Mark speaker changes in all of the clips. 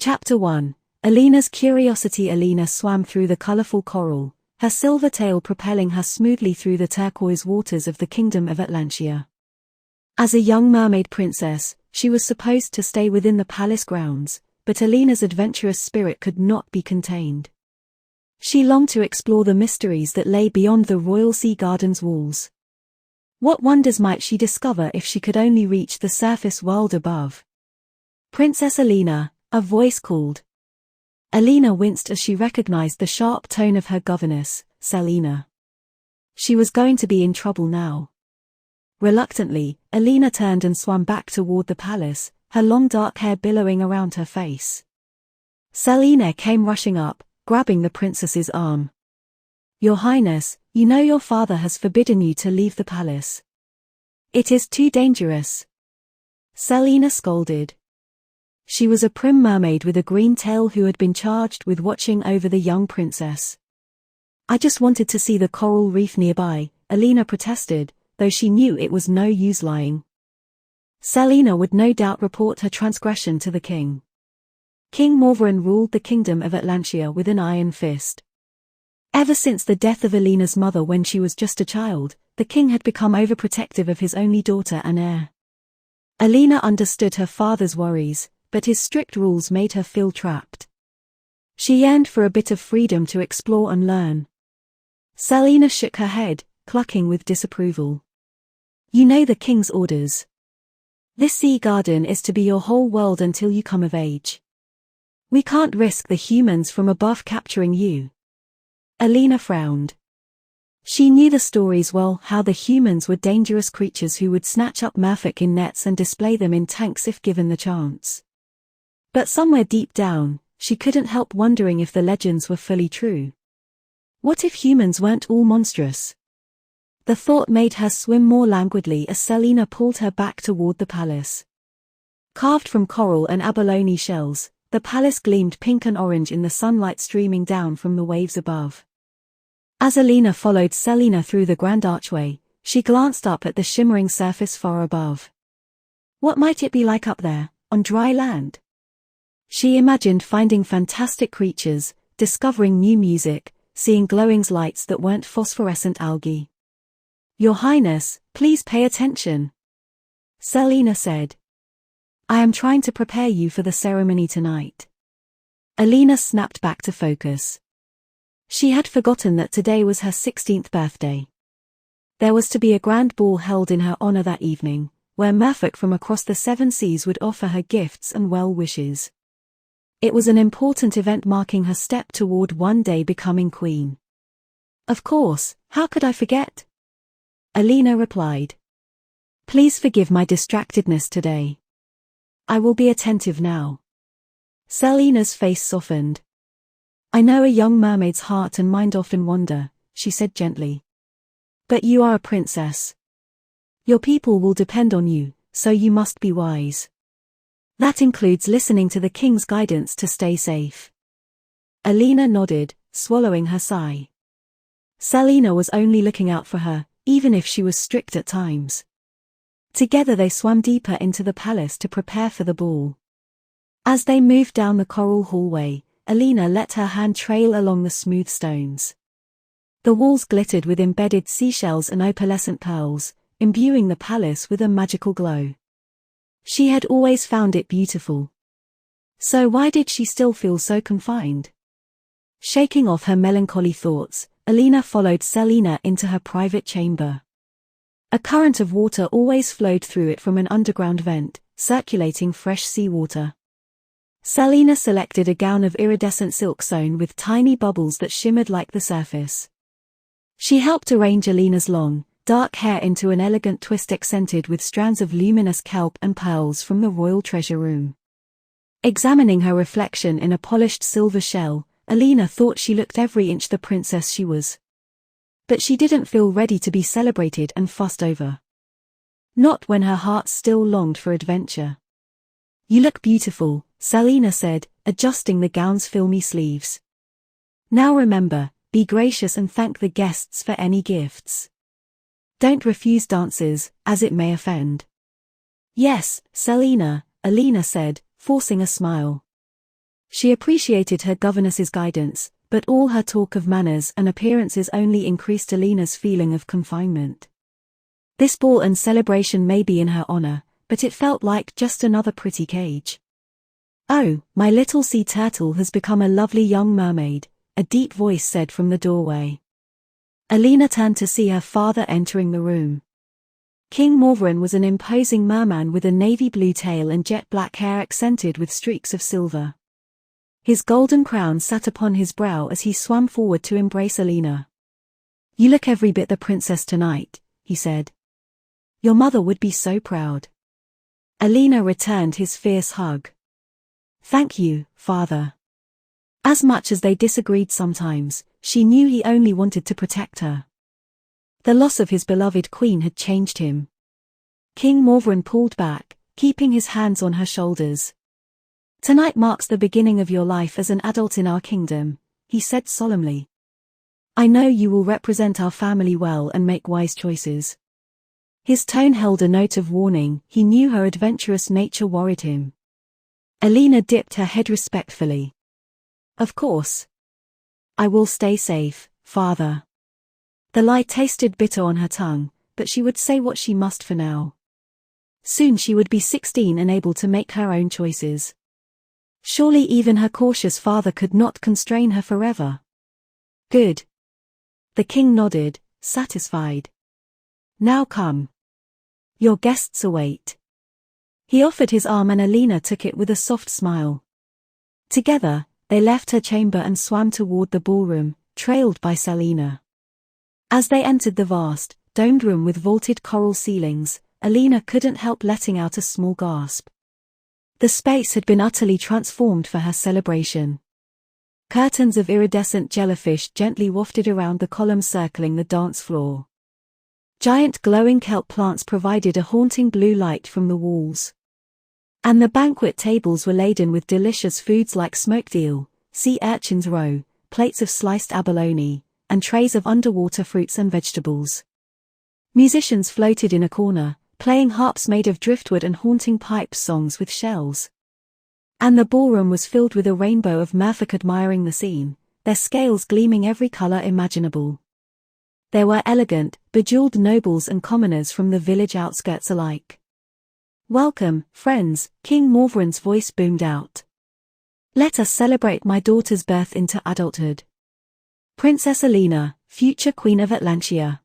Speaker 1: Chapter 1. Alina's curiosity. Alina swam through the colorful coral, her silver tail propelling her smoothly through the turquoise waters of the kingdom of Atlantia. As a young mermaid princess, she was supposed to stay within the palace grounds, but Alina's adventurous spirit could not be contained. She longed to explore the mysteries that lay beyond the royal sea garden's walls. What wonders might she discover if she could only reach the surface world above? "Princess Alina," a voice called. Alina winced as she recognized the sharp tone of her governess, Selina. She was going to be in trouble now. Reluctantly, Alina turned and swam back toward the palace, her long dark hair billowing around her face. Selina came rushing up, grabbing the princess's arm. "Your Highness, you know your father has forbidden you to leave the palace. It is too dangerous," Selina scolded. She was a prim mermaid with a green tail who had been charged with watching over the young princess. "I just wanted to see the coral reef nearby," Alina protested, though she knew it was no use lying. Selina would no doubt report her transgression to the king. King Morvaran ruled the kingdom of Atlantia with an iron fist. Ever since the death of Alina's mother when she was just a child, the king had become overprotective of his only daughter and heir. Alina understood her father's worries, but his strict rules made her feel trapped. She yearned for a bit of freedom to explore and learn. Selina shook her head, clucking with disapproval. "You know the king's orders. This sea garden is to be your whole world until you come of age. We can't risk the humans from above capturing you." Alina frowned. She knew the stories well, how the humans were dangerous creatures who would snatch up merfolk in nets and display them in tanks if given the chance. But somewhere deep down, she couldn't help wondering if the legends were fully true. What if humans weren't all monstrous? The thought made her swim more languidly as Selina pulled her back toward the palace. Carved from coral and abalone shells, the palace gleamed pink and orange in the sunlight streaming down from the waves above. As Alina followed Selina through the grand archway, she glanced up at the shimmering surface far above. What might it be like up there, on dry land? She imagined finding fantastic creatures, discovering new music, seeing glowing lights that weren't phosphorescent algae. "Your Highness, please pay attention," Selina said. "I am trying to prepare you for the ceremony tonight." Alina snapped back to focus. She had forgotten that today was her 16th birthday. There was to be a grand ball held in her honor that evening, where merfolk from across the 7 seas would offer her gifts and well wishes. It was an important event marking her step toward one day becoming queen. "Of course, how could I forget?" Alina replied. "Please forgive my distractedness today. I will be attentive now." Selina's face softened. "I know a young mermaid's heart and mind often wander," she said gently. "But you are a princess. Your people will depend on you, so you must be wise. That includes listening to the king's guidance to stay safe." Alina nodded, swallowing her sigh. Selina was only looking out for her, even if she was strict at times. Together they swam deeper into the palace to prepare for the ball. As they moved down the coral hallway, Alina let her hand trail along the smooth stones. The walls glittered with embedded seashells and opalescent pearls, imbuing the palace with a magical glow. She had always found it beautiful. So why did she still feel so confined? Shaking off her melancholy thoughts, Alina followed Selina into her private chamber. A current of water always flowed through it from an underground vent, circulating fresh seawater. Selina selected a gown of iridescent silk sewn with tiny bubbles that shimmered like the surface. She helped arrange Alina's long, dark hair into an elegant twist accented with strands of luminous kelp and pearls from the royal treasure room. Examining her reflection in a polished silver shell, Alina thought she looked every inch the princess she was. But she didn't feel ready to be celebrated and fussed over. Not when her heart still longed for adventure. "You look beautiful," Selina said, adjusting the gown's filmy sleeves. "Now remember, be gracious and thank the guests for any gifts. Don't refuse dances, as it may offend." "Yes, Selina," Alina said, forcing a smile. She appreciated her governess's guidance, but all her talk of manners and appearances only increased Alina's feeling of confinement. This ball and celebration may be in her honor, but it felt like just another pretty cage. "Oh, my little sea turtle has become a lovely young mermaid," a deep voice said from the doorway. Alina turned to see her father entering the room. King Morvaran was an imposing merman with a navy blue tail and jet black hair accented with streaks of silver. His golden crown sat upon his brow as he swam forward to embrace Alina. "You look every bit the princess tonight," he said. "Your mother would be so proud." Alina returned his fierce hug. "Thank you, father." As much as they disagreed sometimes, she knew he only wanted to protect her. The loss of his beloved queen had changed him. King Morvaran pulled back, keeping his hands on her shoulders. "Tonight marks the beginning of your life as an adult in our kingdom," he said solemnly. "I know you will represent our family well and make wise choices." His tone held a note of warning. He knew her adventurous nature worried him. Alina dipped her head respectfully. "Of course. I will stay safe, father." The lie tasted bitter on her tongue, but she would say what she must for now. Soon she would be 16 and able to make her own choices. Surely even her cautious father could not constrain her forever. "Good." The king nodded, satisfied. "Now come. Your guests await." He offered his arm and Alina took it with a soft smile. Together, they left her chamber and swam toward the ballroom, trailed by Selina. As they entered the vast, domed room with vaulted coral ceilings, Alina couldn't help letting out a small gasp. The space had been utterly transformed for her celebration. Curtains of iridescent jellyfish gently wafted around the columns circling the dance floor. Giant glowing kelp plants provided a haunting blue light from the walls. And the banquet tables were laden with delicious foods like smoked eel, sea urchin's roe, plates of sliced abalone, and trays of underwater fruits and vegetables. Musicians floated in a corner, playing harps made of driftwood and haunting pipe songs with shells. And the ballroom was filled with a rainbow of merfolk admiring the scene, their scales gleaming every color imaginable. There were elegant, bejeweled nobles and commoners from the village outskirts alike. "Welcome, friends," King Morvaran's voice boomed out. "Let us celebrate my daughter's birth into adulthood. Princess Alina, future Queen of Atlantia."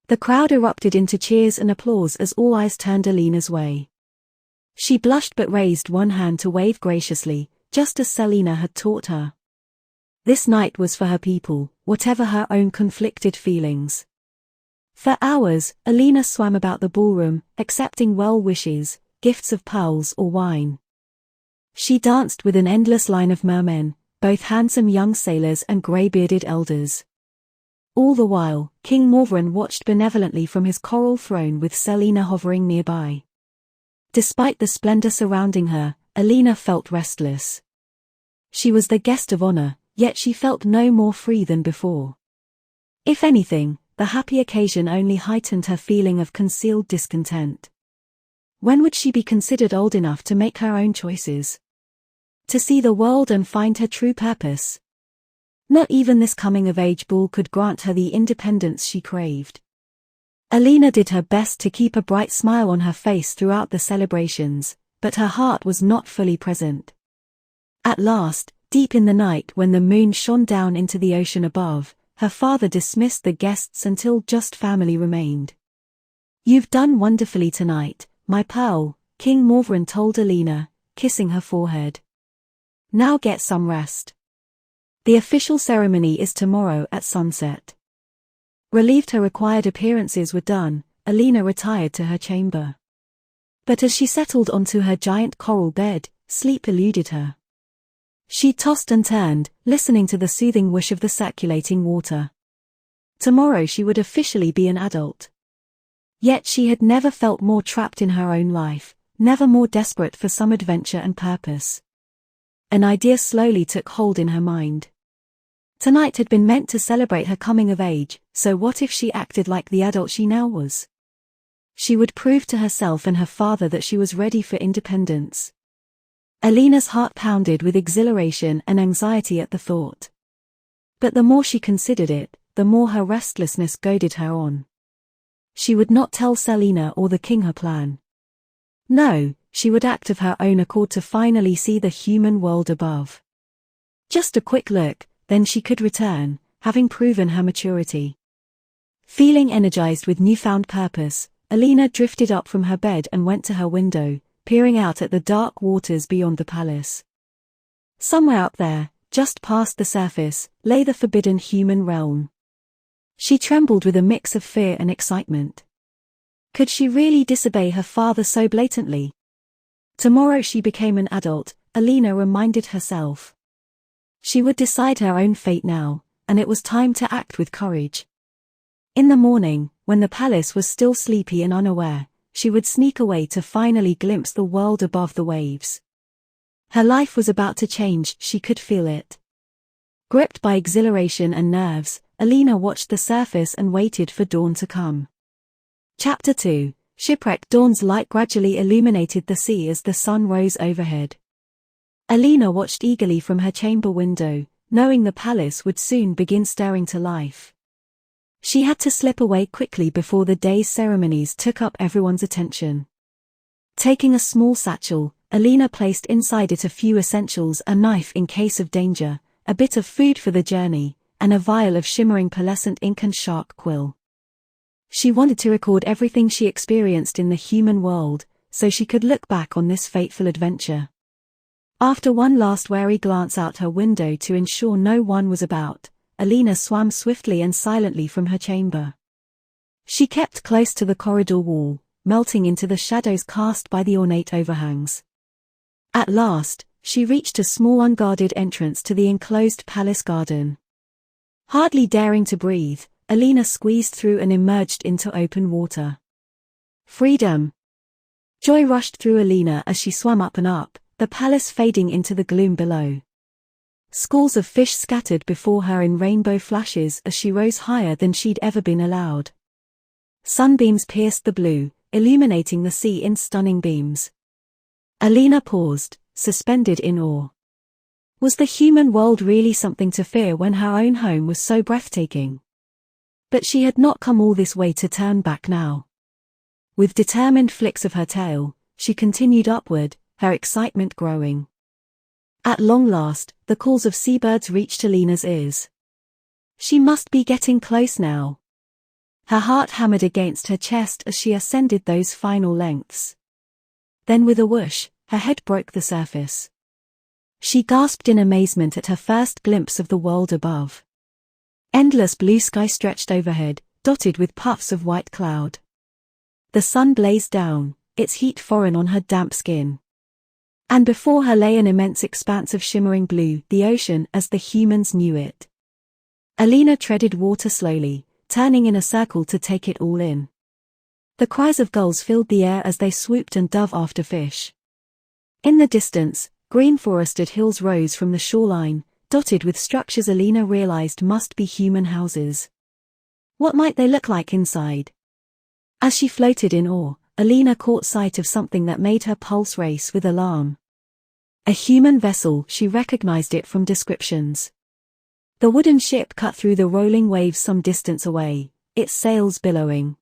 Speaker 1: The crowd erupted into cheers and applause as all eyes turned Alina's way. She blushed but raised one hand to wave graciously, just as Selina had taught her. This night was for her people, whatever her own conflicted feelings. For hours, Alina swam about the ballroom, accepting well wishes, gifts of pearls or wine. She danced with an endless line of mermen, both handsome young sailors and grey-bearded elders. All the while, King Morvaran watched benevolently from his coral throne with Selina hovering nearby. Despite the splendor surrounding her, Alina felt restless. She was the guest of honor, yet she felt no more free than before. If anything, the happy occasion only heightened her feeling of concealed discontent. When would she be considered old enough to make her own choices? To see the world and find her true purpose? Not even this coming-of-age ball could grant her the independence she craved. Alina did her best to keep a bright smile on her face throughout the celebrations, but her heart was not fully present. At last, deep in the night when the moon shone down into the ocean above, her father dismissed the guests until just family remained. "You've done wonderfully tonight, my pearl," King Morvaran told Alina, kissing her forehead. "Now get some rest. The official ceremony is tomorrow at sunset." Relieved her required appearances were done, Alina retired to her chamber. But as she settled onto her giant coral bed, sleep eluded her. She tossed and turned, listening to the soothing whoosh of the circulating water. Tomorrow she would officially be an adult. Yet she had never felt more trapped in her own life, never more desperate for some adventure and purpose. An idea slowly took hold in her mind. Tonight had been meant to celebrate her coming of age, so what if she acted like the adult she now was? She would prove to herself and her father that she was ready for independence. Alina's heart pounded with exhilaration and anxiety at the thought. But the more she considered it, the more her restlessness goaded her on. She would not tell Selina or the king her plan. No, she would act of her own accord to finally see the human world above. Just a quick look, then she could return, having proven her maturity. Feeling energized with newfound purpose, Alina drifted up from her bed and went to her window, peering out at the dark waters beyond the palace. Somewhere up there, just past the surface, lay the forbidden human realm. She trembled with a mix of fear and excitement. Could she really disobey her father so blatantly? Tomorrow she became an adult, Alina reminded herself. She would decide her own fate now, and it was time to act with courage. In the morning, when the palace was still sleepy and unaware, she would sneak away to finally glimpse the world above the waves. Her life was about to change, she could feel it. Gripped by exhilaration and nerves, Alina watched the surface and waited for dawn to come. Chapter 2, Shipwreck. Dawn's light gradually illuminated the sea as the sun rose overhead. Alina watched eagerly from her chamber window, knowing the palace would soon begin stirring to life. She had to slip away quickly before the day's ceremonies took up everyone's attention. Taking a small satchel, Alina placed inside it a few essentials: a knife in case of danger, a bit of food for the journey, and a vial of shimmering pearlescent ink and shark quill. She wanted to record everything she experienced in the human world, so she could look back on this fateful adventure. After one last wary glance out her window to ensure no one was about, Alina swam swiftly and silently from her chamber. She kept close to the corridor wall, melting into the shadows cast by the ornate overhangs. At last, she reached a small unguarded entrance to the enclosed palace garden. Hardly daring to breathe, Alina squeezed through and emerged into open water. Freedom! Joy rushed through Alina as she swam up and up, the palace fading into the gloom below. Schools of fish scattered before her in rainbow flashes as she rose higher than she'd ever been allowed. Sunbeams pierced the blue, illuminating the sea in stunning beams. Alina paused, suspended in awe. Was the human world really something to fear when her own home was so breathtaking? But she had not come all this way to turn back now. With determined flicks of her tail, she continued upward, her excitement growing. At long last, the calls of seabirds reached Alina's ears. She must be getting close now. Her heart hammered against her chest as she ascended those final lengths. Then with a whoosh, her head broke the surface. She gasped in amazement at her first glimpse of the world above. Endless blue sky stretched overhead, dotted with puffs of white cloud. The sun blazed down, its heat foreign on her damp skin. And before her lay an immense expanse of shimmering blue, the ocean as the humans knew it. Alina treaded water slowly, turning in a circle to take it all in. The cries of gulls filled the air as they swooped and dove after fish. In the distance, green forested hills rose from the shoreline, dotted with structures Alina realized must be human houses. What might they look like inside? As she floated in awe, Alina caught sight of something that made her pulse race with alarm. A human vessel, she recognized it from descriptions. The wooden ship cut through the rolling waves some distance away, its sails billowing.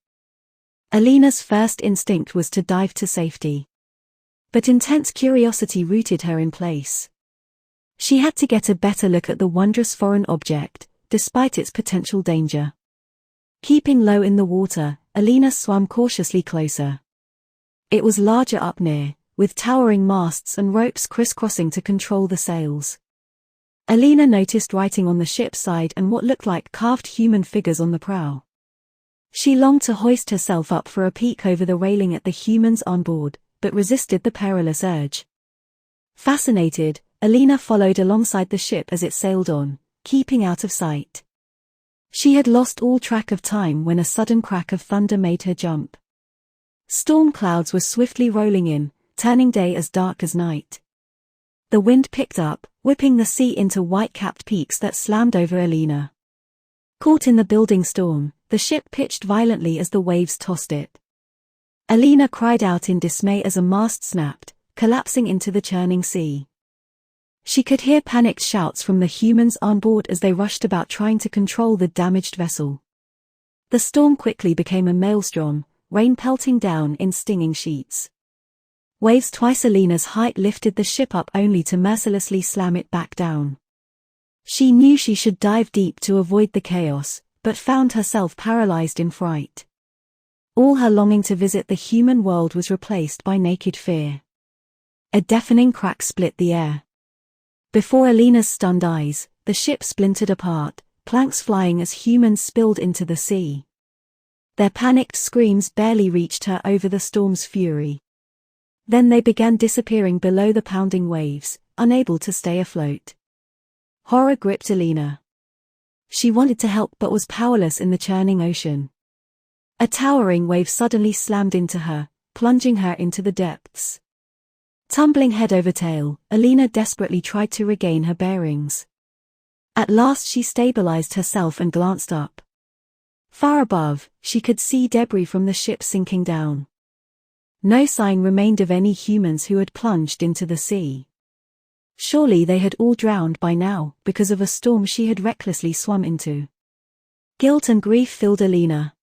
Speaker 1: Alina's first instinct was to dive to safety. But intense curiosity rooted her in place. She had to get a better look at the wondrous foreign object, despite its potential danger. Keeping low in the water, Alina swam cautiously closer. It was larger up near, with towering masts and ropes crisscrossing to control the sails. Alina noticed writing on the ship's side and what looked like carved human figures on the prow. She longed to hoist herself up for a peek over the railing at the humans on board, but resisted the perilous urge. Fascinated, Alina followed alongside the ship as it sailed on, keeping out of sight. She had lost all track of time when a sudden crack of thunder made her jump. Storm clouds were swiftly rolling in, turning day as dark as night. The wind picked up, whipping the sea into white-capped peaks that slammed over Alina. Caught in the building storm, the ship pitched violently as the waves tossed it. Alina cried out in dismay as a mast snapped, collapsing into the churning sea. She could hear panicked shouts from the humans on board as they rushed about trying to control the damaged vessel. The storm quickly became a maelstrom, rain pelting down in stinging sheets. Waves twice Alina's height lifted the ship up only to mercilessly slam it back down. She knew she should dive deep to avoid the chaos, but found herself paralyzed in fright. All her longing to visit the human world was replaced by naked fear. A deafening crack split the air. Before Alina's stunned eyes, the ship splintered apart, planks flying as humans spilled into the sea. Their panicked screams barely reached her over the storm's fury. Then they began disappearing below the pounding waves, unable to stay afloat. Horror gripped Alina. She wanted to help but was powerless in the churning ocean. A towering wave suddenly slammed into her, plunging her into the depths. Tumbling head over tail, Alina desperately tried to regain her bearings. At last she stabilized herself and glanced up. Far above, she could see debris from the ship sinking down. No sign remained of any humans who had plunged into the sea. Surely they had all drowned by now, because of a storm she had recklessly swum into. Guilt and grief filled Alina.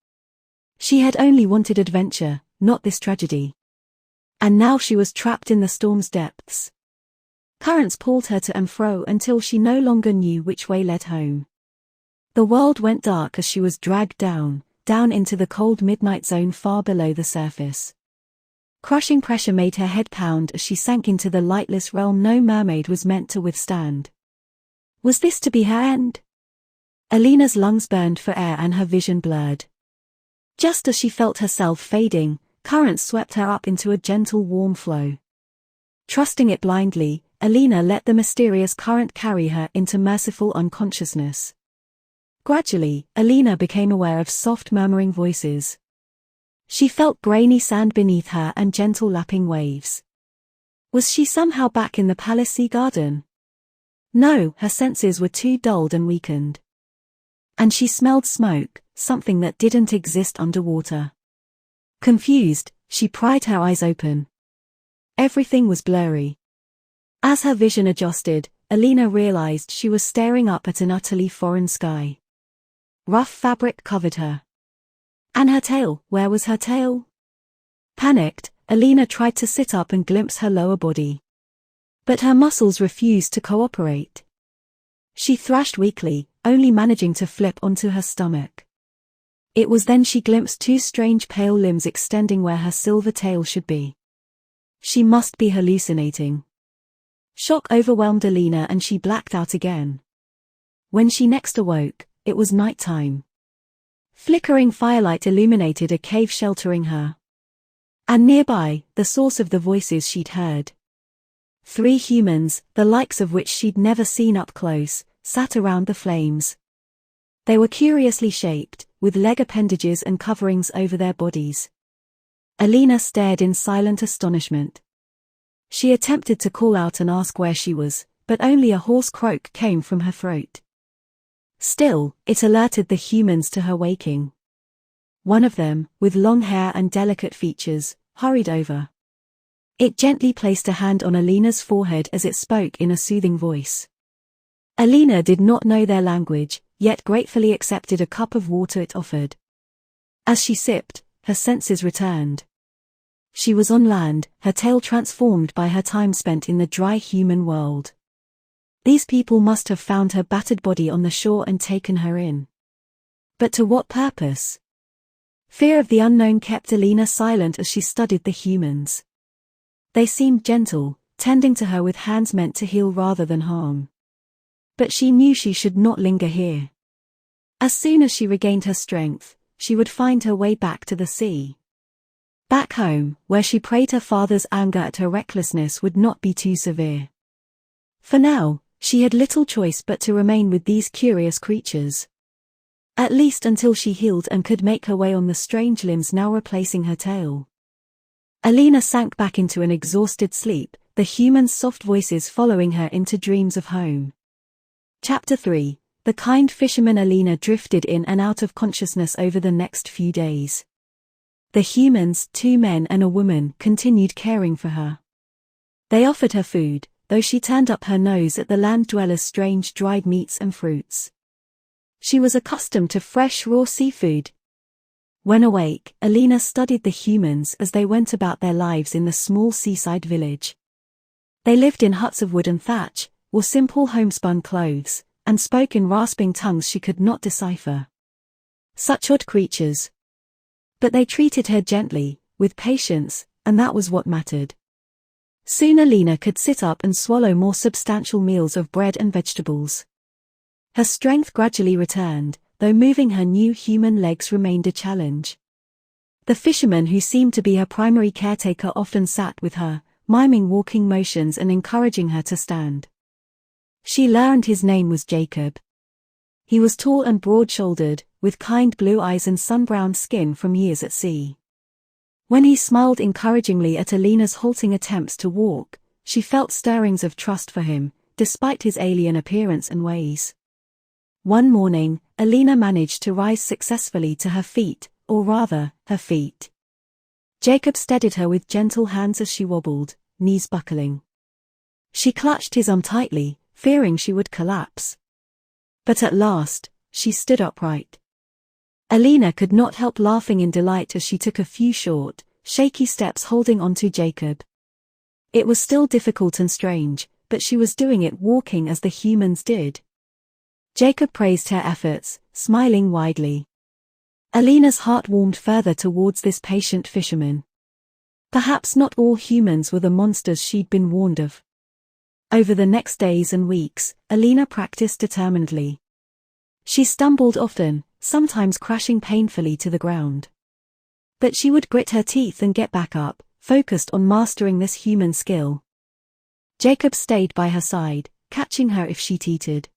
Speaker 1: She had only wanted adventure, not this tragedy. And now she was trapped in the storm's depths. Currents pulled her to and fro until she no longer knew which way led home. The world went dark as she was dragged down into the cold midnight zone far below the surface. Crushing pressure made her head pound as she sank into the lightless realm no mermaid was meant to withstand. Was this to be her end? Alina's lungs burned for air and her vision blurred. Just as she felt herself fading, currents swept her up into a gentle warm flow. Trusting it blindly, Alina let the mysterious current carry her into merciful unconsciousness. Gradually, Alina became aware of soft murmuring voices. She felt grainy sand beneath her and gentle lapping waves. Was she somehow back in the palace sea garden? No, her senses were too dulled and weakened. And she smelled smoke, something that didn't exist underwater. Confused, she pried her eyes open. Everything was blurry. As her vision adjusted, Alina realized she was staring up at an utterly foreign sky. Rough fabric covered her. And her tail, where was her tail? Panicked, Alina tried to sit up and glimpse her lower body. But her muscles refused to cooperate. She thrashed weakly, only managing to flip onto her stomach. It was then she glimpsed two strange pale limbs extending where her silver tail should be. She must be hallucinating. Shock overwhelmed Alina and she blacked out again. When she next awoke, it was nighttime. Flickering firelight illuminated a cave sheltering her. And nearby, the source of the voices she'd heard. 3 humans, the likes of which she'd never seen up close, sat around the flames. They were curiously shaped, with leg appendages and coverings over their bodies. Alina stared in silent astonishment. She attempted to call out and ask where she was, but only a hoarse croak came from her throat. Still, it alerted the humans to her waking. One of them, with long hair and delicate features, hurried over. It gently placed a hand on Alina's forehead as it spoke in a soothing voice. Alina did not know their language, yet gratefully accepted a cup of water it offered. As she sipped, her senses returned. She was on land, her tale transformed by her time spent in the dry human world. These people must have found her battered body on the shore and taken her in. But to what purpose? Fear of the unknown kept Alina silent as she studied the humans. They seemed gentle, tending to her with hands meant to heal rather than harm. But she knew she should not linger here. As soon as she regained her strength, she would find her way back to the sea. Back home, where she prayed her father's anger at her recklessness would not be too severe. For now, she had little choice but to remain with these curious creatures. At least until she healed and could make her way on the strange limbs now replacing her tail. Alina sank back into an exhausted sleep, the humans' soft voices following her into dreams of home. Chapter 3. The kind fisherman. Alina drifted in and out of consciousness over the next few days. The humans, 2 men and a woman, continued caring for her. They offered her food, though she turned up her nose at the land dwellers' strange dried meats and fruits. She was accustomed to fresh raw seafood. When awake, Alina studied the humans as they went about their lives in the small seaside village. They lived in huts of wood and thatch, wore simple homespun clothes, and spoke in rasping tongues she could not decipher. Such odd creatures. But they treated her gently, with patience, and that was what mattered. Soon Alina could sit up and swallow more substantial meals of bread and vegetables. Her strength gradually returned, though moving her new human legs remained a challenge. The fisherman who seemed to be her primary caretaker often sat with her, miming walking motions and encouraging her to stand. She learned his name was Jakob. He was tall and broad-shouldered, with kind blue eyes and sun-browned skin from years at sea. When he smiled encouragingly at Alina's halting attempts to walk, she felt stirrings of trust for him, despite his alien appearance and ways. One morning, Alina managed to rise successfully to her feet, or rather, her feet. Jakob steadied her with gentle hands as she wobbled, knees buckling. She clutched his arm tightly, fearing she would collapse. But at last, she stood upright. Alina could not help laughing in delight as she took a few short, shaky steps holding onto Jakob. It was still difficult and strange, but she was doing it walking as the humans did. Jakob praised her efforts, smiling widely. Alina's heart warmed further towards this patient fisherman. Perhaps not all humans were the monsters she'd been warned of. Over the next days and weeks, Alina practiced determinedly. She stumbled often, sometimes crashing painfully to the ground. But she would grit her teeth and get back up, focused on mastering this human skill. Jakob stayed by her side, catching her if she teetered.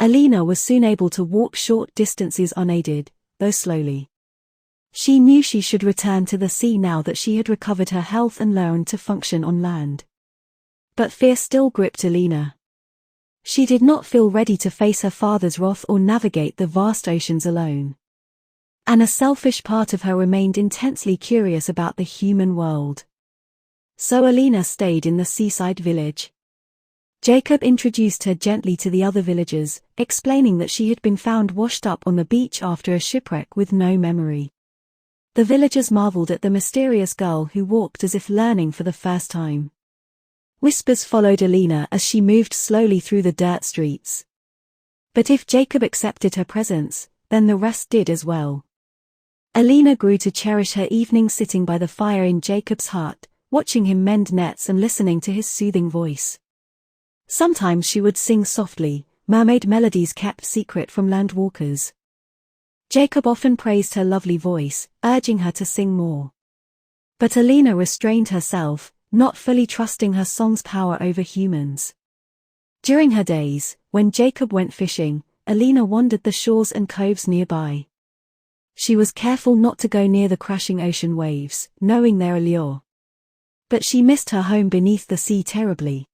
Speaker 1: Alina was soon able to walk short distances unaided, though slowly. She knew she should return to the sea now that she had recovered her health and learned to function on land. But fear still gripped Alina. She did not feel ready to face her father's wrath or navigate the vast oceans alone. And a selfish part of her remained intensely curious about the human world. So Alina stayed in the seaside village. Jakob introduced her gently to the other villagers, explaining that she had been found washed up on the beach after a shipwreck with no memory. The villagers marveled at the mysterious girl who walked as if learning for the first time. Whispers followed Alina as she moved slowly through the dirt streets. But if Jakob accepted her presence, then the rest did as well. Alina grew to cherish her evenings sitting by the fire in Jacob's hut, watching him mend nets and listening to his soothing voice. Sometimes she would sing softly, mermaid melodies kept secret from landwalkers. Jakob often praised her lovely voice, urging her to sing more. But Alina restrained herself, not fully trusting her song's power over humans. During her days, when Jakob went fishing, Alina wandered the shores and coves nearby. She was careful not to go near the crashing ocean waves, knowing their allure. But she missed her home beneath the sea terribly.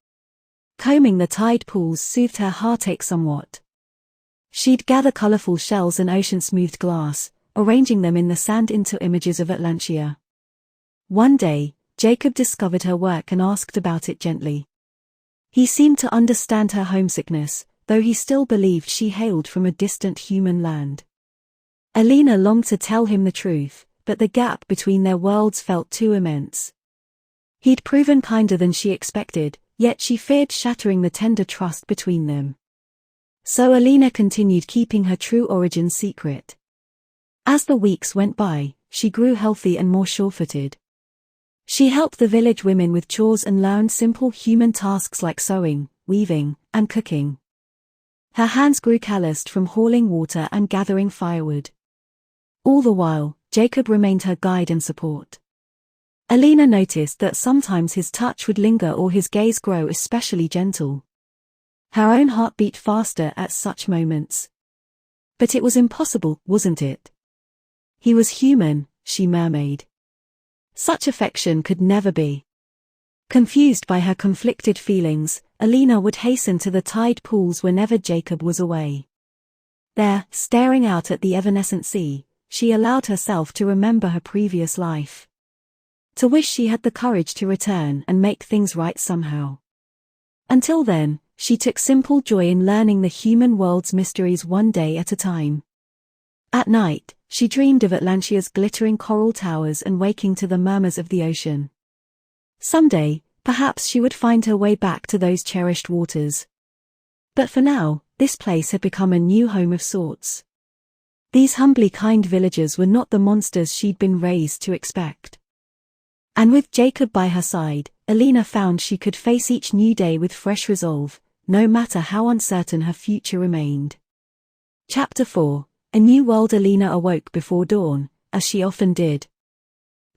Speaker 1: Combing the tide pools soothed her heartache somewhat. She'd gather colorful shells and ocean-smoothed glass, arranging them in the sand into images of Atlantia. One day, Jakob discovered her work and asked about it gently. He seemed to understand her homesickness, though he still believed she hailed from a distant human land. Alina longed to tell him the truth, but the gap between their worlds felt too immense. He'd proven kinder than she expected, yet she feared shattering the tender trust between them. So Alina continued keeping her true origin secret. As the weeks went by, she grew healthy and more sure-footed. She helped the village women with chores and learned simple human tasks like sewing, weaving, and cooking. Her hands grew calloused from hauling water and gathering firewood. All the while, Jakob remained her guide and support. Alina noticed that sometimes his touch would linger or his gaze grow especially gentle. Her own heart beat faster at such moments. But it was impossible, wasn't it? He was human, she murmured. Such affection could never be. Confused by her conflicted feelings, Alina would hasten to the tide pools whenever Jakob was away. There, staring out at the evanescent sea, she allowed herself to remember her previous life. to wish she had the courage to return and make things right somehow. Until then, she took simple joy in learning the human world's mysteries one day at a time. At night, she dreamed of Atlantia's glittering coral towers and waking to the murmurs of the ocean. Someday, perhaps she would find her way back to those cherished waters. But for now, this place had become a new home of sorts. These humbly kind villagers were not the monsters she'd been raised to expect. And with Jakob by her side, Alina found she could face each new day with fresh resolve, no matter how uncertain her future remained. Chapter 4. A new world. Alina awoke before dawn, as she often did.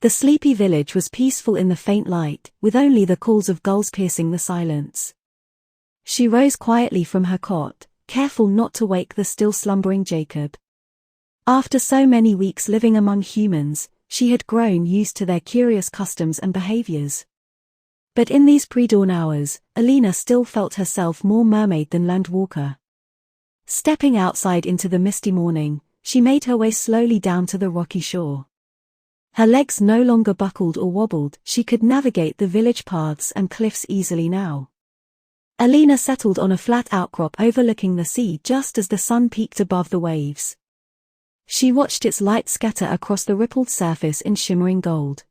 Speaker 1: The sleepy village was peaceful in the faint light, with only the calls of gulls piercing the silence. She rose quietly from her cot, careful not to wake the still slumbering Jakob. After so many weeks living among humans, she had grown used to their curious customs and behaviors. But in these pre-dawn hours, Alina still felt herself more mermaid than landwalker. Stepping outside into the misty morning, she made her way slowly down to the rocky shore. Her legs no longer buckled or wobbled, she could navigate the village paths and cliffs easily now. Alina settled on a flat outcrop overlooking the sea just as the sun peaked above the waves. She watched its light scatter across the rippled surface in shimmering gold.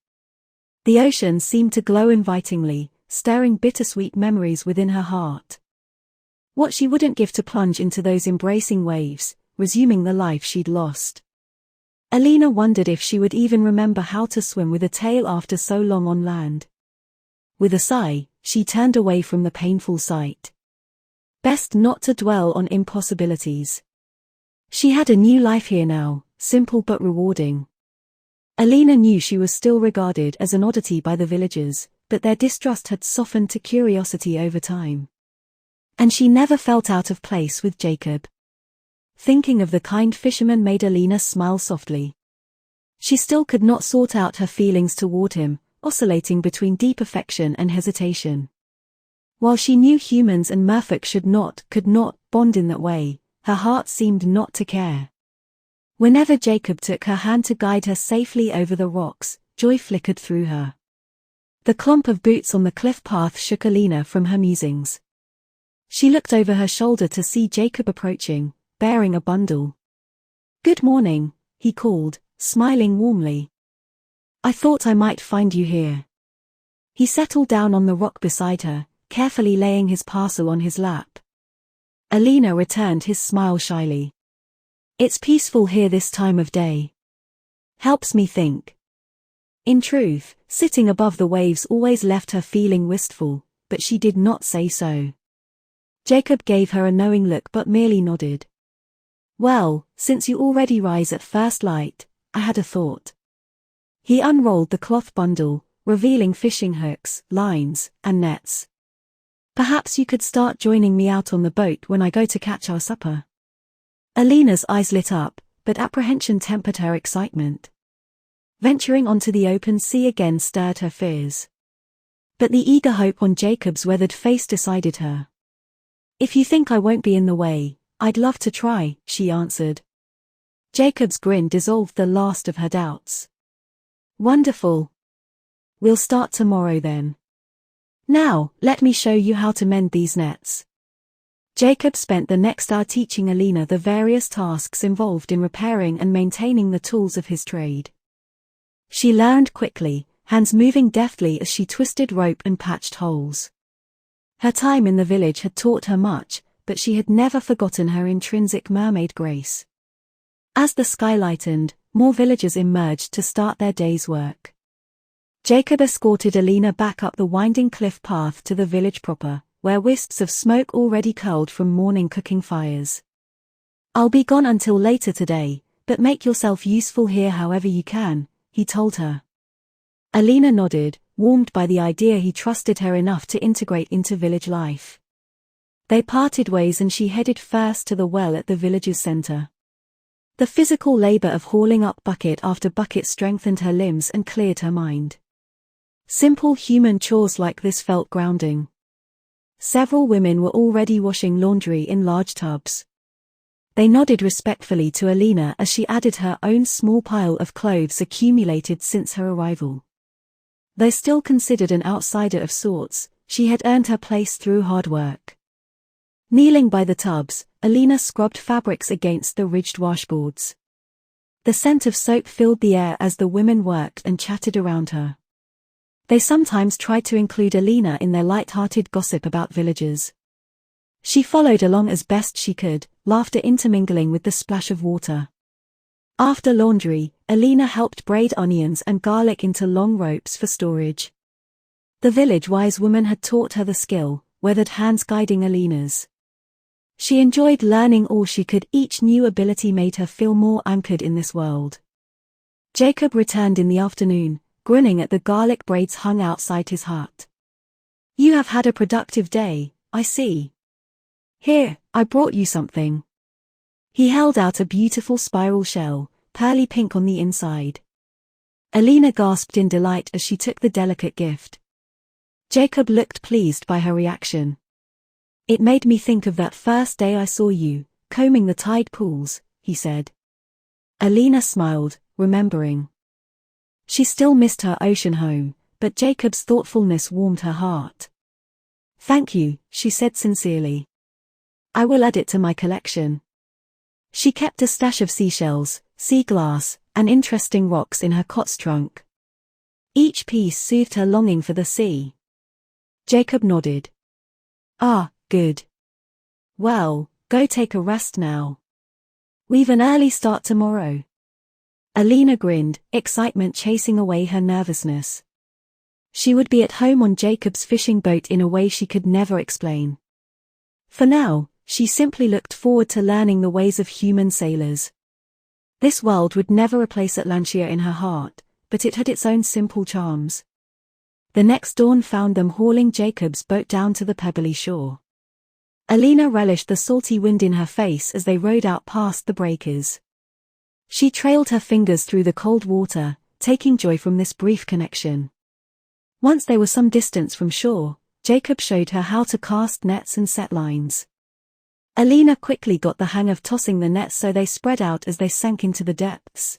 Speaker 1: The ocean seemed to glow invitingly, stirring bittersweet memories within her heart. What she wouldn't give to plunge into those embracing waves, resuming the life she'd lost. Alina wondered if she would even remember how to swim with a tail after so long on land. With a sigh, she turned away from the painful sight. Best not to dwell on impossibilities. She had a new life here now, simple but rewarding. Alina knew she was still regarded as an oddity by the villagers, but their distrust had softened to curiosity over time. And she never felt out of place with Jakob. Thinking of the kind fisherman made Alina smile softly. She still could not sort out her feelings toward him, oscillating between deep affection and hesitation. While she knew humans and merfolk could not bond in that way, her heart seemed not to care. Whenever Jakob took her hand to guide her safely over the rocks, joy flickered through her. The clump of boots on the cliff path shook Alina from her musings. She looked over her shoulder to see Jakob approaching, bearing a bundle. "Good morning," he called, smiling warmly. "I thought I might find you here." He settled down on the rock beside her, carefully laying his parcel on his lap. Alina returned his smile shyly. "It's peaceful here this time of day. Helps me think." In truth, sitting above the waves always left her feeling wistful, but she did not say so. Jakob gave her a knowing look but merely nodded. "Well, since you already rise at first light, I had a thought." He unrolled the cloth bundle, revealing fishing hooks, lines, and nets. "Perhaps you could start joining me out on the boat when I go to catch our supper." Alina's eyes lit up, but apprehension tempered her excitement. Venturing onto the open sea again stirred her fears. But the eager hope on Jacob's weathered face decided her. "If you think I won't be in the way, I'd love to try," she answered. Jacob's grin dissolved the last of her doubts. "Wonderful. We'll start tomorrow then. Now, let me show you how to mend these nets." Jakob spent the next hour teaching Alina the various tasks involved in repairing and maintaining the tools of his trade. She learned quickly, hands moving deftly as she twisted rope and patched holes. Her time in the village had taught her much, but she had never forgotten her intrinsic mermaid grace. As the sky lightened, more villagers emerged to start their day's work. Jakob escorted Alina back up the winding cliff path to the village proper, where wisps of smoke already curled from morning cooking fires. "I'll be gone until later today, but make yourself useful here however you can," he told her. Alina nodded, warmed by the idea he trusted her enough to integrate into village life. They parted ways and she headed first to the well at the village's center. The physical labor of hauling up bucket after bucket strengthened her limbs and cleared her mind. Simple human chores like this felt grounding. Several women were already washing laundry in large tubs. They nodded respectfully to Alina as she added her own small pile of clothes accumulated since her arrival. Though still considered an outsider of sorts, she had earned her place through hard work. Kneeling by the tubs, Alina scrubbed fabrics against the ridged washboards. The scent of soap filled the air as the women worked and chatted around her. They sometimes tried to include Alina in their light-hearted gossip about villagers. She followed along as best she could, laughter intermingling with the splash of water. After laundry, Alina helped braid onions and garlic into long ropes for storage. The village-wise woman had taught her the skill, weathered hands guiding Alina's. She enjoyed learning all she could. Each new ability made her feel more anchored in this world. Jakob returned in the afternoon, grinning at the garlic braids hung outside his hut. "You have had a productive day, I see. Here, I brought you something." He held out a beautiful spiral shell, pearly pink on the inside. Alina gasped in delight as she took the delicate gift. Jakob looked pleased by her reaction. "It made me think of that first day I saw you, combing the tide pools," he said. Alina smiled, remembering. She still missed her ocean home, but Jacob's thoughtfulness warmed her heart. "Thank you," she said sincerely. "I will add it to my collection." She kept a stash of seashells, sea glass, and interesting rocks in her cot's trunk. Each piece soothed her longing for the sea. Jakob nodded. "Ah, good. Well, go take a rest now. We've an early start tomorrow." Alina grinned, excitement chasing away her nervousness. She would be at home on Jacob's fishing boat in a way she could never explain. For now, she simply looked forward to learning the ways of human sailors. This world would never replace Atlantia in her heart, but it had its own simple charms. The next dawn found them hauling Jacob's boat down to the pebbly shore. Alina relished the salty wind in her face as they rowed out past the breakers. She trailed her fingers through the cold water, taking joy from this brief connection. Once they were some distance from shore, Jakob showed her how to cast nets and set lines. Alina quickly got the hang of tossing the nets so they spread out as they sank into the depths.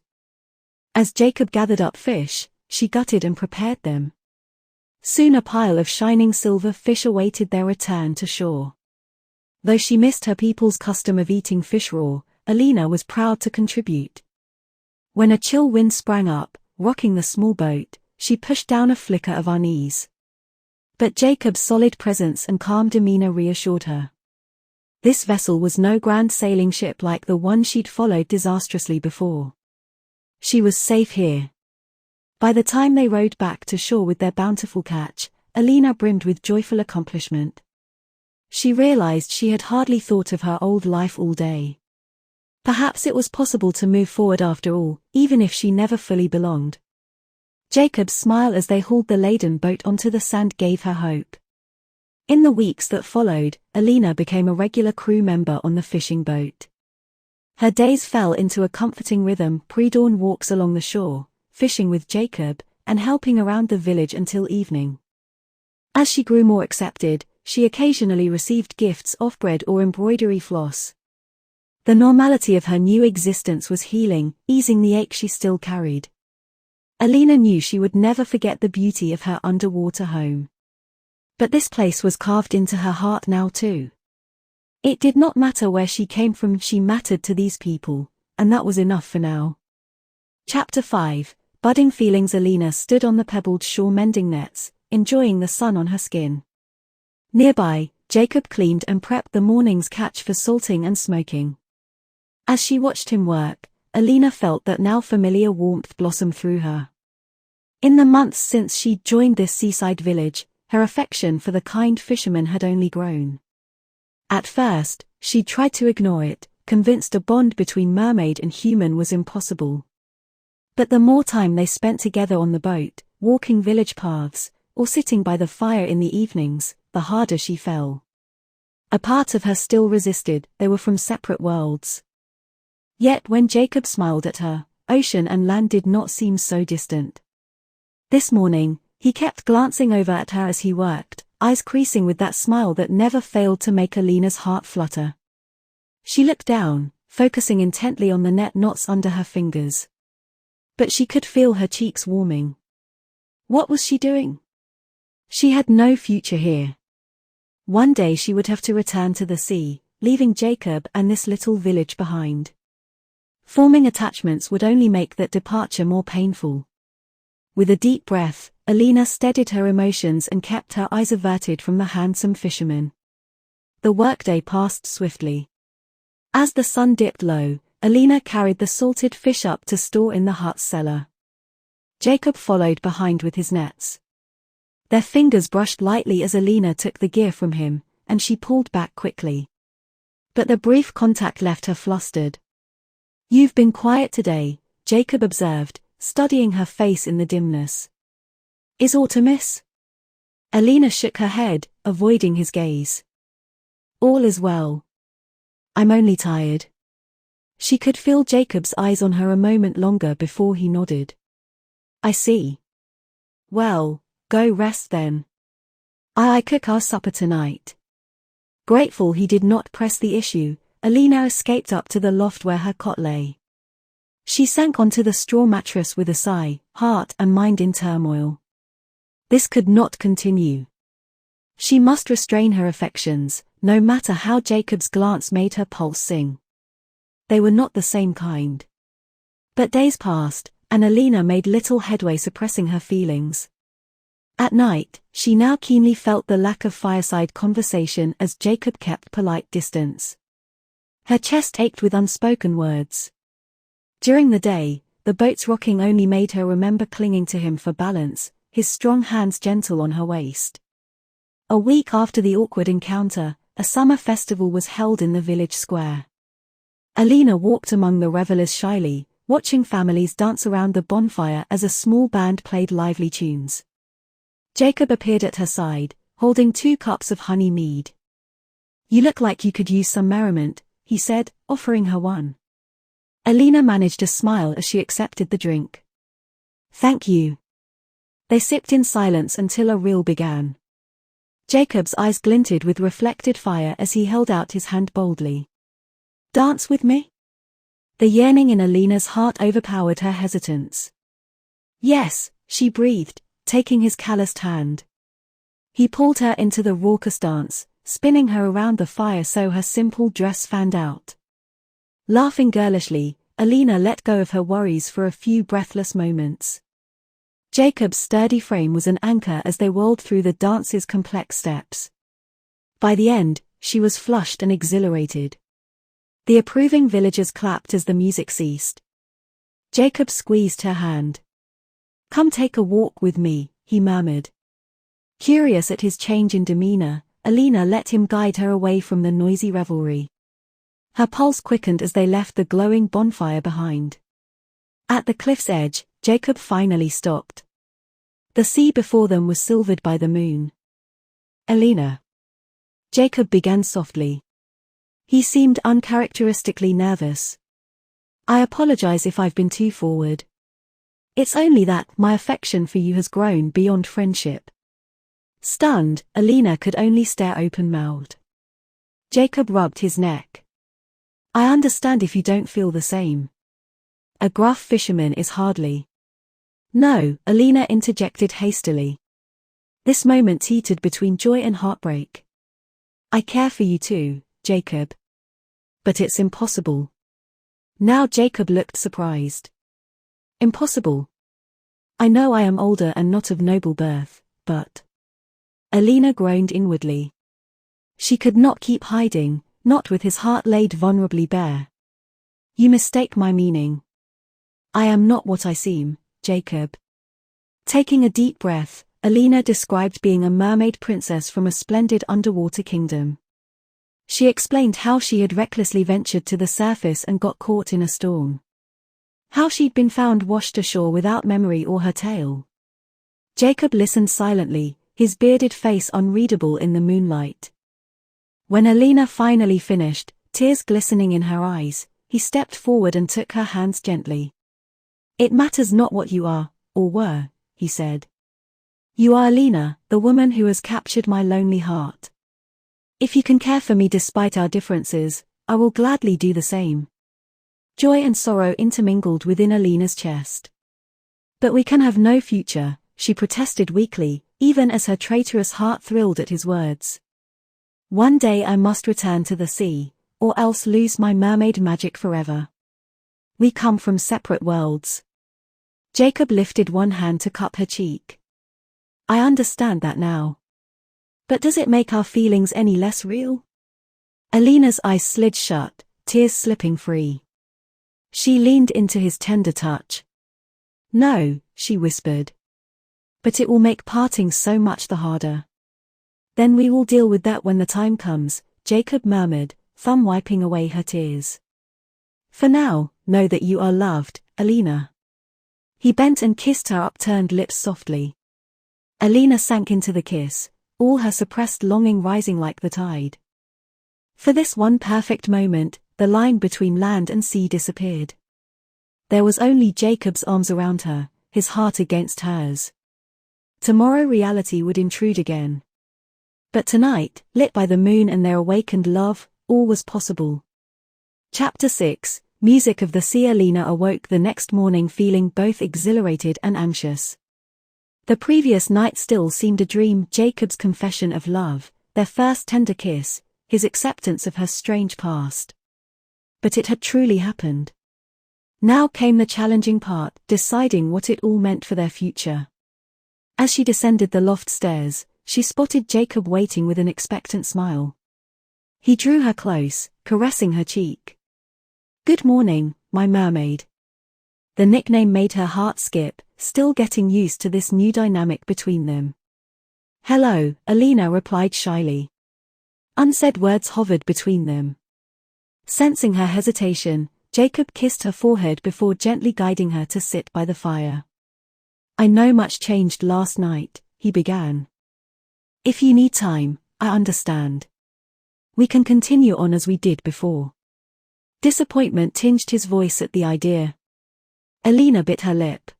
Speaker 1: As Jakob gathered up fish, she gutted and prepared them. Soon a pile of shining silver fish awaited their return to shore. Though she missed her people's custom of eating fish raw, Alina was proud to contribute. When a chill wind sprang up, rocking the small boat, she pushed down a flicker of unease. But Jacob's solid presence and calm demeanor reassured her. This vessel was no grand sailing ship like the one she'd followed disastrously before. She was safe here. By the time they rowed back to shore with their bountiful catch, Alina brimmed with joyful accomplishment. She realized she had hardly thought of her old life all day. Perhaps it was possible to move forward after all, even if she never fully belonged. Jacob's smile as they hauled the laden boat onto the sand gave her hope. In the weeks that followed, Alina became a regular crew member on the fishing boat. Her days fell into a comforting rhythm: pre-dawn walks along the shore, fishing with Jakob, and helping around the village until evening. As she grew more accepted, she occasionally received gifts of bread or embroidery floss. The normality of her new existence was healing, easing the ache she still carried. Alina knew she would never forget the beauty of her underwater home. But this place was carved into her heart now too. It did not matter where she came from, she mattered to these people, and that was enough for now. Chapter 5, Budding Feelings. Alina stood on the pebbled shore mending nets, enjoying the sun on her skin. Nearby, Jakob cleaned and prepped the morning's catch for salting and smoking. As she watched him work, Alina felt that now familiar warmth blossom through her. In the months since she'd joined this seaside village, her affection for the kind fisherman had only grown. At first, she'd tried to ignore it, convinced a bond between mermaid and human was impossible. But the more time they spent together on the boat, walking village paths, or sitting by the fire in the evenings, the harder she fell. A part of her still resisted; they were from separate worlds. Yet when Jakob smiled at her, ocean and land did not seem so distant. This morning, he kept glancing over at her as he worked, eyes creasing with that smile that never failed to make Alina's heart flutter. She looked down, focusing intently on the net knots under her fingers. But she could feel her cheeks warming. What was she doing? She had no future here. One day she would have to return to the sea, leaving Jakob and this little village behind. Forming attachments would only make that departure more painful. With a deep breath, Alina steadied her emotions and kept her eyes averted from the handsome fisherman. The workday passed swiftly. As the sun dipped low, Alina carried the salted fish up to store in the hut's cellar. Jakob followed behind with his nets. Their fingers brushed lightly as Alina took the gear from him, and she pulled back quickly. But the brief contact left her flustered. "You've been quiet today," Jakob observed, studying her face in the dimness. "Is aught amiss?" Alina shook her head, avoiding his gaze. "All is well. I'm only tired." She could feel Jacob's eyes on her a moment longer before he nodded. "I see. Well, go rest then. I cook our supper tonight." Grateful he did not press the issue, Alina escaped up to the loft where her cot lay. She sank onto the straw mattress with a sigh, heart and mind in turmoil. This could not continue. She must restrain her affections, no matter how Jacob's glance made her pulse sing. They were not the same kind. But days passed, and Alina made little headway suppressing her feelings. At night, she now keenly felt the lack of fireside conversation as Jakob kept polite distance. Her chest ached with unspoken words. During the day, the boat's rocking only made her remember clinging to him for balance, his strong hands gentle on her waist. A week after the awkward encounter, a summer festival was held in the village square. Alina walked among the revelers shyly, watching families dance around the bonfire as a small band played lively tunes. Jakob appeared at her side, holding 2 cups of honey mead. "You look like you could use some merriment," he said, offering her one. Alina managed a smile as she accepted the drink. "Thank you." They sipped in silence until a reel began. Jacob's eyes glinted with reflected fire as he held out his hand boldly. "Dance with me?" The yearning in Alina's heart overpowered her hesitance. "Yes," she breathed, taking his calloused hand. He pulled her into the raucous dance, spinning her around the fire so her simple dress fanned out. Laughing girlishly, Alina let go of her worries for a few breathless moments. Jacob's sturdy frame was an anchor as they whirled through the dance's complex steps. By the end, she was flushed and exhilarated. The approving villagers clapped as the music ceased. Jakob squeezed her hand. "Come take a walk with me," he murmured. Curious at his change in demeanor, Alina let him guide her away from the noisy revelry. Her pulse quickened as they left the glowing bonfire behind. At the cliff's edge, Jakob finally stopped. The sea before them was silvered by the moon. "Alina," Jakob began softly. He seemed uncharacteristically nervous. "I apologize if I've been too forward. It's only that my affection for you has grown beyond friendship." Stunned, Alina could only stare open-mouthed. Jakob rubbed his neck. "I understand if you don't feel the same. A gruff fisherman is hardly—" "No," Alina interjected hastily. This moment teetered between joy and heartbreak. "I care for you too, Jakob. But it's impossible." Now Jakob looked surprised. "Impossible? I know I am older and not of noble birth, but—" Alina groaned inwardly. She could not keep hiding, not with his heart laid vulnerably bare. "You mistake my meaning. I am not what I seem, Jakob." Taking a deep breath, Alina described being a mermaid princess from a splendid underwater kingdom. She explained how she had recklessly ventured to the surface and got caught in a storm. How she'd been found washed ashore without memory or her tale. Jakob listened silently, his bearded face unreadable in the moonlight. When Alina finally finished, tears glistening in her eyes, he stepped forward and took her hands gently. "It matters not what you are, or were," he said. "You are Alina, the woman who has captured my lonely heart. If you can care for me despite our differences, I will gladly do the same." Joy and sorrow intermingled within Alina's chest. "But we can have no future," she protested weakly, even as her traitorous heart thrilled at his words. One day I must return to the sea, or else lose my mermaid magic forever. We come from separate worlds. Jakob lifted one hand to cup her cheek. I understand that now. But does it make our feelings any less real? Alina's eyes slid shut, tears slipping free. She leaned into his tender touch. No, she whispered. But it will make parting so much the harder. Then we will deal with that when the time comes, Jakob murmured, thumb wiping away her tears. For now, know that you are loved, Alina. He bent and kissed her upturned lips softly. Alina sank into the kiss, all her suppressed longing rising like the tide. For this one perfect moment, the line between land and sea disappeared. There was only Jacob's arms around her, his heart against hers. Tomorrow reality would intrude again. But tonight, lit by the moon and their awakened love, all was possible. Chapter 6, Music of the Sea. Alina awoke the next morning feeling both exhilarated and anxious. The previous night still seemed a dream. Jacob's confession of love, their first tender kiss, his acceptance of her strange past. But it had truly happened. Now came the challenging part, deciding what it all meant for their future. As she descended the loft stairs, she spotted Jakob waiting with an expectant smile. He drew her close, caressing her cheek. Good morning, my mermaid. The nickname made her heart skip, still getting used to this new dynamic between them. Hello, Alina replied shyly. Unsaid words hovered between them. Sensing her hesitation, Jakob kissed her forehead before gently guiding her to sit by the fire. I know much changed last night, he began. If you need time, I understand. We can continue on as we did before. Disappointment tinged his voice at the idea. Alina bit her lip.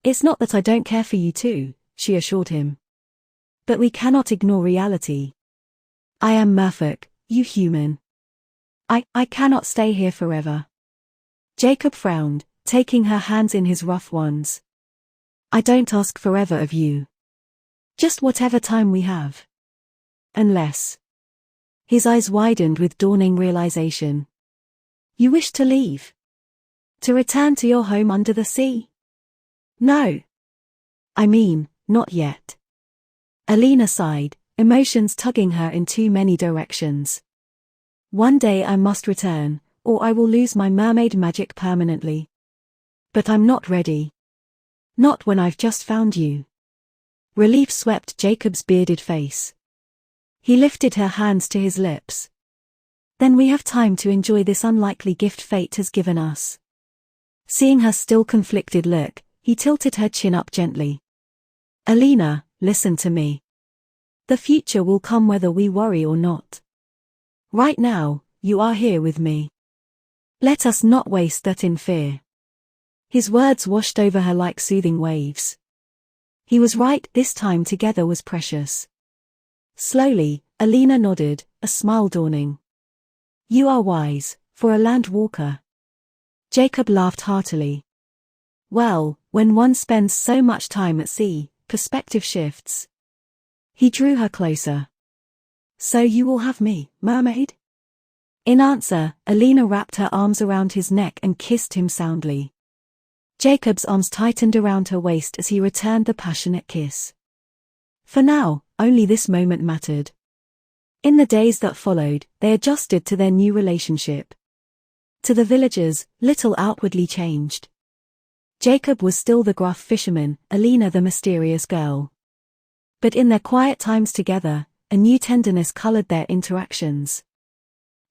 Speaker 1: It's not that I don't care for you too, she assured him. But we cannot ignore reality. I am Merfolk, you human. I cannot stay here forever. Jakob frowned, taking her hands in his rough ones. I don't ask forever of you. Just whatever time we have. Unless. His eyes widened with dawning realization. You wish to leave? To return to your home under the sea? No. I mean, not yet. Alina sighed, emotions tugging her in too many directions. One day I must return, or I will lose my mermaid magic permanently. But I'm not ready. Not when I've just found you. Relief swept Jacob's bearded face. He lifted her hands to his lips. Then we have time to enjoy this unlikely gift fate has given us. Seeing her still conflicted look, he tilted her chin up gently. Alina, listen to me. The future will come whether we worry or not. Right now, you are here with me. Let us not waste that in fear. His words washed over her like soothing waves. He was right, this time together was precious. Slowly, Alina nodded, a smile dawning. You are wise, for a land walker. Jakob laughed heartily. Well, when one spends so much time at sea, perspective shifts. He drew her closer. So you will have me, mermaid? In answer, Alina wrapped her arms around his neck and kissed him soundly. Jacob's arms tightened around her waist as he returned the passionate kiss. For now, only this moment mattered. In the days that followed, they adjusted to their new relationship. To the villagers, little outwardly changed. Jakob was still the gruff fisherman, Alina the mysterious girl. But in their quiet times together, a new tenderness colored their interactions.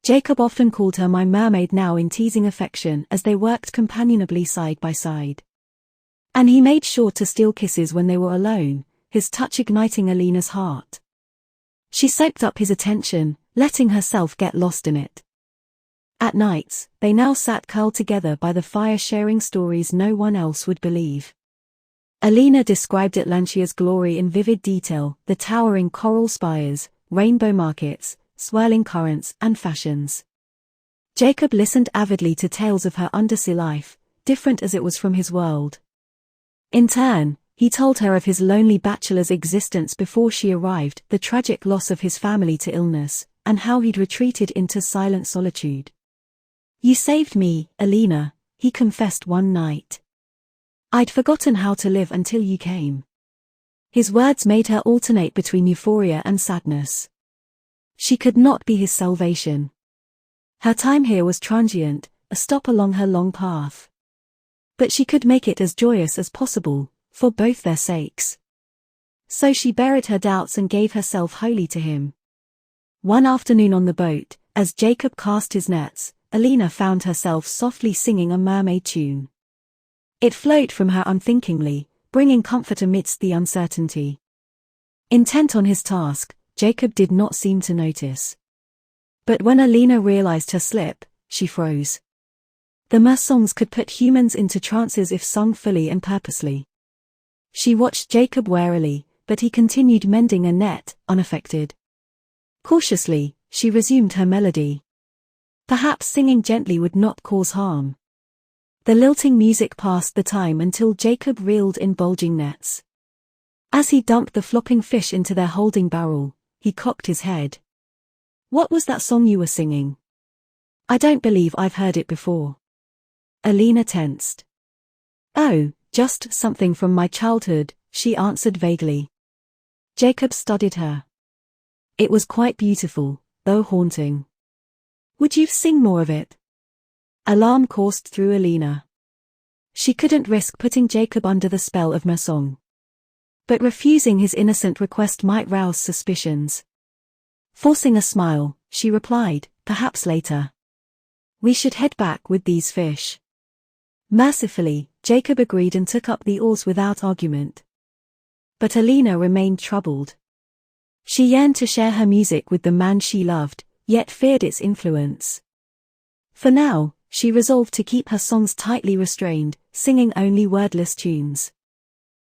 Speaker 1: Jakob often called her my mermaid now in teasing affection as they worked companionably side by side. And he made sure to steal kisses when they were alone, his touch igniting Alina's heart. She soaked up his attention, letting herself get lost in it. At nights, they now sat curled together by the fire sharing stories no one else would believe. Alina described Atlantia's glory in vivid detail, the towering coral spires, rainbow markets, swirling currents, and fashions. Jakob listened avidly to tales of her undersea life, different as it was from his world. In turn, he He told her of his lonely bachelor's existence before she arrived, the tragic loss of his family to illness, and how he'd retreated into silent solitude. "You saved me, Alina," he confessed one night. "I'd forgotten how to live until you came." His words made her alternate between euphoria and sadness. She could not be his salvation. Her time here was transient, a stop along her long path. But she could make it as joyous as possible, for both their sakes. So she buried her doubts and gave herself wholly to him. One afternoon on the boat, as Jacob cast his nets, Alina found herself softly singing a mermaid tune. It flowed from her unthinkingly, bringing comfort amidst the uncertainty. Intent on his task, Jacob did not seem to notice. But when Alina realized her slip, she froze. The mer songs could put humans into trances if sung fully and purposely. She watched Jacob warily, but he continued mending a net, unaffected. Cautiously, she resumed her melody. Perhaps singing gently would not cause harm. The lilting music passed the time until Jacob reeled in bulging nets. As he dumped the flopping fish into their holding barrel, he cocked his head. "What was that song you were singing? I don't believe I've heard it before." Alina tensed. "Oh, just something from my childhood," she answered vaguely. Jacob studied her. It was quite beautiful, though haunting. "Would you sing more of it?" Alarm coursed through Alina. She couldn't risk putting Jacob under the spell of mer song. But refusing his innocent request might rouse suspicions. Forcing a smile, she replied, "Perhaps later. We should head back with these fish." Mercifully, Jacob agreed and took up the oars without argument. But Alina remained troubled. She yearned to share her music with the man she loved, yet feared its influence. For now, she resolved to keep her songs tightly restrained, singing only wordless tunes.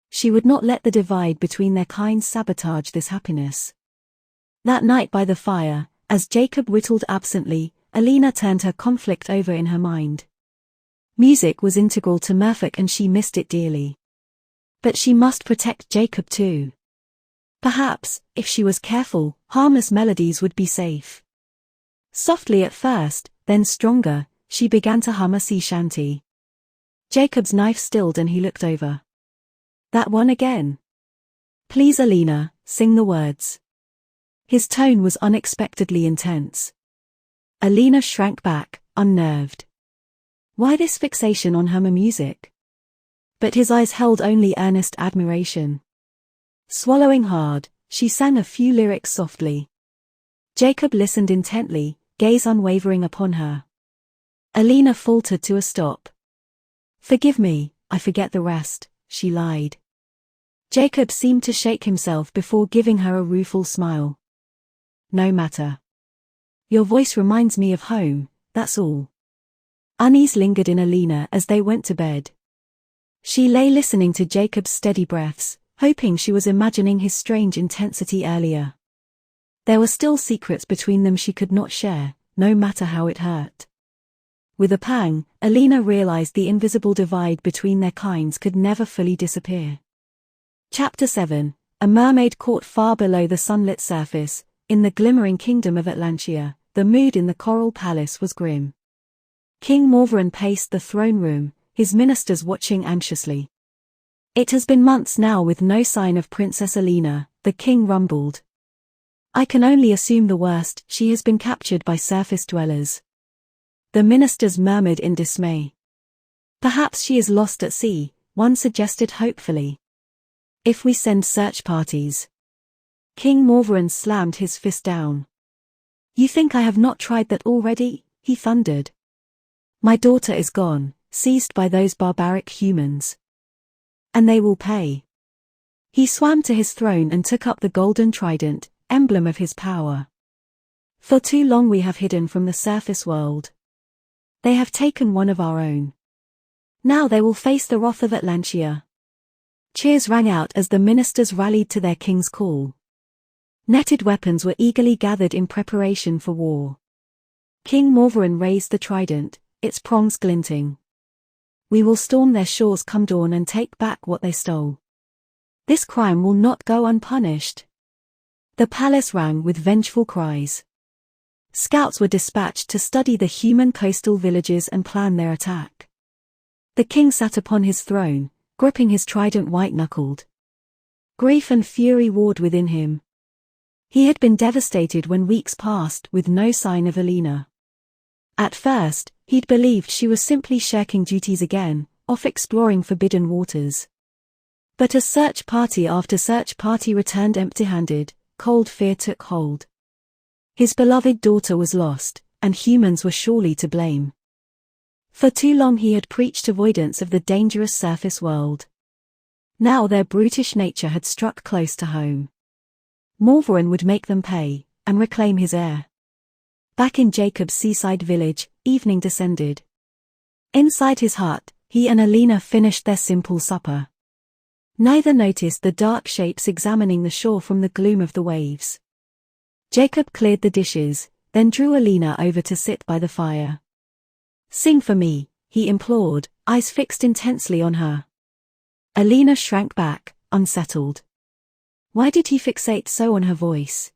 Speaker 1: She would not let the divide between their kinds sabotage this happiness. That night by the fire, as Jacob whittled absently, Alina turned her conflict over in her mind. Music was integral to Merfolk and she missed it dearly. But she must protect Jacob too. Perhaps, if she was careful, harmless melodies would be safe. Softly at first, then stronger, she began to hum a sea shanty. Jacob's knife stilled and he looked over. "That one again? Please Alina, sing the words." His tone was unexpectedly intense. Alina shrank back, unnerved. Why this fixation on her music? But his eyes held only earnest admiration. Swallowing hard, she sang a few lyrics softly. Jacob listened intently, gaze unwavering upon her. Alina faltered to a stop. "Forgive me, I forget the rest," she lied. Jacob seemed to shake himself before giving her a rueful smile. "No matter. Your voice reminds me of home, that's all." Unease lingered in Alina as they went to bed. She lay listening to Jacob's steady breaths, hoping she was imagining his strange intensity earlier. There were still secrets between them she could not share, no matter how it hurt. With a pang, Alina realized the invisible divide between their kinds could never fully disappear. Chapter 7. A mermaid caught far below the sunlit surface. In the glimmering kingdom of Atlantia, the mood in the coral palace was grim. King Morvaran paced the throne room, his ministers watching anxiously. "It has been months now with no sign of Princess Alina," the king rumbled. "I can only assume the worst, she has been captured by surface dwellers." The ministers murmured in dismay. "Perhaps she is lost at sea," one suggested hopefully. "If we send search parties." King Morvaran slammed his fist down. "You think I have not tried that already?" he thundered. "My daughter is gone, seized by those barbaric humans. And they will pay." He swam to his throne and took up the golden trident, emblem of his power. "For too long we have hidden from the surface world. They have taken one of our own. Now they will face the wrath of Atlantia." Cheers rang out as the ministers rallied to their king's call. Netted weapons were eagerly gathered in preparation for war. King Morvaran raised the trident, its prongs glinting. "We will storm their shores come dawn and take back what they stole." This crime will not go unpunished. The palace rang with vengeful cries. Scouts were dispatched to study the human coastal villages and plan their attack. The king sat upon his throne, gripping his trident white-knuckled. Grief and fury warred within him. He had been devastated when weeks passed with no sign of Alina. At first, he'd believed she was simply shirking duties again, off exploring forbidden waters. But as search party after search party returned empty-handed, cold fear took hold. His beloved daughter was lost, and humans were surely to blame. For too long he had preached avoidance of the dangerous surface world. Now their brutish nature had struck close to home. Morvaran would make them pay, and reclaim his heir. Back in Jakob's seaside village, evening descended. Inside his hut, he and Alina finished their simple supper. Neither noticed the dark shapes examining the shore from the gloom of the waves. Jakob cleared the dishes, then drew Alina over to sit by the fire. "Sing for me," he implored, eyes fixed intensely on her. Alina shrank back, unsettled. Why did he fixate so on her voice?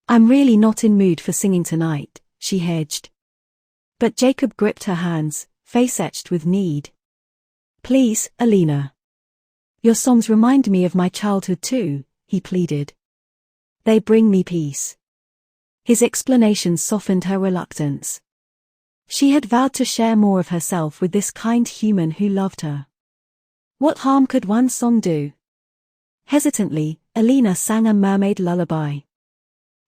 Speaker 1: "I'm really not in mood for singing tonight," she hedged. But Jakob gripped her hands, face etched with need. "Please, Alina. Your songs remind me of my childhood too," he pleaded. "They bring me peace." His explanations softened her reluctance. She had vowed to share more of herself with this kind human who loved her. What harm could one song do? Hesitantly, Alina sang a mermaid lullaby.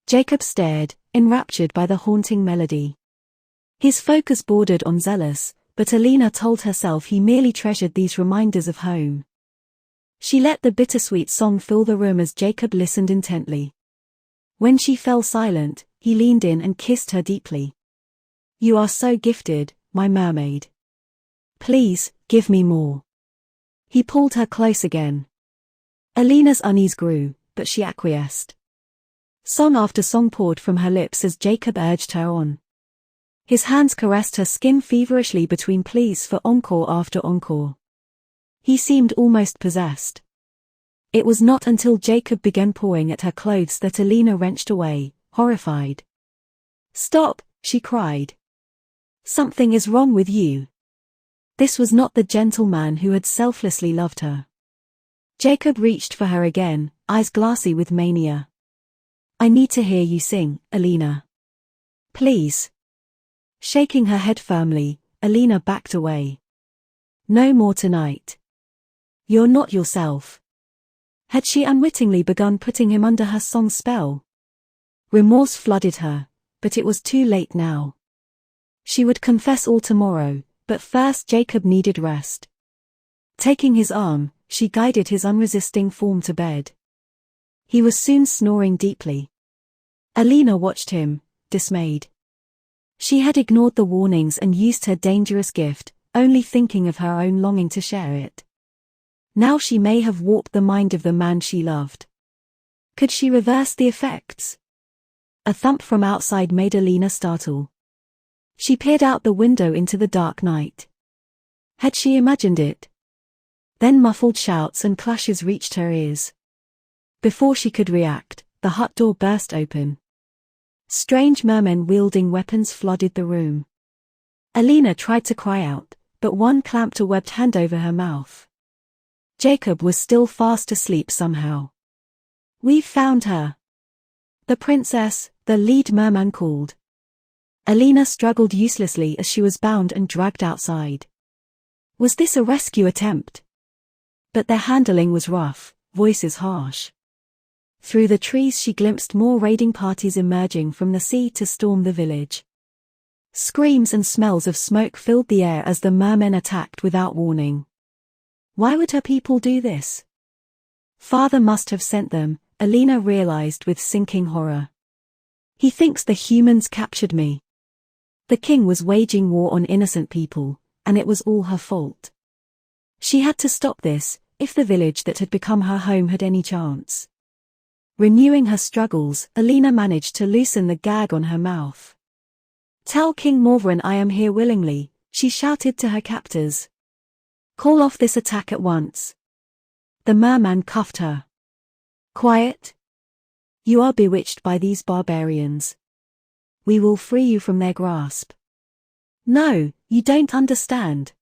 Speaker 1: Jakob stared, enraptured by the haunting melody. His focus bordered on zealous, but Alina told herself he merely treasured these reminders of home. She let the bittersweet song fill the room as Jakob listened intently. When she fell silent, he leaned in and kissed her deeply. "You are so gifted, my mermaid. Please, give me more." He pulled her close again. Alina's unease grew, but she acquiesced. Song after song poured from her lips as Jakob urged her on. His hands caressed her skin feverishly between pleas for encore after encore. He seemed almost possessed. It was not until Jakob began pawing at her clothes that Alina wrenched away, horrified. "Stop," she cried. "Something is wrong with you." This was not the gentleman who had selflessly loved her. Jakob reached for her again, eyes glassy with mania. "I need to hear you sing, Alina. Please." Shaking her head firmly, Alina backed away. "No more tonight. You're not yourself." Had she unwittingly begun putting him under her song spell? Remorse flooded her, but it was too late now. She would confess all tomorrow, but first Jakob needed rest. Taking his arm, she guided his unresisting form to bed. He was soon snoring deeply. Alina watched him, dismayed. She had ignored the warnings and used her dangerous gift, only thinking of her own longing to share it. Now she may have warped the mind of the man she loved. Could she reverse the effects? A thump from outside made Alina startle. She peered out the window into the dark night. Had she imagined it? Then muffled shouts and clashes reached her ears. Before she could react, the hut door burst open. Strange mermen wielding weapons flooded the room. Alina tried to cry out, but one clamped a webbed hand over her mouth. Jakob was still fast asleep somehow. "We've found her. The princess," the lead merman called. Alina struggled uselessly as she was bound and dragged outside. Was this a rescue attempt? But their handling was rough, voices harsh. Through the trees she glimpsed more raiding parties emerging from the sea to storm the village. Screams and smells of smoke filled the air as the mermen attacked without warning. Why would her people do this? Father must have sent them, Alina realized with sinking horror. He thinks the humans captured me. The king was waging war on innocent people, and it was all her fault. She had to stop this, if the village that had become her home had any chance. Renewing her struggles, Alina managed to loosen the gag on her mouth. "Tell King Morvaran I am here willingly," she shouted to her captors. "Call off this attack at once." The merman cuffed her. Quiet. You are bewitched by these barbarians. We will free you from their grasp. No, you don't understand.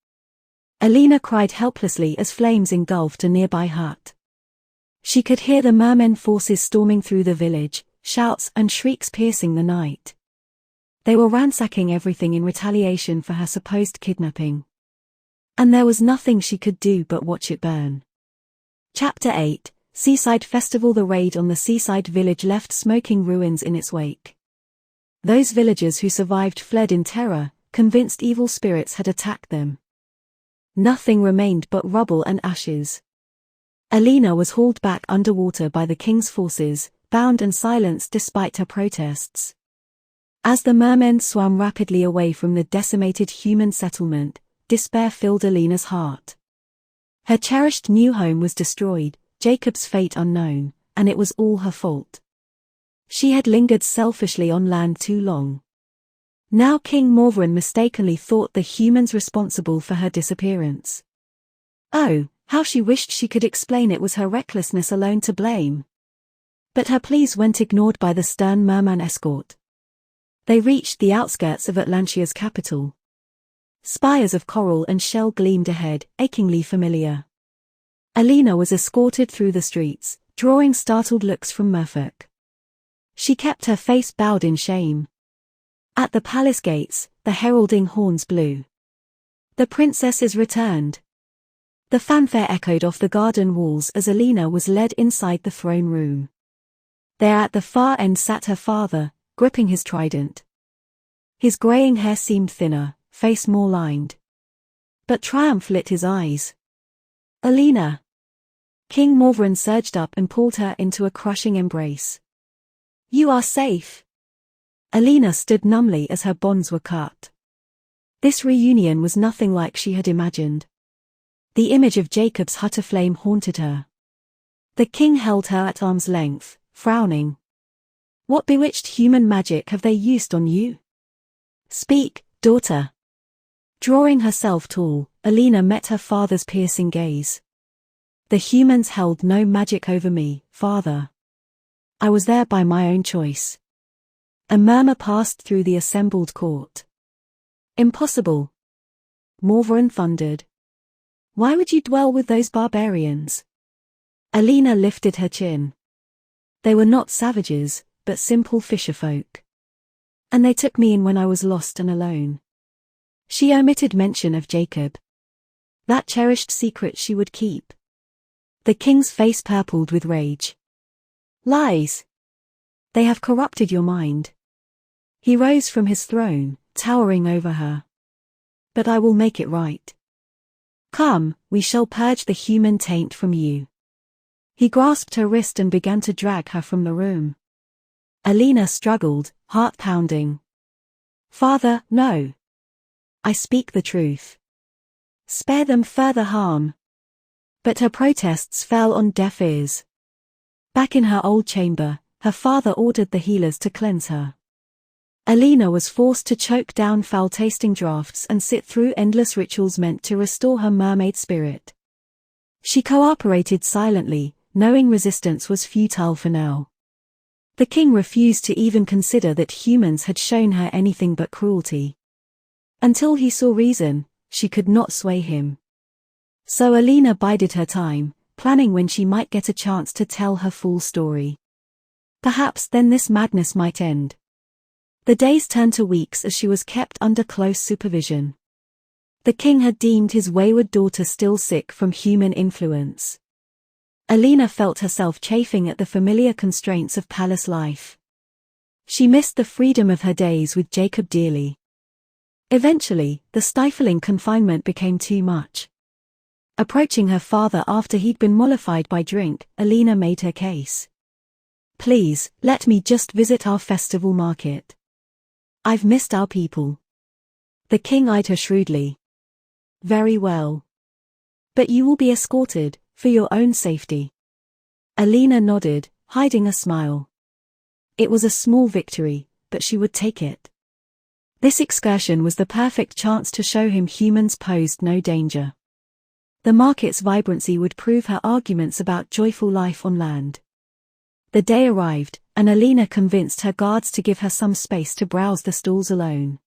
Speaker 1: Alina cried helplessly as flames engulfed a nearby hut. She could hear the mermen forces storming through the village, shouts and shrieks piercing the night. They were ransacking everything in retaliation for her supposed kidnapping. And there was nothing she could do but watch it burn. Chapter 8, Seaside Festival. The raid on the seaside village left smoking ruins in its wake. Those villagers who survived fled in terror, convinced evil spirits had attacked them. Nothing remained but rubble and ashes. Alina was hauled back underwater by the king's forces, bound and silenced despite her protests. As the mermen swam rapidly away from the decimated human settlement, despair filled Alina's heart. Her cherished new home was destroyed, Jacob's fate unknown, and it was all her fault. She had lingered selfishly on land too long. Now King Morvaran mistakenly thought the humans responsible for her disappearance. Oh, how she wished she could explain it was her recklessness alone to blame. But her pleas went ignored by the stern merman escort. They reached the outskirts of Atlantia's capital. Spires of coral and shell gleamed ahead, achingly familiar. Alina was escorted through the streets, drawing startled looks from merfolk. She kept her face bowed in shame. At the palace gates, the heralding horns blew. The princess is returned. The fanfare echoed off the garden walls as Alina was led inside the throne room. There at the far end sat her father, gripping his trident. His graying hair seemed thinner, face more lined. But triumph lit his eyes. Alina! King Morvaran surged up and pulled her into a crushing embrace. You are safe. Alina stood numbly as her bonds were cut. This reunion was nothing like she had imagined. The image of Jacob's hut aflame haunted her. The king held her at arm's length, frowning. What bewitched human magic have they used on you? Speak, daughter. Drawing herself tall, Alina met her father's piercing gaze. The humans held no magic over me, father. I was there by my own choice. A murmur passed through the assembled court. Impossible. Morvaran thundered. Why would you dwell with those barbarians? Alina lifted her chin. They were not savages, but simple fisherfolk. And they took me in when I was lost and alone. She omitted mention of Jakob. That cherished secret she would keep. The king's face purpled with rage. Lies! They have corrupted your mind. He rose from his throne, towering over her. But I will make it right. Come, we shall purge the human taint from you. He grasped her wrist and began to drag her from the room. Alina struggled, heart pounding. Father, no. I speak the truth. Spare them further harm. But her protests fell on deaf ears. Back in her old chamber, her father ordered the healers to cleanse her. Alina was forced to choke down foul-tasting draughts and sit through endless rituals meant to restore her mermaid spirit. She cooperated silently, knowing resistance was futile for now. The king refused to even consider that humans had shown her anything but cruelty. Until he saw reason, she could not sway him. So Alina bided her time, planning when she might get a chance to tell her full story. Perhaps then this madness might end. The days turned to weeks as she was kept under close supervision. The king had deemed his wayward daughter still sick from human influence. Alina felt herself chafing at the familiar constraints of palace life. She missed the freedom of her days with Jakob dearly. Eventually, the stifling confinement became too much. Approaching her father after he'd been mollified by drink, Alina made her case. Please, let me just visit our festival market. I've missed our people. The king eyed her shrewdly. Very well. But you will be escorted, for your own safety. Alina nodded, hiding a smile. It was a small victory, but she would take it. This excursion was the perfect chance to show him humans posed no danger. The market's vibrancy would prove her arguments about joyful life on land. The day arrived, and Alina convinced her guards to give her some space to browse the stalls alone.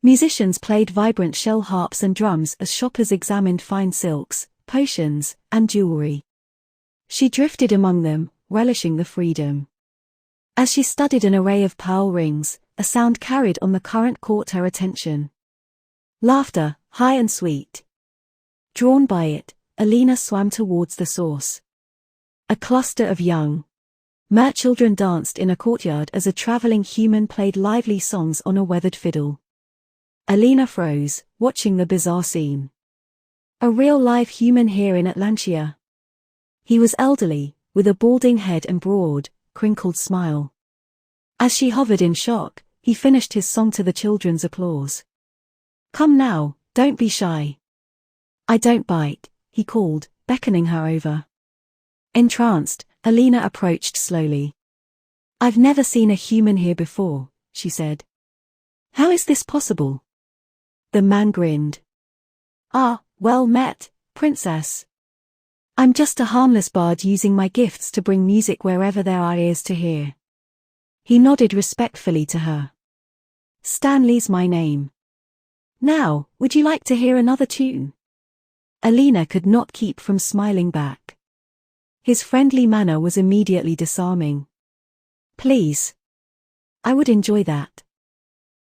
Speaker 1: Musicians played vibrant shell harps and drums as shoppers examined fine silks, potions, and jewelry. She drifted among them, relishing the freedom. As she studied an array of pearl rings, a sound carried on the current caught her attention. Laughter, high and sweet. Drawn by it, Alina swam towards the source. A cluster of young merchildren danced in a courtyard as a traveling human played lively songs on a weathered fiddle. Alina froze, watching the bizarre scene. A real live human here in Atlantia. He was elderly, with a balding head and broad, crinkled smile. As she hovered in shock, he finished his song to the children's applause. "Come now, don't be shy. I don't bite," he called, beckoning her over. Entranced, Alina approached slowly. "I've never seen a human here before," she said. "How is this possible?" The man grinned. "Ah, well met, princess. I'm just a harmless bard using my gifts to bring music wherever there are ears to hear." He nodded respectfully to her. "Stanley's my name. Now, would you like to hear another tune?" Alina could not keep from smiling back. His friendly manner was immediately disarming. "Please. I would enjoy that."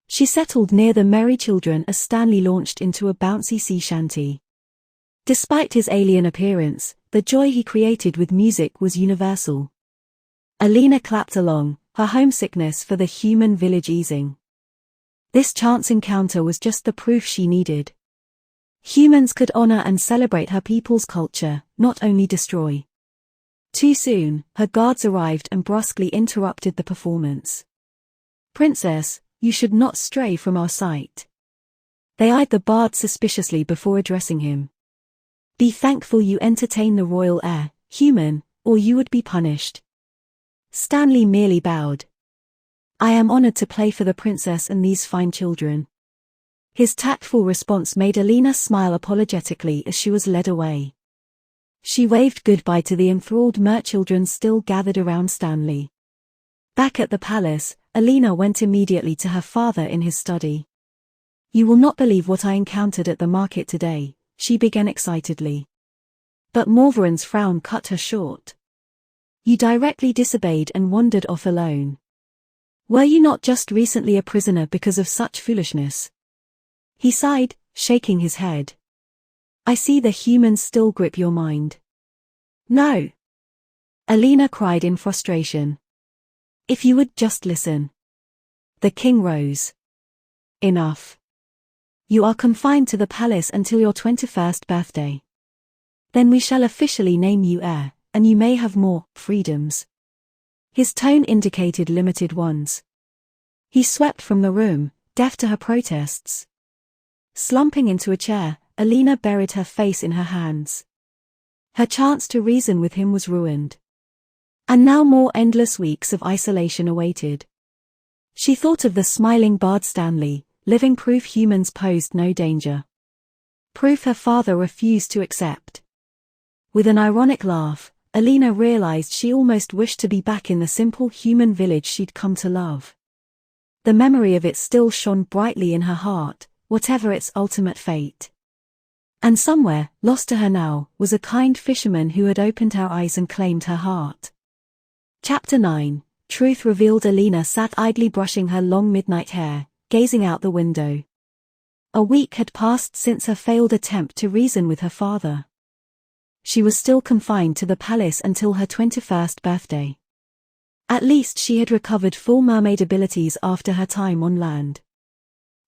Speaker 1: She settled near the merry children as Stanley launched into a bouncy sea shanty. Despite his alien appearance, the joy he created with music was universal. Alina clapped along, her homesickness for the human village easing. This chance encounter was just the proof she needed. Humans could honor and celebrate her people's culture, not only destroy. Too soon, her guards arrived and brusquely interrupted the performance. "Princess, you should not stray from our sight." They eyed the bard suspiciously before addressing him. "Be thankful you entertain the royal heir, human, or you would be punished." Stanley merely bowed. "I am honored to play for the princess and these fine children." His tactful response made Alina smile apologetically as she was led away. She waved goodbye to the enthralled merchildren still gathered around Stanley. Back at the palace, Alina went immediately to her father in his study. "You will not believe what I encountered at the market today," she began excitedly. But Morvaran's frown cut her short. "You directly disobeyed and wandered off alone. Were you not just recently a prisoner because of such foolishness?" He sighed, shaking his head. "I see the humans still grip your mind." "No!" Alina cried in frustration. "If you would just listen." The king rose. "Enough. You are confined to the palace until your 21st birthday. Then we shall officially name you heir, and you may have more freedoms." His tone indicated limited ones. He swept from the room, deaf to her protests. Slumping into a chair, Alina buried her face in her hands. Her chance to reason with him was ruined. And now more endless weeks of isolation awaited. She thought of the smiling bard Stanley, living proof humans posed no danger. Proof her father refused to accept. With an ironic laugh, Alina realized she almost wished to be back in the simple human village she'd come to love. The memory of it still shone brightly in her heart, whatever its ultimate fate. And somewhere, lost to her now, was a kind fisherman who had opened her eyes and claimed her heart. Chapter 9, Truth Revealed. Alina sat idly brushing her long midnight hair, gazing out the window. A week had passed since her failed attempt to reason with her father. She was still confined to the palace until her 21st birthday. At least she had recovered full mermaid abilities after her time on land.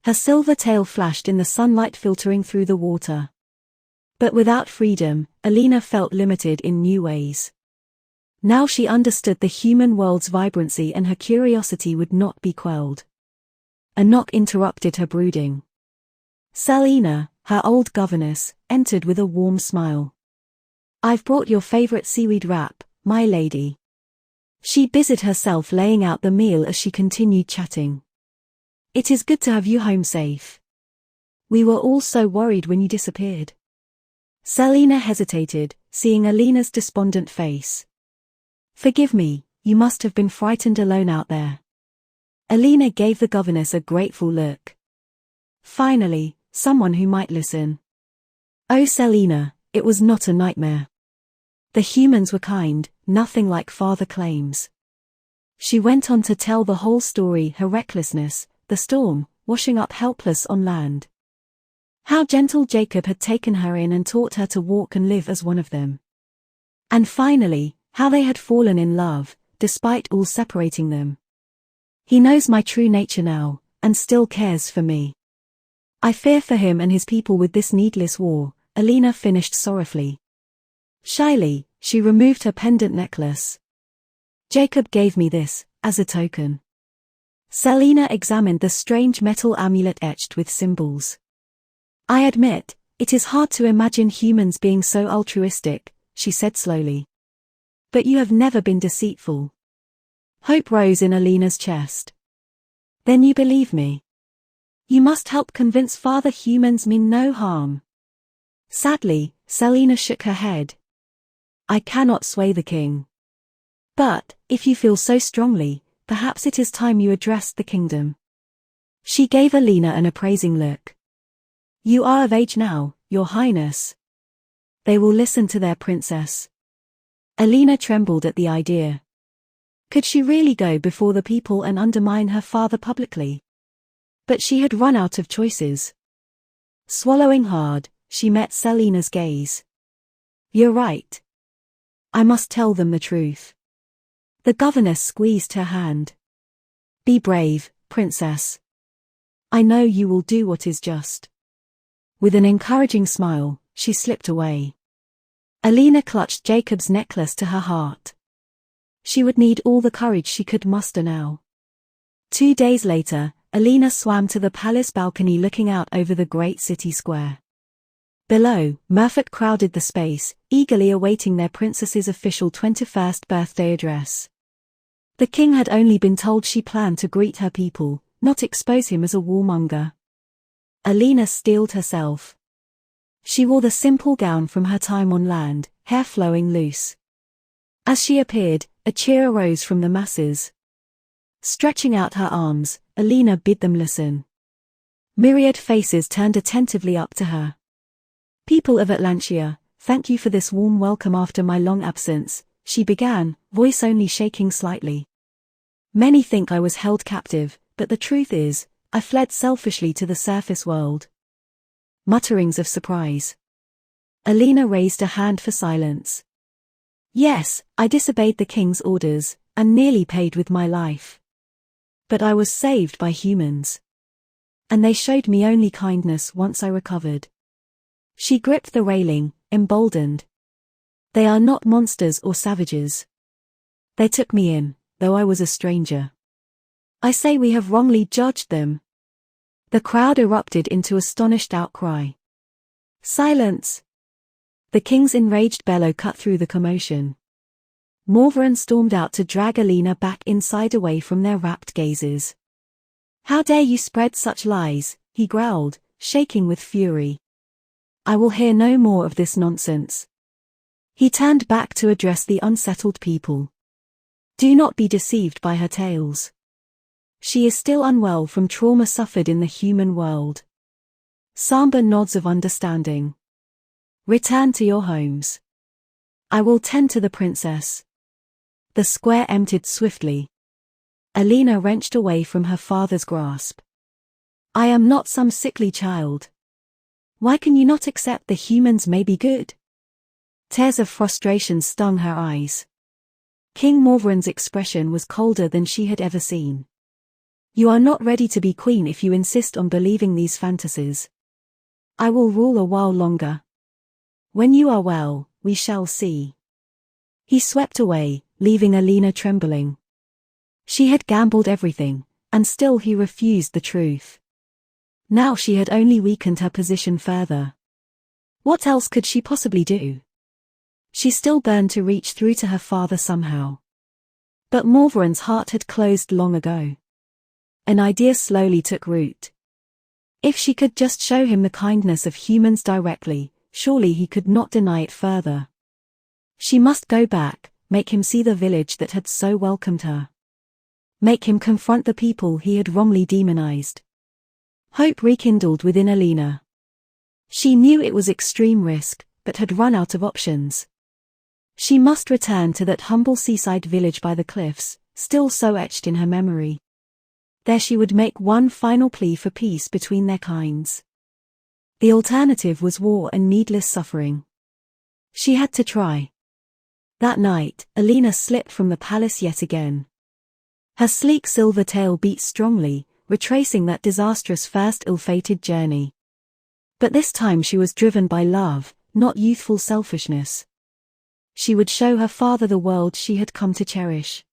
Speaker 1: Her silver tail flashed in the sunlight filtering through the water. But without freedom, Alina felt limited in new ways. Now she understood the human world's vibrancy and her curiosity would not be quelled. A knock interrupted her brooding. Selina, her old governess, entered with a warm smile. "I've brought your favorite seaweed wrap, my lady." She busied herself laying out the meal as she continued chatting. "It is good to have you home safe. We were all so worried when you disappeared." Selina hesitated, seeing Alina's despondent face. Forgive me, you must have been frightened alone out there. Alina gave the governess a grateful look. Finally, someone who might listen. Oh Selina, it was not a nightmare. The humans were kind, nothing like father claims. She went on to tell the whole story, her recklessness, the storm, washing up helpless on land. How gentle Jacob had taken her in and taught her to walk and live as one of them. And finally, how they had fallen in love, despite all separating them. He knows my true nature now, and still cares for me. I fear for him and his people with this needless war, Alina finished sorrowfully. Shyly, she removed her pendant necklace. Jacob gave me this, as a token. Selina examined the strange metal amulet etched with symbols. I admit, it is hard to imagine humans being so altruistic, she said slowly. But you have never been deceitful. Hope rose in Alina's chest. Then you believe me. You must help convince Father humans mean no harm. Sadly, Selina shook her head. I cannot sway the king. But, if you feel so strongly, perhaps it is time you addressed the kingdom. She gave Alina an appraising look. You are of age now, your highness. They will listen to their princess. Alina trembled at the idea. Could she really go before the people and undermine her father publicly? But she had run out of choices. Swallowing hard, she met Selina's gaze. You're right. I must tell them the truth. The governess squeezed her hand. Be brave, princess. I know you will do what is just. With an encouraging smile, she slipped away. Alina clutched Jacob's necklace to her heart. She would need all the courage she could muster now. 2 days later, Alina swam to the palace balcony looking out over the great city square. Below, merfolk crowded the space, eagerly awaiting their princess's official 21st birthday address. The king had only been told she planned to greet her people, not expose him as a warmonger. Alina steeled herself. She wore the simple gown from her time on land, hair flowing loose. As she appeared, a cheer arose from the masses. Stretching out her arms, Alina bid them listen. Myriad faces turned attentively up to her. People of Atlantia, thank you for this warm welcome after my long absence, she began, voice only shaking slightly. Many think I was held captive, but the truth is, I fled selfishly to the surface world. Mutterings of surprise. Alina raised a hand for silence. Yes, I disobeyed the king's orders, and nearly paid with my life. But I was saved by humans. And they showed me only kindness once I recovered. She gripped the railing, emboldened. They are not monsters or savages. They took me in, though I was a stranger. I say we have wrongly judged them. The crowd erupted into astonished outcry. Silence! The king's enraged bellow cut through the commotion. Morvaran stormed out to drag Alina back inside away from their rapt gazes. How dare you spread such lies, he growled, shaking with fury. I will hear no more of this nonsense. He turned back to address the unsettled people. Do not be deceived by her tales. She is still unwell from trauma suffered in the human world. Somber nods of understanding. Return to your homes. I will tend to the princess. The square emptied swiftly. Alina wrenched away from her father's grasp. I am not some sickly child. Why can you not accept the humans may be good? Tears of frustration stung her eyes. King Morvaran's expression was colder than she had ever seen. You are not ready to be queen if you insist on believing these fantasies. I will rule a while longer. When you are well, we shall see. He swept away, leaving Alina trembling. She had gambled everything, and still he refused the truth. Now she had only weakened her position further. What else could she possibly do? She still burned to reach through to her father somehow. But Morvaran's heart had closed long ago. An idea slowly took root. If she could just show him the kindness of humans directly, surely he could not deny it further. She must go back, make him see the village that had so welcomed her. Make him confront the people he had wrongly demonized. Hope rekindled within Alina. She knew it was extreme risk, but had run out of options. She must return to that humble seaside village by the cliffs, still so etched in her memory. There she would make one final plea for peace between their kinds. The alternative was war and needless suffering. She had to try. That night, Alina slipped from the palace yet again. Her sleek silver tail beat strongly, retracing that disastrous first ill-fated journey. But this time she was driven by love, not youthful selfishness. She would show her father the world she had come to cherish.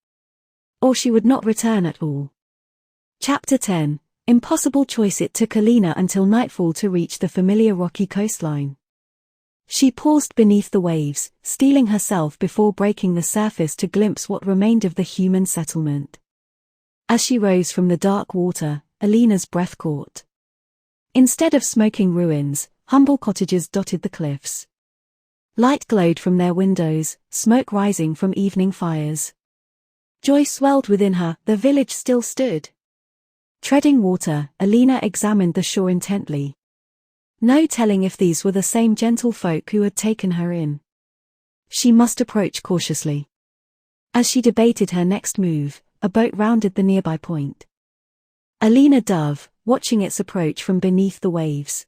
Speaker 1: Or she would not return at all. Chapter 10. Impossible choice. It took Alina until nightfall to reach the familiar rocky coastline. She paused beneath the waves, steeling herself before breaking the surface to glimpse what remained of the human settlement. As she rose from the dark water, Alina's breath caught. Instead of smoking ruins, humble cottages dotted the cliffs. Light glowed from their windows, smoke rising from evening fires. Joy swelled within her, the village still stood. Treading water, Alina examined the shore intently. No telling if these were the same gentle folk who had taken her in. She must approach cautiously. As she debated her next move, a boat rounded the nearby point. Alina dove, watching its approach from beneath the waves.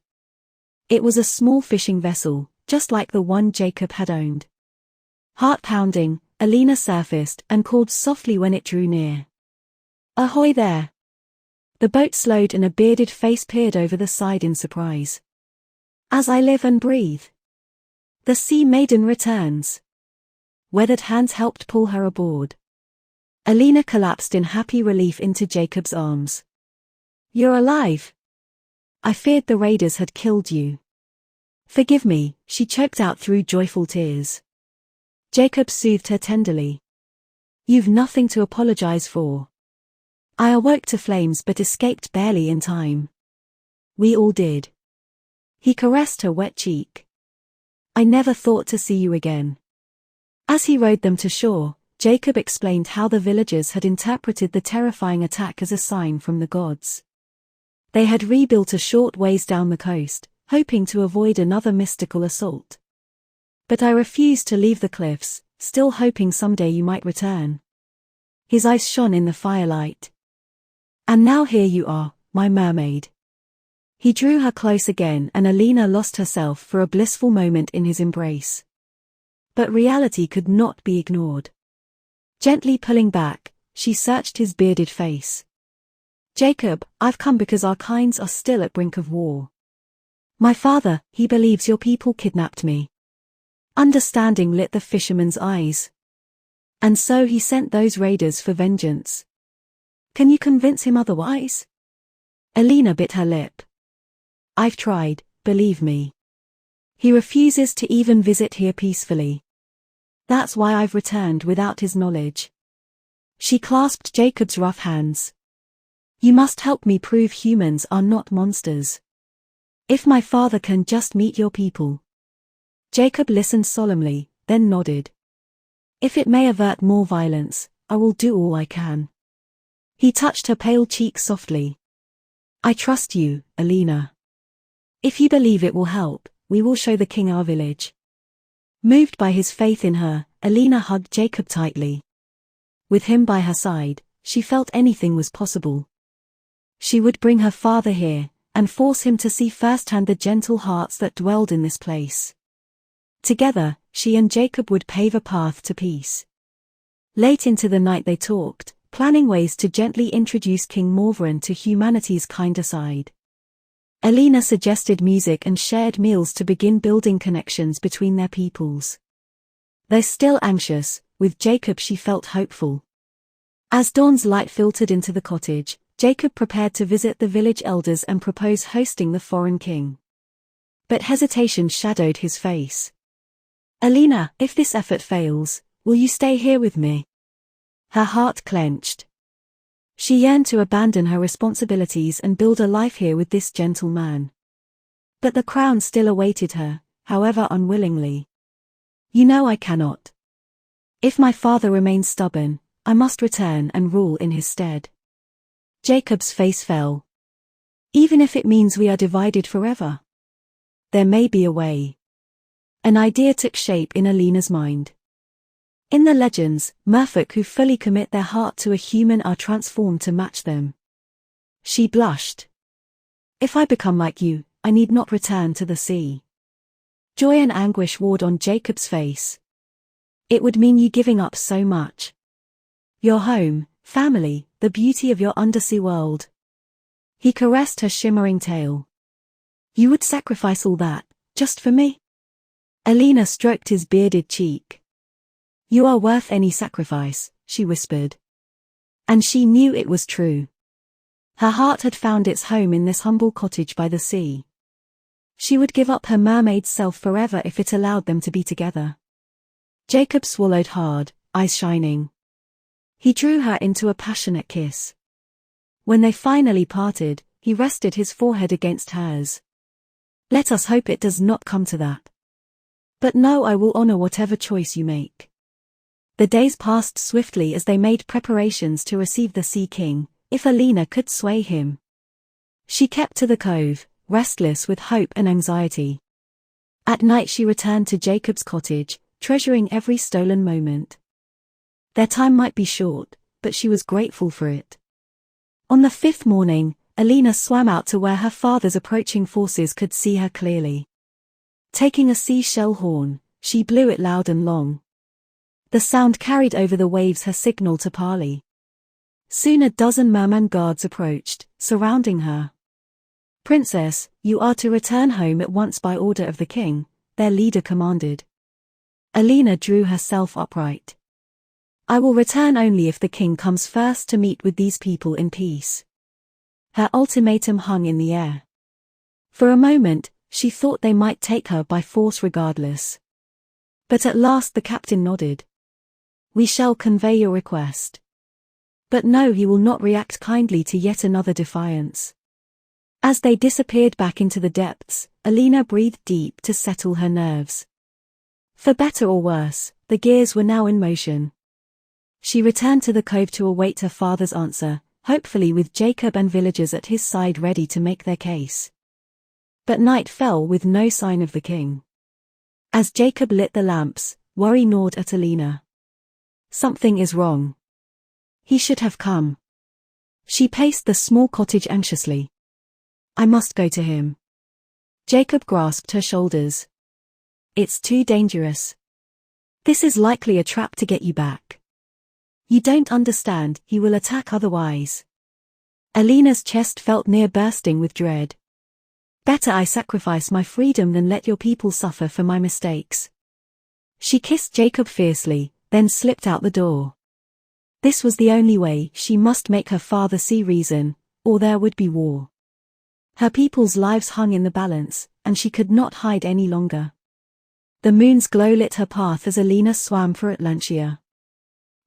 Speaker 1: It was a small fishing vessel, just like the one Jakob had owned. Heart-pounding, Alina surfaced and called softly when it drew near. "Ahoy there!" The boat slowed and a bearded face peered over the side in surprise. "As I live and breathe. The sea maiden returns." Weathered hands helped pull her aboard. Alina collapsed in happy relief into Jacob's arms. "You're alive. I feared the raiders had killed you." "Forgive me," she choked out through joyful tears. Jakob soothed her tenderly. "You've nothing to apologize for. I awoke to flames but escaped barely in time." "We all did." He caressed her wet cheek. "I never thought to see you again." As he rowed them to shore, Jakob explained how the villagers had interpreted the terrifying attack as a sign from the gods. They had rebuilt a short ways down the coast, hoping to avoid another mystical assault. "But I refused to leave the cliffs, still hoping someday you might return." His eyes shone in the firelight. "And now here you are, my mermaid." He drew her close again and Alina lost herself for a blissful moment in his embrace. But reality could not be ignored. Gently pulling back, she searched his bearded face. "Jakob, I've come because our kinds are still at brink of war. My father, he believes your people kidnapped me." Understanding lit the fisherman's eyes. "And so he sent those raiders for vengeance. Can you convince him otherwise?" Alina bit her lip. "I've tried, believe me. He refuses to even visit here peacefully. That's why I've returned without his knowledge." She clasped Jacob's rough hands. "You must help me prove humans are not monsters. If my father can just meet your people." Jakob listened solemnly, then nodded. "If it may avert more violence, I will do all I can." He touched her pale cheek softly. "I trust you, Alina. If you believe it will help, we will show the king our village." Moved by his faith in her, Alina hugged Jakob tightly. With him by her side, she felt anything was possible. She would bring her father here, and force him to see firsthand the gentle hearts that dwelled in this place. Together, she and Jakob would pave a path to peace. Late into the night they talked, planning ways to gently introduce King Morvaran to humanity's kinder side. Alina suggested music and shared meals to begin building connections between their peoples. Though still anxious, with Jakob she felt hopeful. As dawn's light filtered into the cottage, Jakob prepared to visit the village elders and propose hosting the foreign king. But hesitation shadowed his face. "Alina, if this effort fails, will you stay here with me?" Her heart clenched. She yearned to abandon her responsibilities and build a life here with this gentle man. But the crown still awaited her, however unwillingly. You know I cannot. If my father remains stubborn, I must return and rule in his stead. Jacob's face fell. Even if it means we are divided forever. There may be a way. An idea took shape in Alina's mind. In the legends, merfolk who fully commit their heart to a human are transformed to match them. She blushed. If I become like you, I need not return to the sea. Joy and anguish warred on Jacob's face. It would mean you giving up so much. Your home, family, the beauty of your undersea world. He caressed her shimmering tail. You would sacrifice all that, just for me? Alina stroked his bearded cheek. You are worth any sacrifice, she whispered. And she knew it was true. Her heart had found its home in this humble cottage by the sea. She would give up her mermaid self forever if it allowed them to be together. Jacob swallowed hard, eyes shining. He drew her into a passionate kiss. When they finally parted, he rested his forehead against hers. Let us hope it does not come to that. But no, I will honor whatever choice you make. The days passed swiftly as they made preparations to receive the Sea King, if Alina could sway him. She kept to the cove, restless with hope and anxiety. At night she returned to Jacob's cottage, treasuring every stolen moment. Their time might be short, but she was grateful for it. On the fifth morning, Alina swam out to where her father's approaching forces could see her clearly. Taking a seashell horn, she blew it loud and long. The sound carried over the waves her signal to parley. Soon a dozen merman guards approached, surrounding her. Princess, you are to return home at once by order of the king, their leader commanded. Alina drew herself upright. I will return only if the king comes first to meet with these people in peace. Her ultimatum hung in the air. For a moment, she thought they might take her by force regardless. But at last the captain nodded. We shall convey your request. But no, he will not react kindly to yet another defiance. As they disappeared back into the depths, Alina breathed deep to settle her nerves. For better or worse, the gears were now in motion. She returned to the cove to await her father's answer, hopefully with Jacob and villagers at his side ready to make their case. But night fell with no sign of the king. As Jacob lit the lamps, worry gnawed at Alina. Something is wrong. He should have come. She paced the small cottage anxiously. I must go to him. Jacob grasped her shoulders. It's too dangerous. This is likely a trap to get you back. You don't understand, he will attack otherwise. Alina's chest felt near bursting with dread. Better I sacrifice my freedom than let your people suffer for my mistakes. She kissed Jacob fiercely, then slipped out the door. This was the only way. She must make her father see reason, or there would be war. Her people's lives hung in the balance, and she could not hide any longer. The moon's glow lit her path as Alina swam for Atlantia.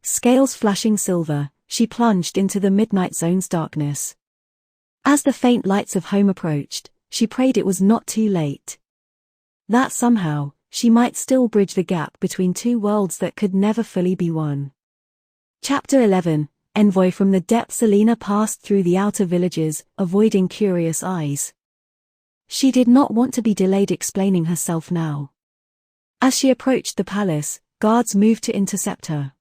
Speaker 1: Scales flashing silver, she plunged into the midnight zone's darkness. As the faint lights of home approached, she prayed it was not too late. That somehow, she might still bridge the gap between two worlds that could never fully be one. Chapter 11, Envoy from the depths. Alina passed through the outer villages, avoiding curious eyes. She did not want to be delayed explaining herself now. As she approached the palace, guards moved to intercept her.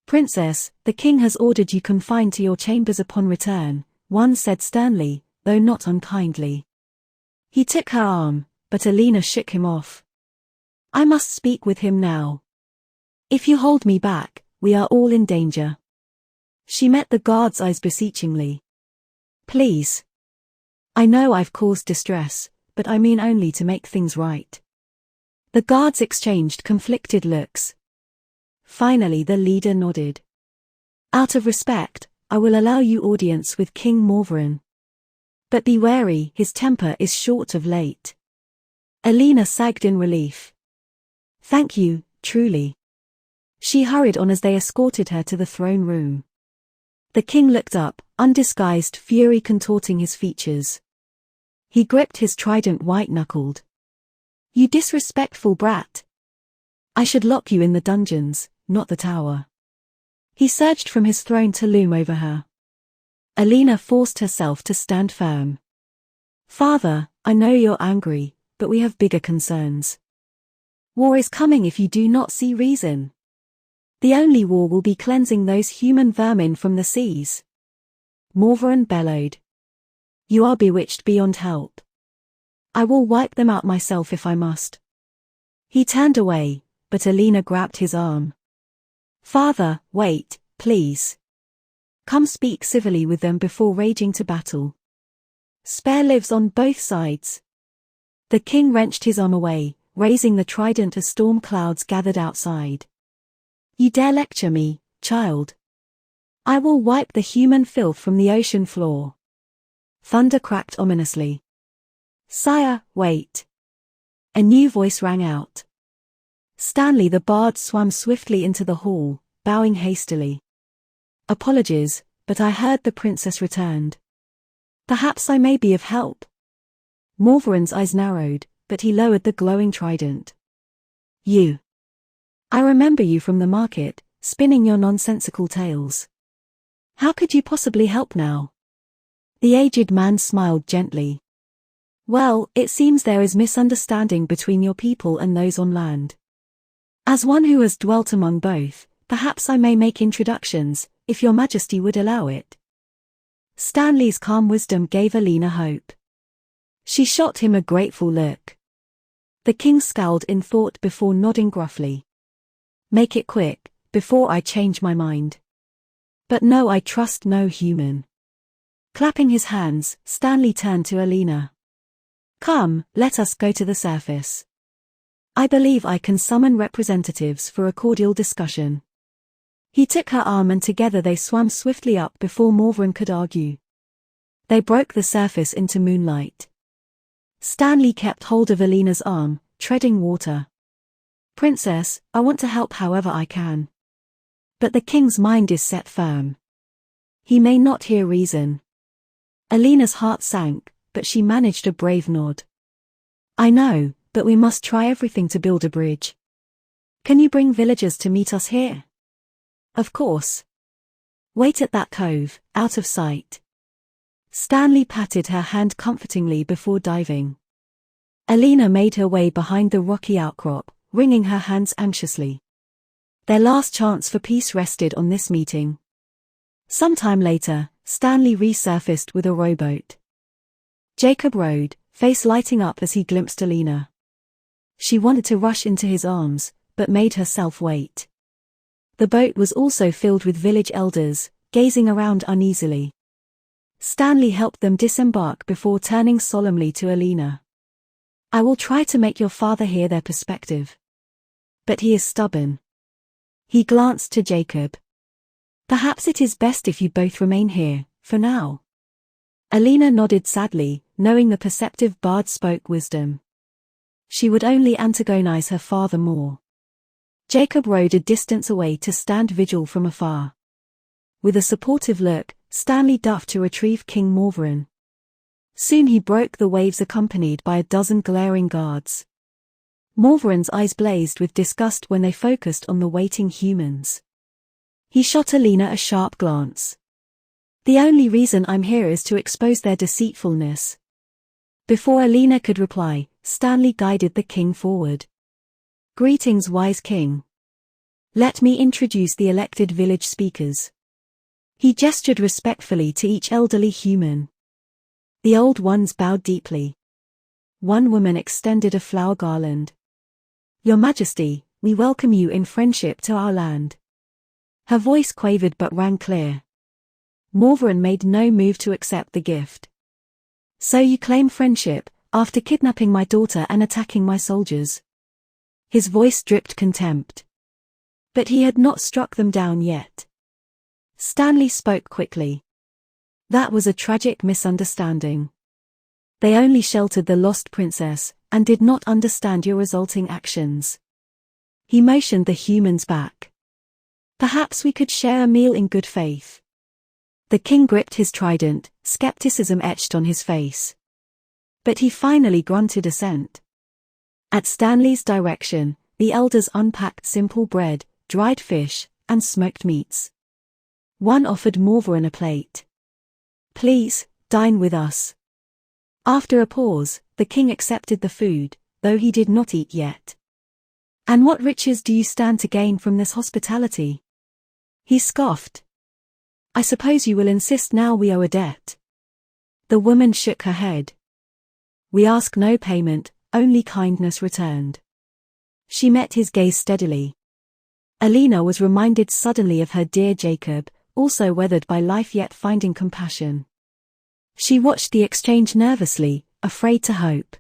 Speaker 1: Princess, the king has ordered you confined to your chambers upon return, one said sternly, though not unkindly. He took her arm, but Alina shook him off. I must speak with him now. If you hold me back, we are all in danger. She met the guard's eyes beseechingly. Please. I know I've caused distress, but I mean only to make things right. The guards exchanged conflicted looks. Finally the leader nodded. Out of respect, I will allow you audience with King Morvaran. But be wary, his temper is short of late. Alina sagged in relief. Thank you, truly. She hurried on as they escorted her to the throne room. The king looked up, undisguised fury contorting his features. He gripped his trident white-knuckled. You disrespectful brat. I should lock you in the dungeons, not the tower. He surged from his throne to loom over her. Alina forced herself to stand firm. Father, I know you're angry, but we have bigger concerns. War is coming if you do not see reason. The only war will be cleansing those human vermin from the seas. Morvaran bellowed. You are bewitched beyond help. I will wipe them out myself if I must. He turned away, but Alina grabbed his arm. Father, wait, please. Come speak civilly with them before raging to battle. Spare lives on both sides. The king wrenched his arm away, raising the trident as storm clouds gathered outside. You dare lecture me, child? I will wipe the human filth from the ocean floor. Thunder cracked ominously. Sire, wait. A new voice rang out. Stanley the bard swam swiftly into the hall, bowing hastily. Apologies, but I heard the princess returned. Perhaps I may be of help. Morvaran's eyes narrowed, but he lowered the glowing trident. You. I remember you from the market, spinning your nonsensical tales. How could you possibly help now? The aged man smiled gently. Well, it seems there is misunderstanding between your people and those on land. As one who has dwelt among both, perhaps I may make introductions, if your majesty would allow it. Stanley's calm wisdom gave Alina hope. She shot him a grateful look. The king scowled in thought before nodding gruffly. Make it quick, before I change my mind. But no, I trust no human. Clapping his hands, Stanley turned to Alina. Come, let us go to the surface. I believe I can summon representatives for a cordial discussion. He took her arm and together they swam swiftly up before Morvaran could argue. They broke the surface into moonlight. Stanley kept hold of Alina's arm, treading water. Princess, I want to help however I can. But the king's mind is set firm. He may not hear reason. Alina's heart sank, but she managed a brave nod. I know, but we must try everything to build a bridge. Can you bring villagers to meet us here? Of course. Wait at that cove, out of sight. Stanley patted her hand comfortingly before diving. Alina made her way behind the rocky outcrop, wringing her hands anxiously. Their last chance for peace rested on this meeting. Sometime later, Stanley resurfaced with a rowboat. Jakob rowed, face lighting up as he glimpsed Alina. She wanted to rush into his arms, but made herself wait. The boat was also filled with village elders, gazing around uneasily. Stanley helped them disembark before turning solemnly to Alina. I will try to make your father hear their perspective. But he is stubborn. He glanced to Jakob. Perhaps it is best if you both remain here, for now. Alina nodded sadly, knowing the perceptive bard spoke wisdom. She would only antagonize her father more. Jakob rode a distance away to stand vigil from afar. With a supportive look, Stanley duffed to retrieve King Morvaran. Soon he broke the waves accompanied by a dozen glaring guards. Morvaran's eyes blazed with disgust when they focused on the waiting humans. He shot Alina a sharp glance. The only reason I'm here is to expose their deceitfulness. Before Alina could reply, Stanley guided the king forward. Greetings, wise king. Let me introduce the elected village speakers. He gestured respectfully to each elderly human. The old ones bowed deeply. One woman extended a flower garland. Your Majesty, we welcome you in friendship to our land. Her voice quavered but rang clear. Morvaran made no move to accept the gift. So you claim friendship, after kidnapping my daughter and attacking my soldiers? His voice dripped contempt. But he had not struck them down yet. Stanley spoke quickly. That was a tragic misunderstanding. They only sheltered the lost princess, and did not understand your resulting actions. He motioned the humans back. Perhaps we could share a meal in good faith. The king gripped his trident, skepticism etched on his face. But he finally grunted assent. At Stanley's direction, the elders unpacked simple bread, dried fish, and smoked meats. One offered Morvaran a plate. "Please, dine with us." After a pause, the king accepted the food, though he did not eat yet. "And what riches do you stand to gain from this hospitality?" he scoffed. "I suppose you will insist now we owe a debt." The woman shook her head. "We ask no payment, only kindness returned." She met his gaze steadily. Alina was reminded suddenly of her dear Jakob, also weathered by life yet finding compassion. She watched the exchange nervously, afraid to hope.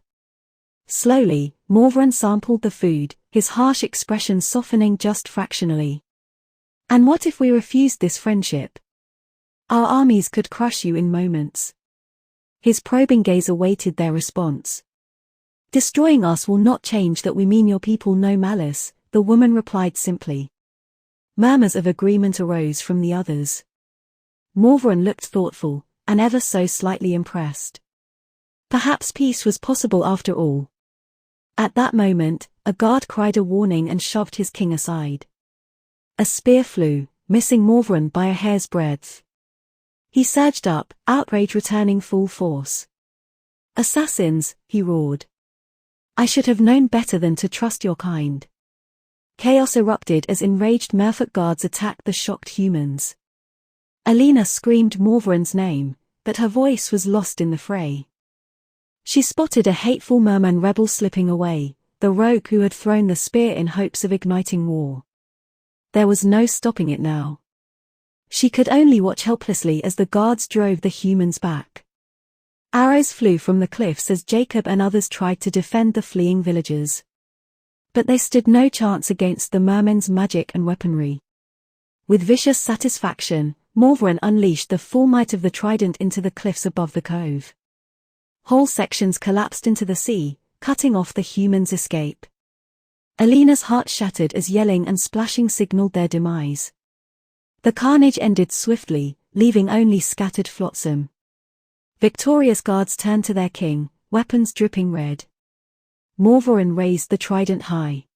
Speaker 1: Slowly, Morvaran sampled the food, his harsh expression softening just fractionally. "And what if we refused this friendship? Our armies could crush you in moments." His probing gaze awaited their response. "Destroying us will not change that we mean your people no malice," the woman replied simply. Murmurs of agreement arose from the others. Morvaran looked thoughtful, and ever so slightly impressed. Perhaps peace was possible after all. At that moment, a guard cried a warning and shoved his king aside. A spear flew, missing Morvaran by a hair's breadth. He surged up, outrage returning full force. "Assassins," he roared. "I should have known better than to trust your kind." Chaos erupted as enraged merfolk guards attacked the shocked humans. Alina screamed Morvaran's name, but her voice was lost in the fray. She spotted a hateful merman rebel slipping away, the rogue who had thrown the spear in hopes of igniting war. There was no stopping it now. She could only watch helplessly as the guards drove the humans back. Arrows flew from the cliffs as Jakob and others tried to defend the fleeing villagers. But they stood no chance against the mermen's magic and weaponry. With vicious satisfaction, Morvaran unleashed the full might of the trident into the cliffs above the cove. Whole sections collapsed into the sea, cutting off the humans' escape. Alina's heart shattered as yelling and splashing signaled their demise. The carnage ended swiftly, leaving only scattered flotsam. Victorious guards turned to their king, weapons dripping red. Morvaran raised the trident high.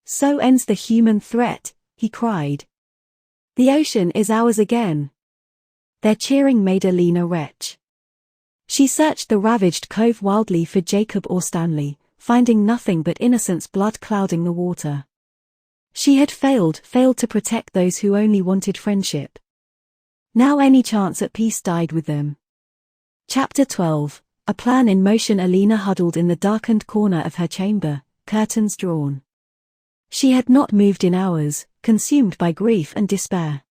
Speaker 1: "So ends the human threat," he cried. "The ocean is ours again." Their cheering made Alina retch. She searched the ravaged cove wildly for Jakob or Stanley, finding nothing but innocent's blood clouding the water. She had failed to protect those who only wanted friendship. Now any chance at peace died with them. Chapter 12, a plan in motion. Alina huddled in the darkened corner of her chamber, curtains drawn. She had not moved in hours, consumed by grief and despair.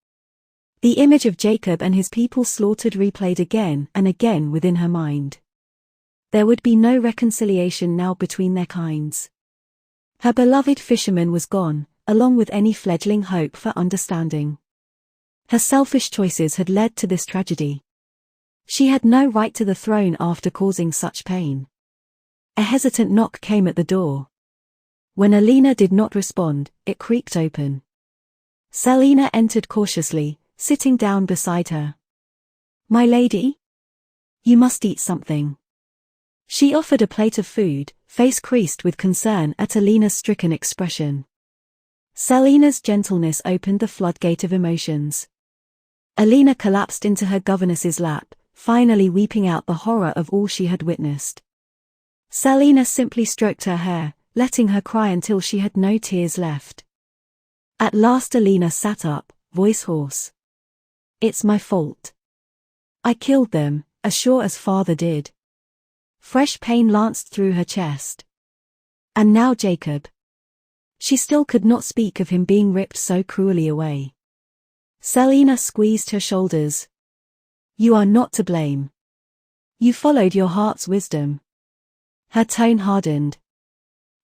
Speaker 1: The image of Jakob and his people slaughtered replayed again and again within her mind. There would be no reconciliation now between their kinds. Her beloved fisherman was gone, along with any fledgling hope for understanding. Her selfish choices had led to this tragedy. She had no right to the throne after causing such pain. A hesitant knock came at the door. When Alina did not respond, it creaked open. Selina entered cautiously, sitting down beside her. "My lady? You must eat something." She offered a plate of food, face creased with concern at Alina's stricken expression. Selina's gentleness opened the floodgate of emotions. Alina collapsed into her governess's lap, finally weeping out the horror of all she had witnessed. Selina simply stroked her hair, letting her cry until she had no tears left. At last Alina sat up, voice hoarse. "It's my fault. I killed them, as sure as father did." Fresh pain lanced through her chest. And now Jakob. She still could not speak of him being ripped so cruelly away. Selina squeezed her shoulders. "You are not to blame. You followed your heart's wisdom." Her tone hardened.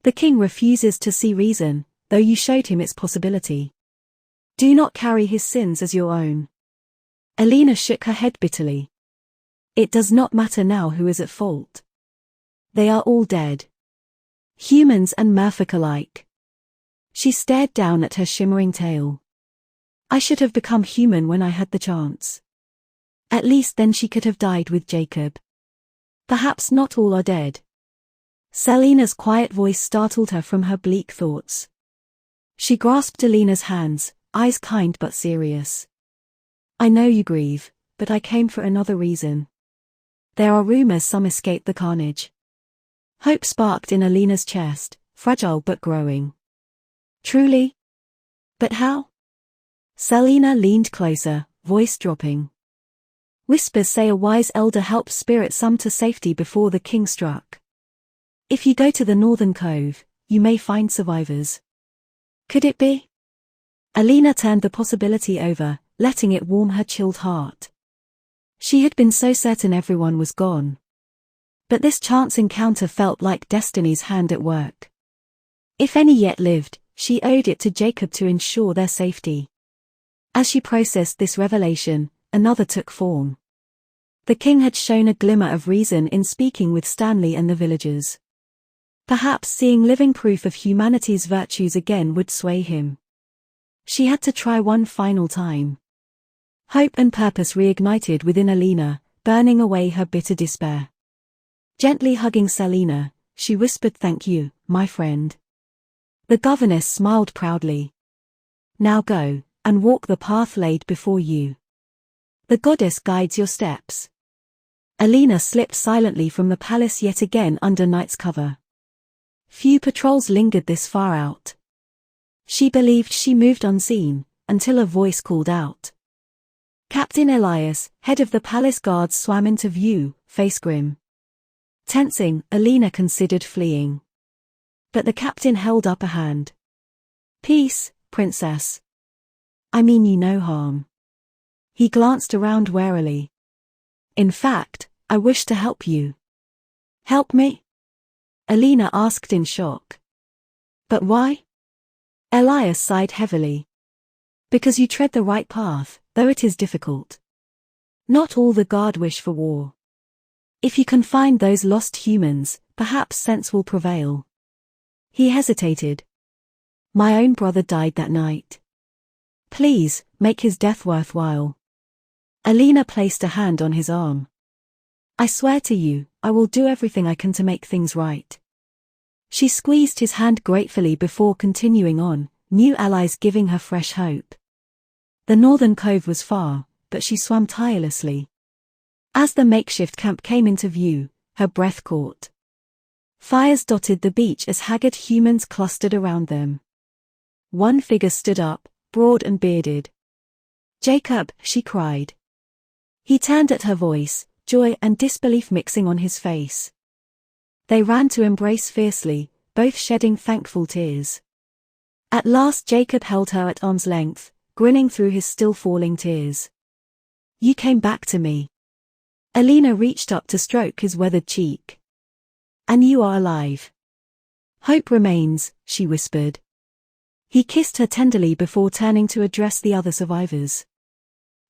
Speaker 1: "The king refuses to see reason, though you showed him its possibility. Do not carry his sins as your own." Alina shook her head bitterly. "It does not matter now who is at fault. They are all dead. Humans and merfolk alike." She stared down at her shimmering tail. "I should have become human when I had the chance. At least then she could have died with Jakob. Perhaps not all are dead." Selina's quiet voice startled her from her bleak thoughts. She grasped Alina's hands, eyes kind but serious. I know you grieve, but I came for another reason. There are rumors some escaped the carnage. Hope sparked in Alina's chest, fragile but growing. Truly? But how? Selina leaned closer, voice dropping. Whispers say a wise elder helped spirit some to safety before the king struck. If you go to the northern cove, you may find survivors. Could it be? Alina turned the possibility over, letting it warm her chilled heart. She had been so certain everyone was gone. But this chance encounter felt like destiny's hand at work. If any yet lived, she owed it to Jakob to ensure their safety. As she processed this revelation, another took form. The king had shown a glimmer of reason in speaking with Stanley and the villagers. Perhaps seeing living proof of humanity's virtues again would sway him. She had to try one final time. Hope and purpose reignited within Alina, burning away her bitter despair. Gently hugging Selina, she whispered, "Thank you, my friend." The governess smiled proudly. "Now go, and walk the path laid before you. The goddess guides your steps." Alina slipped silently from the palace yet again under night's cover. Few patrols lingered this far out. She believed she moved unseen, until a voice called out. Captain Elias, head of the palace guards, swam into view, face grim. Tensing, Alina considered fleeing. But the captain held up a hand. "Peace, princess. I mean you no harm." He glanced around warily. "In fact, I wish to help you." "Help me?" Alina asked in shock. "But why?" Elias sighed heavily. "Because you tread the right path, though it is difficult. Not all the guard wish for war. If you can find those lost humans, perhaps sense will prevail." He hesitated. "My own brother died that night. Please, make his death worthwhile." Alina placed a hand on his arm. "I swear to you, I will do everything I can to make things right." She squeezed his hand gratefully before continuing on, new allies giving her fresh hope. The northern cove was far, but she swam tirelessly. As the makeshift camp came into view, her breath caught. Fires dotted the beach as haggard humans clustered around them. One figure stood up, broad and bearded. "Jakob," she cried. He turned at her voice, joy and disbelief mixing on his face. They ran to embrace fiercely, both shedding thankful tears. At last Jakob held her at arm's length, grinning through his still falling tears. "You came back to me." Alina reached up to stroke his weathered cheek. "And you are alive. Hope remains," she whispered. He kissed her tenderly before turning to address the other survivors.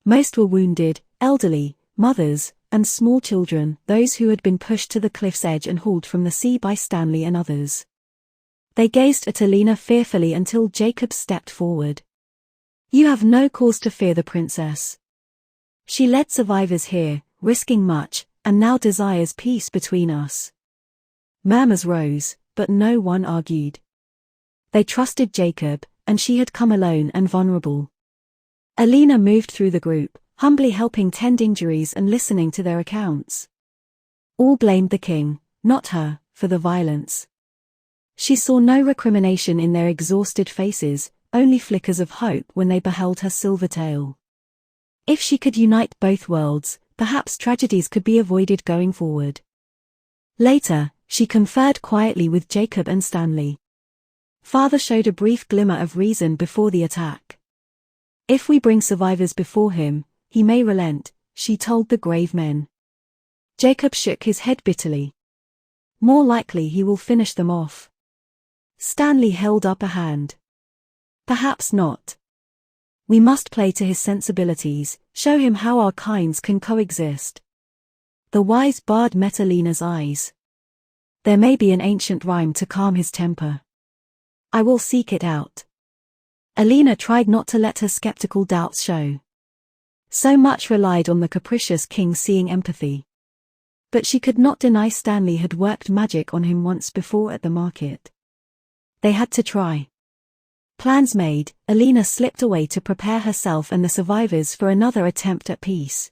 Speaker 1: Most were wounded, elderly, mothers, and small children, those who had been pushed to the cliff's edge and hauled from the sea by Stanley and others. They gazed at Alina fearfully until Jakob stepped forward. "You have no cause to fear the princess. She led survivors here, risking much, and now desires peace between us." Murmurs rose, but no one argued. They trusted Jakob, and she had come alone and vulnerable. Alina moved through the group, humbly helping tend injuries and listening to their accounts. All blamed the king, not her, for the violence. She saw no recrimination in their exhausted faces, only flickers of hope when they beheld her silver tail. If she could unite both worlds, perhaps tragedies could be avoided going forward. Later, she conferred quietly with Jakob and Stanley. Father showed a brief glimmer of reason before the attack. "If we bring survivors before him, he may relent," she told the grave men. Jakob shook his head bitterly. "More likely he will finish them off." Stanley held up a hand. "Perhaps not. We must play to his sensibilities, show him how our kinds can coexist." The wise bard met Alina's eyes. "There may be an ancient rhyme to calm his temper. I will seek it out." Alina tried not to let her skeptical doubts show. So much relied on the capricious king seeing empathy. But she could not deny Stanley had worked magic on him once before at the market. They had to try. Plans made, Alina slipped away to prepare herself and the survivors for another attempt at peace.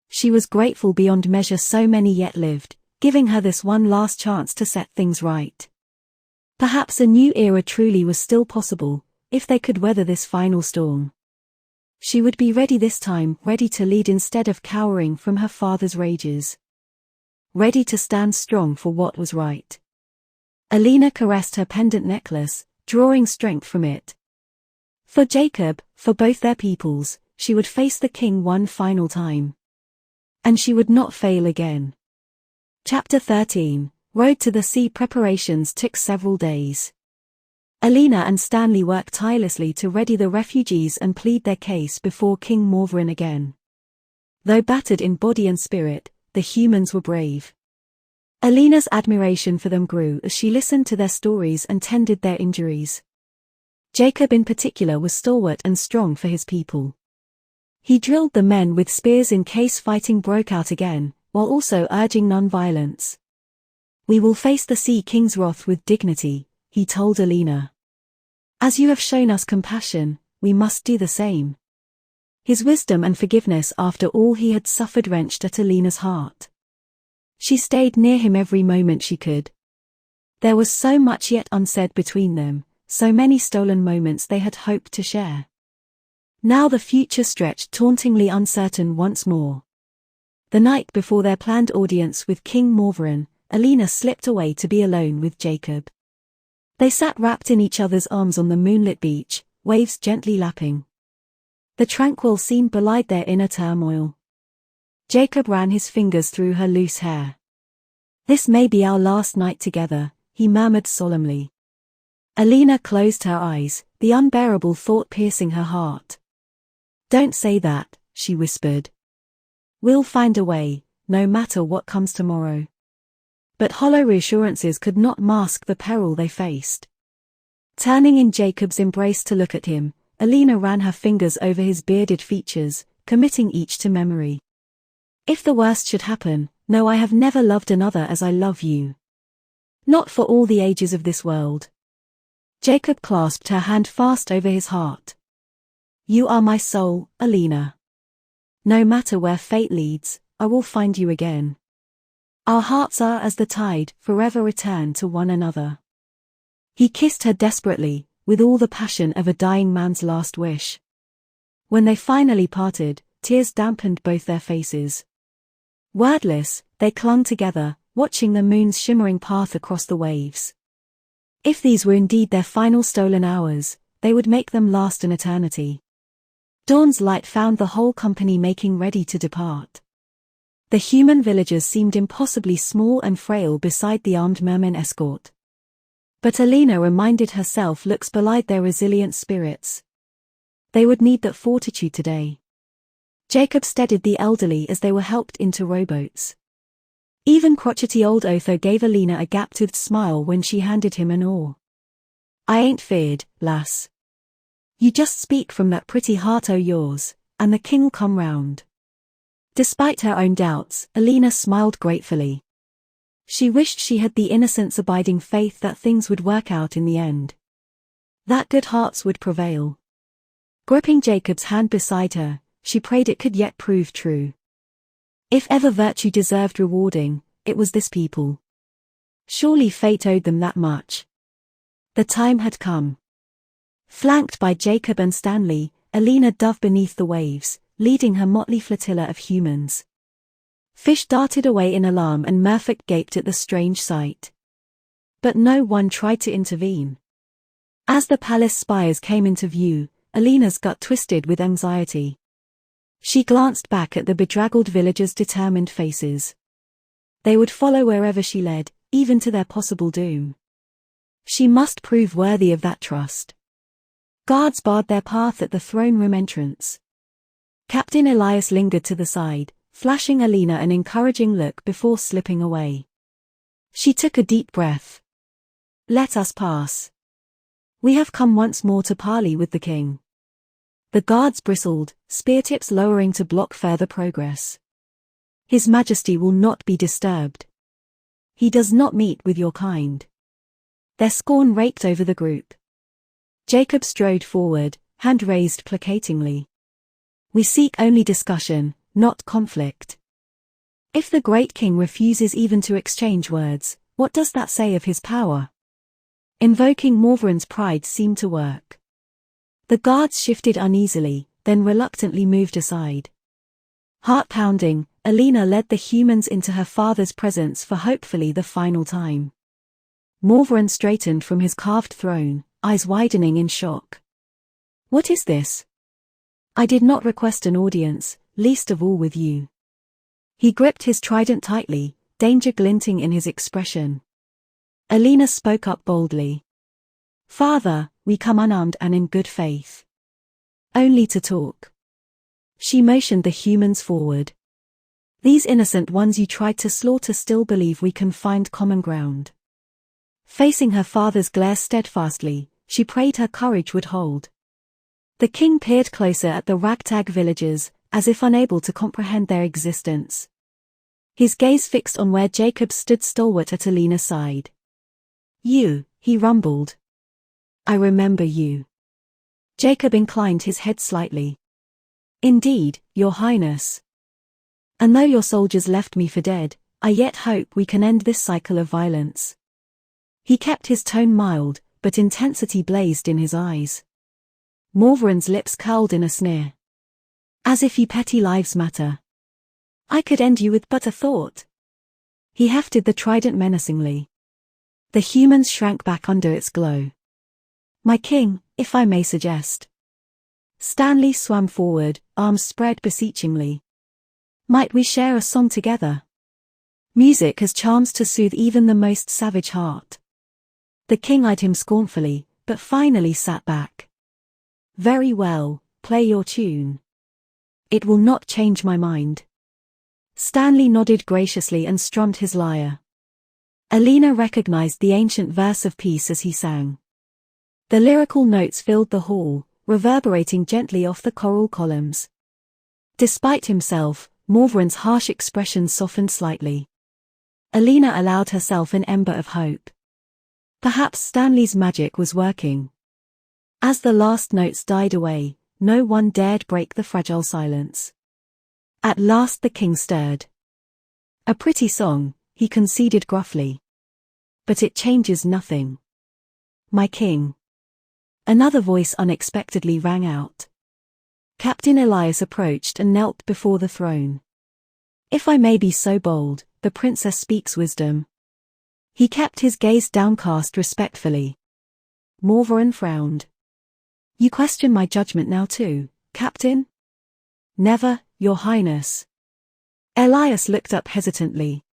Speaker 1: She was grateful beyond measure so many yet lived, giving her this one last chance to set things right. Perhaps a new era truly was still possible, if they could weather this final storm. She would be ready this time, ready to lead instead of cowering from her father's rages. Ready to stand strong for what was right. Alina caressed her pendant necklace, drawing strength from it. For Jakob, for both their peoples, she would face the king one final time. And she would not fail again. Chapter 13, Road to the Sea. Preparations took several days. Alina and Stanley worked tirelessly to ready the refugees and plead their case before King Morvaran again. Though battered in body and spirit, the humans were brave. Alina's admiration for them grew as she listened to their stories and tended their injuries. Jakob in particular was stalwart and strong for his people. He drilled the men with spears in case fighting broke out again, while also urging non-violence. "We will face the Sea King's wrath with dignity," he told Alina. "As you have shown us compassion, we must do the same." His wisdom and forgiveness after all he had suffered wrenched at Alina's heart. She stayed near him every moment she could. There was so much yet unsaid between them, so many stolen moments they had hoped to share. Now the future stretched tauntingly uncertain once more. The night before their planned audience with King Morvaran, Alina slipped away to be alone with Jakob. They sat wrapped in each other's arms on the moonlit beach, waves gently lapping. The tranquil scene belied their inner turmoil. Jakob ran his fingers through her loose hair. "This may be our last night together," he murmured solemnly. Alina closed her eyes, the unbearable thought piercing her heart. "Don't say that," she whispered. "We'll find a way, no matter what comes tomorrow." But hollow reassurances could not mask the peril they faced. Turning in Jacob's embrace to look at him, Alina ran her fingers over his bearded features, committing each to memory. "If the worst should happen, know I have never loved another as I love you. Not for all the ages of this world." Jakob clasped her hand fast over his heart. "You are my soul, Alina. No matter where fate leads, I will find you again. Our hearts are as the tide, forever return to one another." He kissed her desperately, with all the passion of a dying man's last wish. When they finally parted, tears dampened both their faces. Wordless, they clung together, watching the moon's shimmering path across the waves. If these were indeed their final stolen hours, they would make them last an eternity. Dawn's light found the whole company making ready to depart. The human villagers seemed impossibly small and frail beside the armed merman escort. But Alina reminded herself looks belied their resilient spirits. They would need that fortitude today. Jakob steadied the elderly as they were helped into rowboats. Even crotchety old Otho gave Alina a gap-toothed smile when she handed him an oar. "I ain't feared, lass. You just speak from that pretty heart o' yours, and the king'll come round." Despite her own doubts, Alina smiled gratefully. She wished she had the innocence abiding faith that things would work out in the end. That good hearts would prevail. Gripping Jacob's hand beside her, she prayed it could yet prove true. If ever virtue deserved rewarding, it was this people. Surely fate owed them that much. The time had come. Flanked by Jakob and Stanley, Alina dove beneath the waves, leading her motley flotilla of humans. Fish darted away in alarm and merfolk gaped at the strange sight. But no one tried to intervene. As the palace spires came into view, Alina's gut twisted with anxiety. She glanced back at the bedraggled villagers' determined faces. They would follow wherever she led, even to their possible doom. She must prove worthy of that trust. Guards barred their path at the throne room entrance. Captain Elias lingered to the side, flashing Alina an encouraging look before slipping away. She took a deep breath. "Let us pass. We have come once more to parley with the king." The guards bristled, spear tips lowering to block further progress. His Majesty will not be disturbed. He does not meet with your kind." Their scorn raked over the group. Jacob strode forward, hand raised placatingly. "We seek only discussion, not conflict. If the great king refuses even to exchange words, what does that say of his power?" Invoking Morveran's pride seemed to work. The guards shifted uneasily, then reluctantly moved aside. Heart-pounding, Alina led the humans into her father's presence for hopefully the final time. Morveran straightened from his carved throne, eyes widening in shock. "What is this? I did not request an audience, least of all with you." He gripped his trident tightly, danger glinting in his expression. Alina spoke up boldly. "Father, we come unarmed and in good faith. Only to talk." She motioned the humans forward. "These innocent ones you tried to slaughter still believe we can find common ground." Facing her father's glare steadfastly, she prayed her courage would hold. The king peered closer at the ragtag villagers, as if unable to comprehend their existence. His gaze fixed on where Jacob stood stalwart at Alina's side. "You," he rumbled. "I remember you." Jacob inclined his head slightly. "Indeed, your highness. And though your soldiers left me for dead, I yet hope we can end this cycle of violence." He kept his tone mild, but intensity blazed in his eyes. Morveran's lips curled in a sneer. "As if you petty lives matter. I could end you with but a thought." He hefted the trident menacingly. The humans shrank back under its glow. "My king, if I may suggest." Stanley swam forward, arms spread beseechingly. "Might we share a song together? Music has charms to soothe even the most savage heart." The king eyed him scornfully, but finally sat back. "Very well, play your tune. It will not change my mind." Stanley nodded graciously and strummed his lyre. Alina recognized the ancient verse of peace as he sang. The lyrical notes filled the hall, reverberating gently off the coral columns. Despite himself, Morveran's harsh expression softened slightly. Alina allowed herself an ember of hope. Perhaps Stanley's magic was working. As the last notes died away, no one dared break the fragile silence. At last the king stirred. "A pretty song," he conceded gruffly. "But it changes nothing. My king." Another voice unexpectedly rang out. Captain Elias approached and knelt before the throne. "If I may be so bold, the princess speaks wisdom." He kept his gaze downcast respectfully. Morveran frowned. "You question my judgment now too, Captain?" "Never, your highness." Elias looked up hesitantly.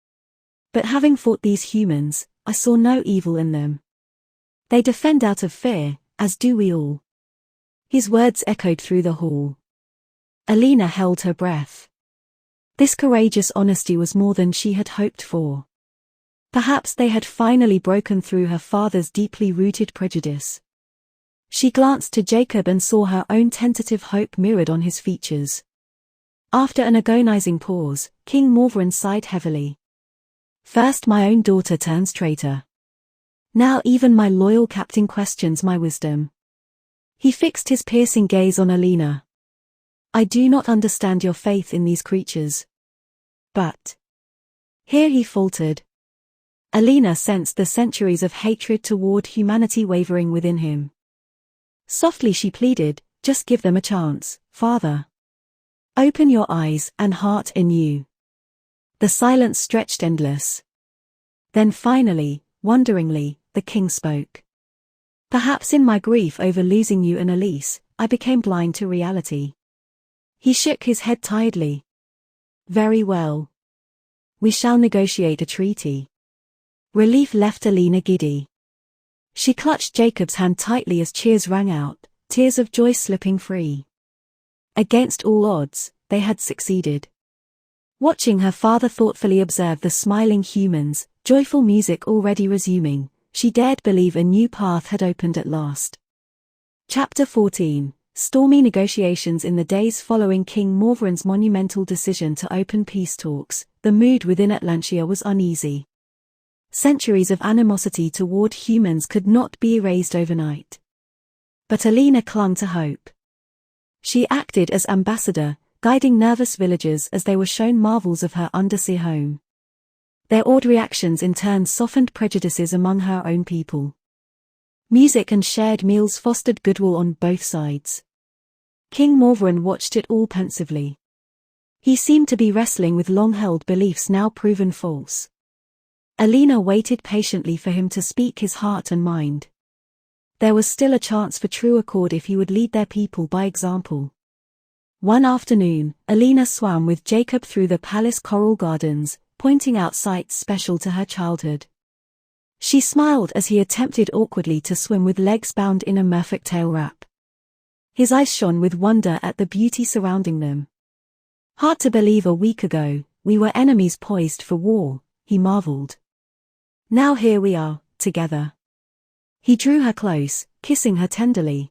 Speaker 1: "But having fought these humans, I saw no evil in them. They defend out of fear, as do we all." His words echoed through the hall. Alina held her breath. This courageous honesty was more than she had hoped for. Perhaps they had finally broken through her father's deeply rooted prejudice. She glanced to Jacob and saw her own tentative hope mirrored on his features. After an agonizing pause, King Morveran sighed heavily. "First my own daughter turns traitor. Now even my loyal captain questions my wisdom." He fixed his piercing gaze on Alina. "I do not understand your faith in these creatures. But..." Here he faltered. Alina sensed the centuries of hatred toward humanity wavering within him. Softly she pleaded, "Just give them a chance, father. Open your eyes and heart anew." The silence stretched endless. Then finally, wonderingly, the king spoke. "Perhaps in my grief over losing you and Elise, I became blind to reality." He shook his head tiredly. "Very well. We shall negotiate a treaty." Relief left Alina giddy. She clutched Jacob's hand tightly as cheers rang out, tears of joy slipping free. Against all odds, they had succeeded. Watching her father thoughtfully observe the smiling humans, joyful music already resuming, she dared believe a new path had opened at last. Chapter 14. stormy negotiations in the days following King Morvaran's monumental decision to open peace talks, the mood within Atlantia was uneasy. Centuries of animosity toward humans could not be erased overnight. But Alina clung to hope. She acted as ambassador, guiding nervous villagers as they were shown marvels of her undersea home. Their odd reactions in turn softened prejudices among her own people. Music and shared meals fostered goodwill on both sides. King Morvaran watched it all pensively. He seemed to be wrestling with long-held beliefs now proven false. Alina waited patiently for him to speak his heart and mind. There was still a chance for true accord if he would lead their people by example. One afternoon, Alina swam with Jakob through the palace coral gardens, pointing out sights special to her childhood. She smiled as he attempted awkwardly to swim with legs bound in a merfolk tail wrap. His eyes shone with wonder at the beauty surrounding them. Hard to believe a week ago, we were enemies poised for war, he marveled. Now here we are, together. He drew her close, kissing her tenderly.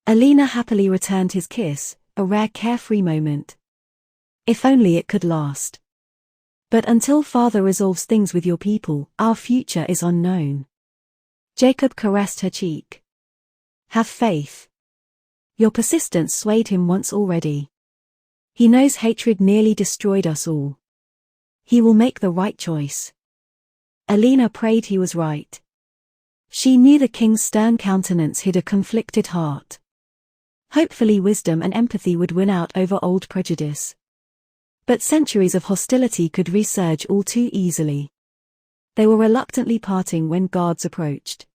Speaker 1: Alina happily returned his kiss, a rare carefree moment. If only it could last. But until Father resolves things with your people, our future is unknown. Jakob caressed her cheek. Have faith. Your persistence swayed him once already. He knows hatred nearly destroyed us all. He will make the right choice. Alina prayed he was right. She knew the king's stern countenance hid a conflicted heart. Hopefully wisdom and empathy would win out over old prejudice. But centuries of hostility could resurge all too easily. They were reluctantly parting when guards approached.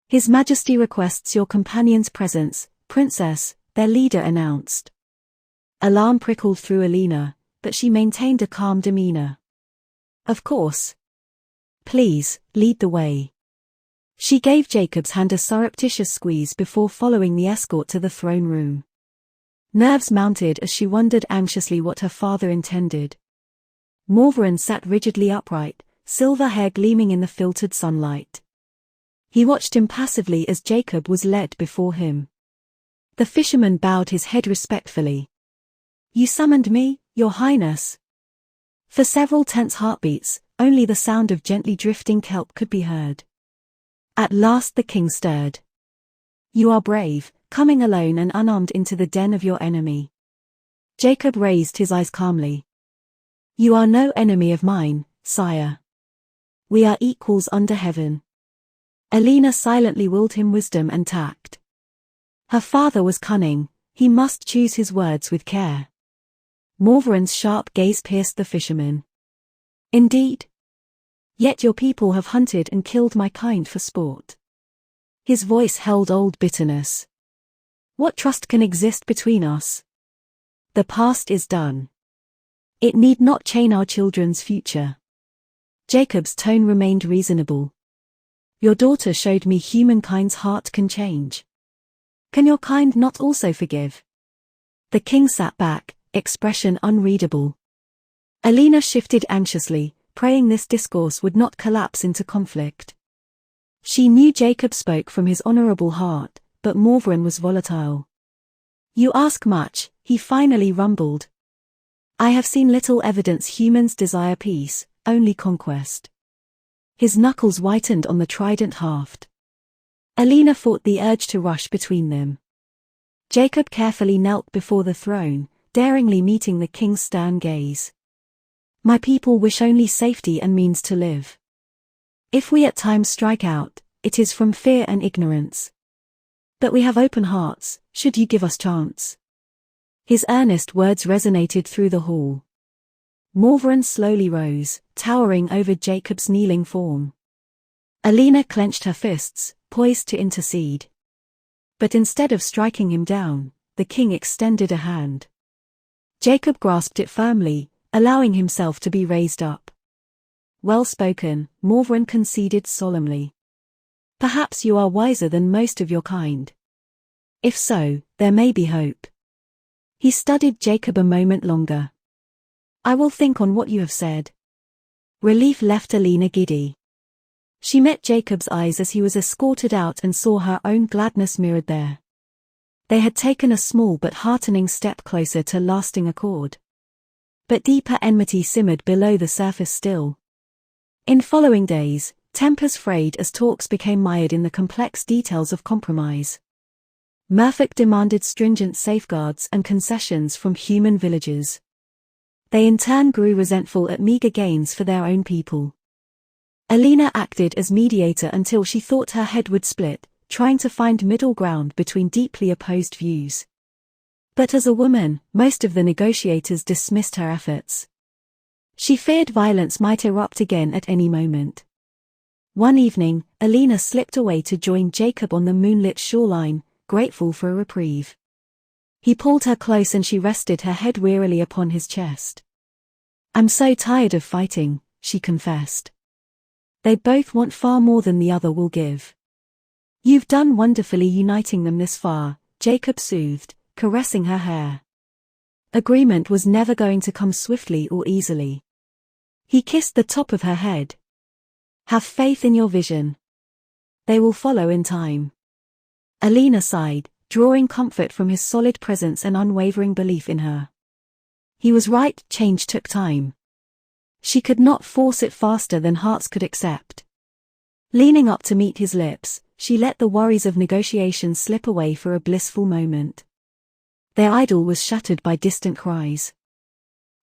Speaker 1: His Majesty requests your companion's presence, Princess, their leader announced. Alarm prickled through Alina, but she maintained a calm demeanor. Of course. Please, lead the way. She gave Jacob's hand a surreptitious squeeze before following the escort to the throne room. Nerves mounted as she wondered anxiously what her father intended. Morvaran sat rigidly upright, silver hair gleaming in the filtered sunlight. He watched impassively as Jakob was led before him. The fisherman bowed his head respectfully. You summoned me, Your Highness. For several tense heartbeats, only the sound of gently drifting kelp could be heard. At last the king stirred. You are brave, coming alone and unarmed into the den of your enemy. Jakob raised his eyes calmly. You are no enemy of mine, sire. We are equals under heaven. Alina silently willed him wisdom and tact. Her father was cunning, he must choose his words with care. Morvaran's sharp gaze pierced the fisherman. Indeed. Yet your people have hunted and killed my kind for sport. His voice held old bitterness. What trust can exist between us? The past is done. It need not chain our children's future. Jacob's tone remained reasonable. Your daughter showed me humankind's heart can change. Can your kind not also forgive? The king sat back, expression unreadable. Alina shifted anxiously, praying this discourse would not collapse into conflict. She knew Jakob spoke from his honorable heart, but Morvaran was volatile. You ask much, he finally rumbled. I have seen little evidence humans desire peace, only conquest. His knuckles whitened on the trident haft. Alina fought the urge to rush between them. Jakob carefully knelt before the throne, daringly meeting the king's stern gaze. My people wish only safety and means to live. If we at times strike out, it is from fear and ignorance. But we have open hearts, should you give us chance. His earnest words resonated through the hall. Morvaran slowly rose, towering over Jacob's kneeling form. Alina clenched her fists, poised to intercede. But instead of striking him down, the king extended a hand. Jakob grasped it firmly, allowing himself to be raised up. Well spoken, Morvaran conceded solemnly. Perhaps you are wiser than most of your kind. If so, there may be hope. He studied Jakob a moment longer. I will think on what you have said. Relief left Alina giddy. She met Jacob's eyes as he was escorted out and saw her own gladness mirrored there. They had taken a small but heartening step closer to lasting accord. But deeper enmity simmered below the surface still. In following days, tempers frayed as talks became mired in the complex details of compromise. Merfolk demanded stringent safeguards and concessions from human villagers. They in turn grew resentful at meager gains for their own people. Alina acted as mediator until she thought her head would split, trying to find middle ground between deeply opposed views. But as a woman, most of the negotiators dismissed her efforts. She feared violence might erupt again at any moment. One evening, Alina slipped away to join Jakob on the moonlit shoreline, grateful for a reprieve. He pulled her close and she rested her head wearily upon his chest. "I'm so tired of fighting," she confessed. "They both want far more than the other will give." "You've done wonderfully uniting them this far," Jakob soothed, caressing her hair. Agreement was never going to come swiftly or easily. He kissed the top of her head. "Have faith in your vision. They will follow in time." Alina sighed, drawing comfort from his solid presence and unwavering belief in her. He was right, change took time. She could not force it faster than hearts could accept. Leaning up to meet his lips, she let the worries of negotiations slip away for a blissful moment. Their idyll was shattered by distant cries.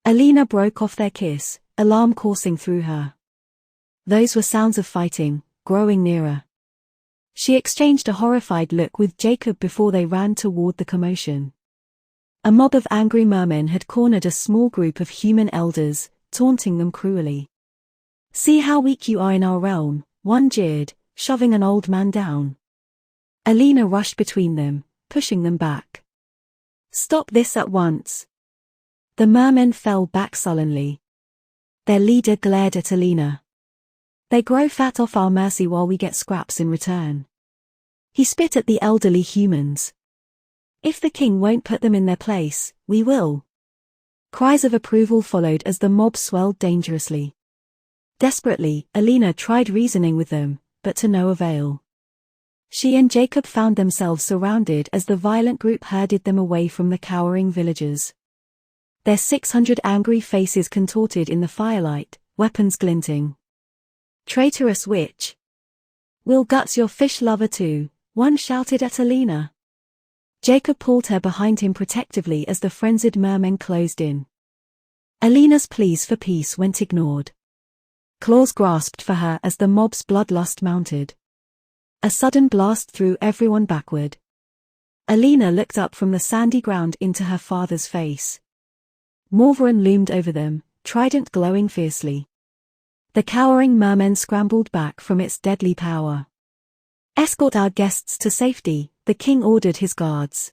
Speaker 1: Alina broke off their kiss, alarm coursing through her. Those were sounds of fighting, growing nearer. She exchanged a horrified look with Jakob before they ran toward the commotion. A mob of angry mermen had cornered a small group of human elders, taunting them cruelly. "See how weak you are in our realm," one jeered, shoving an old man down. Alina rushed between them, pushing them back. "Stop this at once." The mermen fell back sullenly. Their leader glared at Alina. "They grow fat off our mercy while we get scraps in return." He spit at the elderly humans. "If the king won't put them in their place, we will." Cries of approval followed as the mob swelled dangerously. Desperately, Alina tried reasoning with them, but to no avail. She and Jakob found themselves surrounded as the violent group herded them away from the cowering villagers. Their 600 angry faces contorted in the firelight, weapons glinting. "Traitorous witch! We'll guts your fish lover too," one shouted at Alina. Jakob pulled her behind him protectively as the frenzied mermen closed in. Alina's pleas for peace went ignored. Claws grasped for her as the mob's bloodlust mounted. A sudden blast threw everyone backward. Alina looked up from the sandy ground into her father's face. Morvaran loomed over them, trident glowing fiercely. The cowering merman scrambled back from its deadly power. "Escort our guests to safety," the king ordered his guards.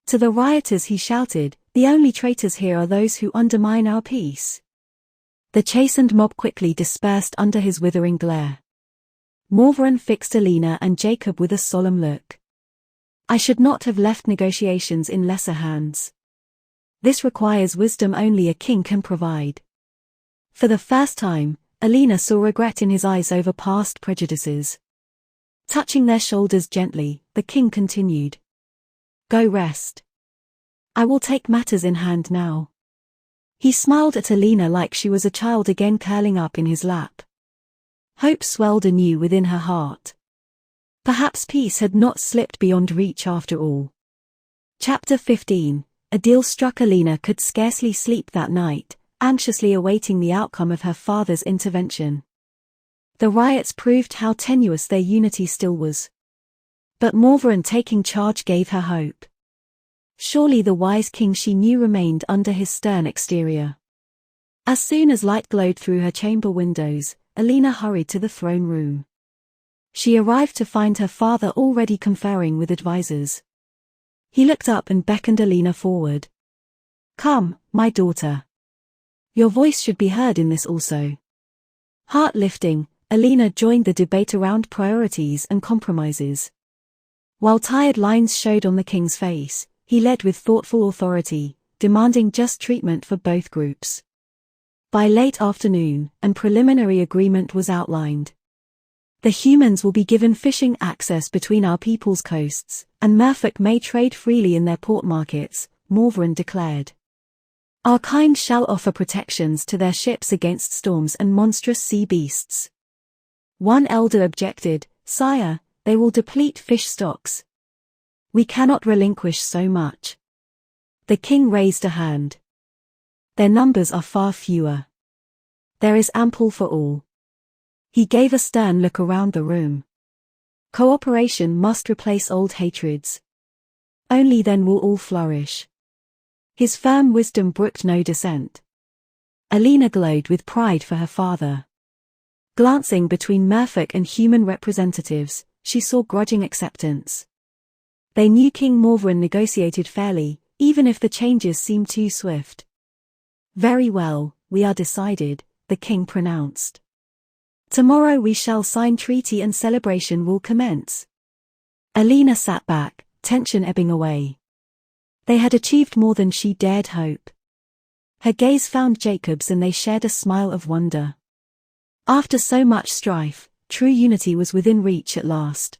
Speaker 1: To the rioters he shouted, "The only traitors here are those who undermine our peace." The chastened mob quickly dispersed under his withering glare. Morvaran fixed Alina and Jakob with a solemn look. "I should not have left negotiations in lesser hands. This requires wisdom only a king can provide." For the first time, Alina saw regret in his eyes over past prejudices. Touching their shoulders gently, the king continued. "Go rest. I will take matters in hand now." He smiled at Alina like she was a child again curling up in his lap. Hope swelled anew within her heart. Perhaps peace had not slipped beyond reach after all. Chapter 15. A deal struck. Alina could scarcely sleep that night, anxiously awaiting the outcome of her father's intervention. The riots proved how tenuous their unity still was. But Morvaran taking charge gave her hope. Surely the wise king she knew remained under his stern exterior. As soon as light glowed through her chamber windows, Alina hurried to the throne room. She arrived to find her father already conferring with advisors. He looked up and beckoned Alina forward. "Come, my daughter. Your voice should be heard in this also." Heart lifting, Alina joined the debate around priorities and compromises. While tired lines showed on the king's face, he led with thoughtful authority, demanding just treatment for both groups. By late afternoon, a preliminary agreement was outlined. The humans will be given fishing access between our people's coasts, and merfolk may trade freely in their port markets, Morvaran declared. Our kind shall offer protections to their ships against storms and monstrous sea beasts. One elder objected, Sire, they will deplete fish stocks. We cannot relinquish so much. The king raised a hand. Their numbers are far fewer. There is ample for all. He gave a stern look around the room. Cooperation must replace old hatreds. Only then will all flourish. His firm wisdom brooked no dissent. Alina glowed with pride for her father. Glancing between merfolk and human representatives, she saw grudging acceptance. They knew King Morvaran negotiated fairly, even if the changes seemed too swift. Very well, we are decided, the king pronounced. Tomorrow we shall sign treaty and celebration will commence. Alina sat back, tension ebbing away. They had achieved more than she dared hope. Her gaze found Jacob's and they shared a smile of wonder. After so much strife, true unity was within reach at last.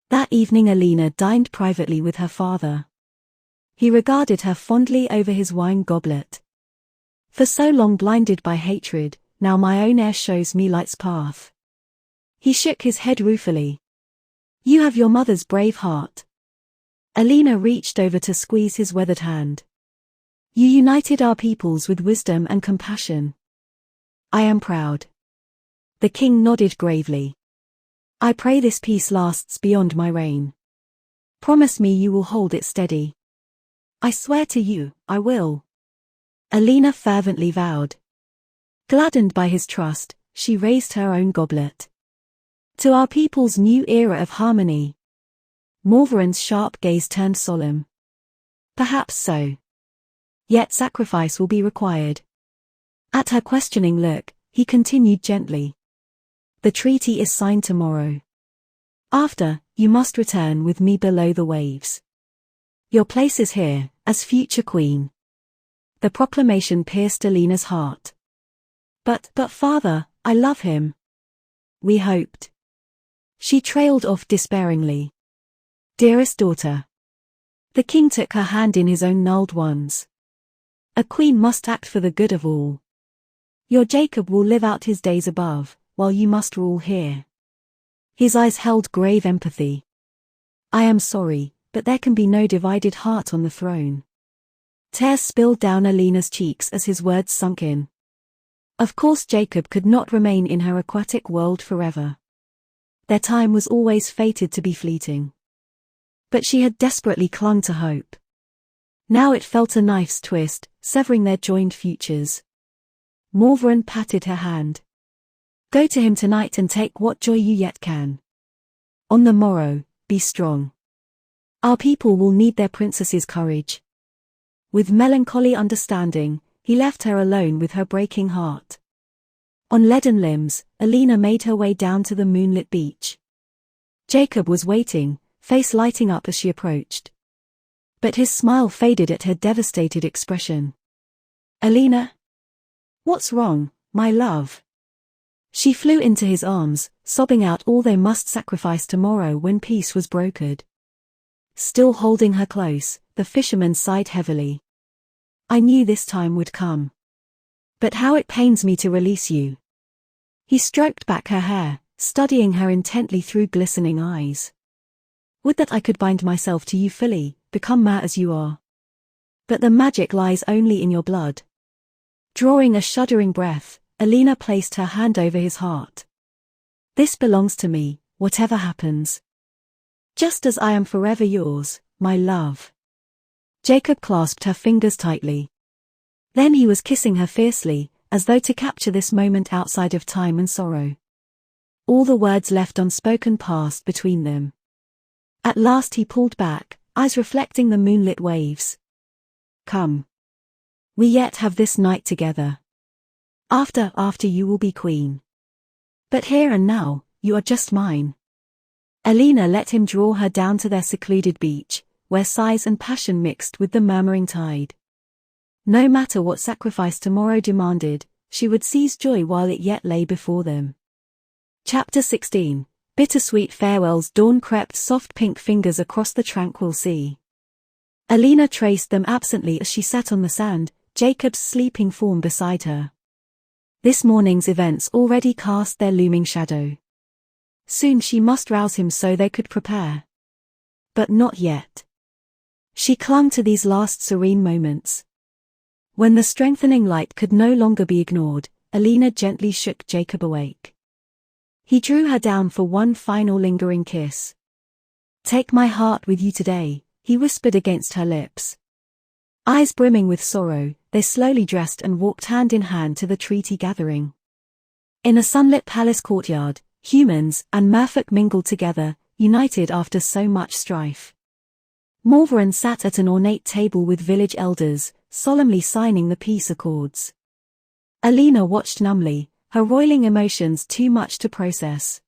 Speaker 1: That evening Alina dined privately with her father. He regarded her fondly over his wine goblet. For so long blinded by hatred, now my own heir shows me light's path. He shook his head ruefully. You have your mother's brave heart. Alina reached over to squeeze his weathered hand. You united our peoples with wisdom and compassion. I am proud. The king nodded gravely. I pray this peace lasts beyond my reign. Promise me you will hold it steady. I swear to you, I will. Alina fervently vowed. Gladdened by his trust, she raised her own goblet. To our people's new era of harmony. Morvaran's sharp gaze turned solemn. Perhaps so. Yet sacrifice will be required. At her questioning look, he continued gently. The treaty is signed tomorrow. After, you must return with me below the waves. Your place is here, as future queen. The proclamation pierced Alina's heart. But father, I love him. We hoped. She trailed off despairingly. Dearest daughter. The king took her hand in his own gnarled ones. A queen must act for the good of all. Your Jacob will live out his days above, while you must rule here. His eyes held grave empathy. I am sorry, but there can be no divided heart on the throne. Tears spilled down Alina's cheeks as his words sunk in. Of course Jacob could not remain in her aquatic world forever. Their time was always fated to be fleeting. But she had desperately clung to hope. Now it felt a knife's twist, severing their joined futures. Morvaran patted her hand. Go to him tonight and take what joy you yet can. On the morrow, be strong. Our people will need their princess's courage. With melancholy understanding, he left her alone with her breaking heart. On leaden limbs, Alina made her way down to the moonlit beach. Jacob was waiting, face lighting up as she approached. But his smile faded at her devastated expression. Alina? What's wrong, my love? She flew into his arms, sobbing out all they must sacrifice tomorrow when peace was brokered. Still holding her close, the fisherman sighed heavily. I knew this time would come. But how it pains me to release you. He stroked back her hair, studying her intently through glistening eyes. Would that I could bind myself to you fully, become ma as you are. But the magic lies only in your blood. Drawing a shuddering breath, Alina placed her hand over his heart. This belongs to me, whatever happens. Just as I am forever yours, my love. Jacob clasped her fingers tightly. Then he was kissing her fiercely, as though to capture this moment outside of time and sorrow. All the words left unspoken passed between them. At last he pulled back, eyes reflecting the moonlit waves. Come. We yet have this night together. After you will be queen. But here and now, you are just mine. Alina let him draw her down to their secluded beach, where sighs and passion mixed with the murmuring tide. No matter what sacrifice tomorrow demanded, she would seize joy while it yet lay before them. Chapter 16. Bittersweet farewells. Dawn crept soft pink fingers across the tranquil sea. Alina traced them absently as she sat on the sand, Jacob's sleeping form beside her. This morning's events already cast their looming shadow. Soon she must rouse him so they could prepare. But not yet. She clung to these last serene moments. When the strengthening light could no longer be ignored, Alina gently shook Jakob awake. He drew her down for one final lingering kiss. "Take my heart with you today," he whispered against her lips. Eyes brimming with sorrow, they slowly dressed and walked hand in hand to the treaty gathering. In a sunlit palace courtyard, humans and merfolk mingled together, united after so much strife. Morvaran sat at an ornate table with village elders, solemnly signing the peace accords. Alina watched numbly, her roiling emotions too much to process.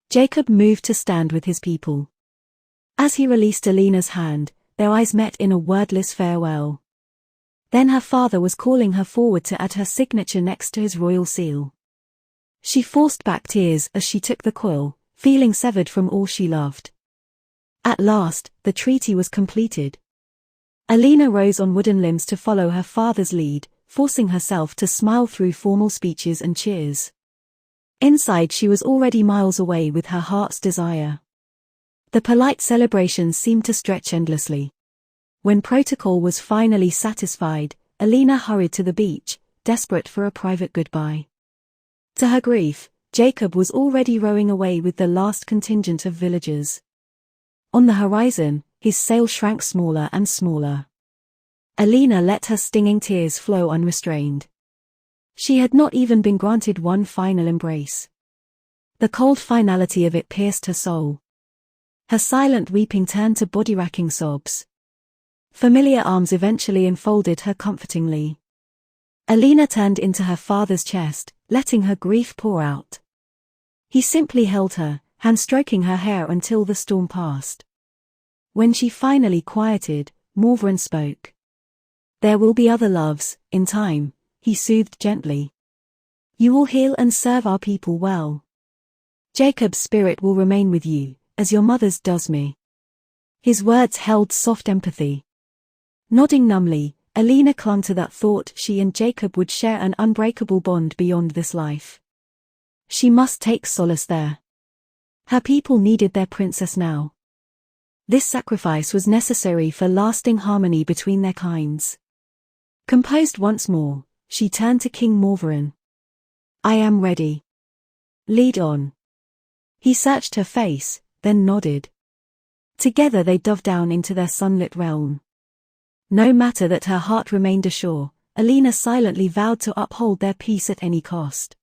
Speaker 1: Jakob moved to stand with his people. As he released Alina's hand, their eyes met in a wordless farewell. Then her father was calling her forward to add her signature next to his royal seal. She forced back tears as she took the quill, feeling severed from all she loved. At last, the treaty was completed. Alina rose on wooden limbs to follow her father's lead, forcing herself to smile through formal speeches and cheers. Inside she was already miles away with her heart's desire. The polite celebrations seemed to stretch endlessly. When protocol was finally satisfied, Alina hurried to the beach, desperate for a private goodbye. To her grief, Jakob was already rowing away with the last contingent of villagers. On the horizon, his sail shrank smaller and smaller. Alina let her stinging tears flow unrestrained. She had not even been granted one final embrace. The cold finality of it pierced her soul. Her silent weeping turned to body-racking sobs. Familiar arms eventually enfolded her comfortingly. Alina turned into her father's chest, letting her grief pour out. He simply held her, hand-stroking her hair until the storm passed. When she finally quieted, Morvaran spoke. "There will be other loves, in time," he soothed gently. "You will heal and serve our people well. Jacob's spirit will remain with you, as your mother's does me." His words held soft empathy. Nodding numbly, Alina clung to that thought she and Jakob would share an unbreakable bond beyond this life. She must take solace there. Her people needed their princess now. This sacrifice was necessary for lasting harmony between their kinds. Composed once more, she turned to King Morvaran. "I am ready. Lead on." He searched her face, then nodded. Together they dove down into their sunlit realm. No matter that her heart remained ashore, Alina silently vowed to uphold their peace at any cost.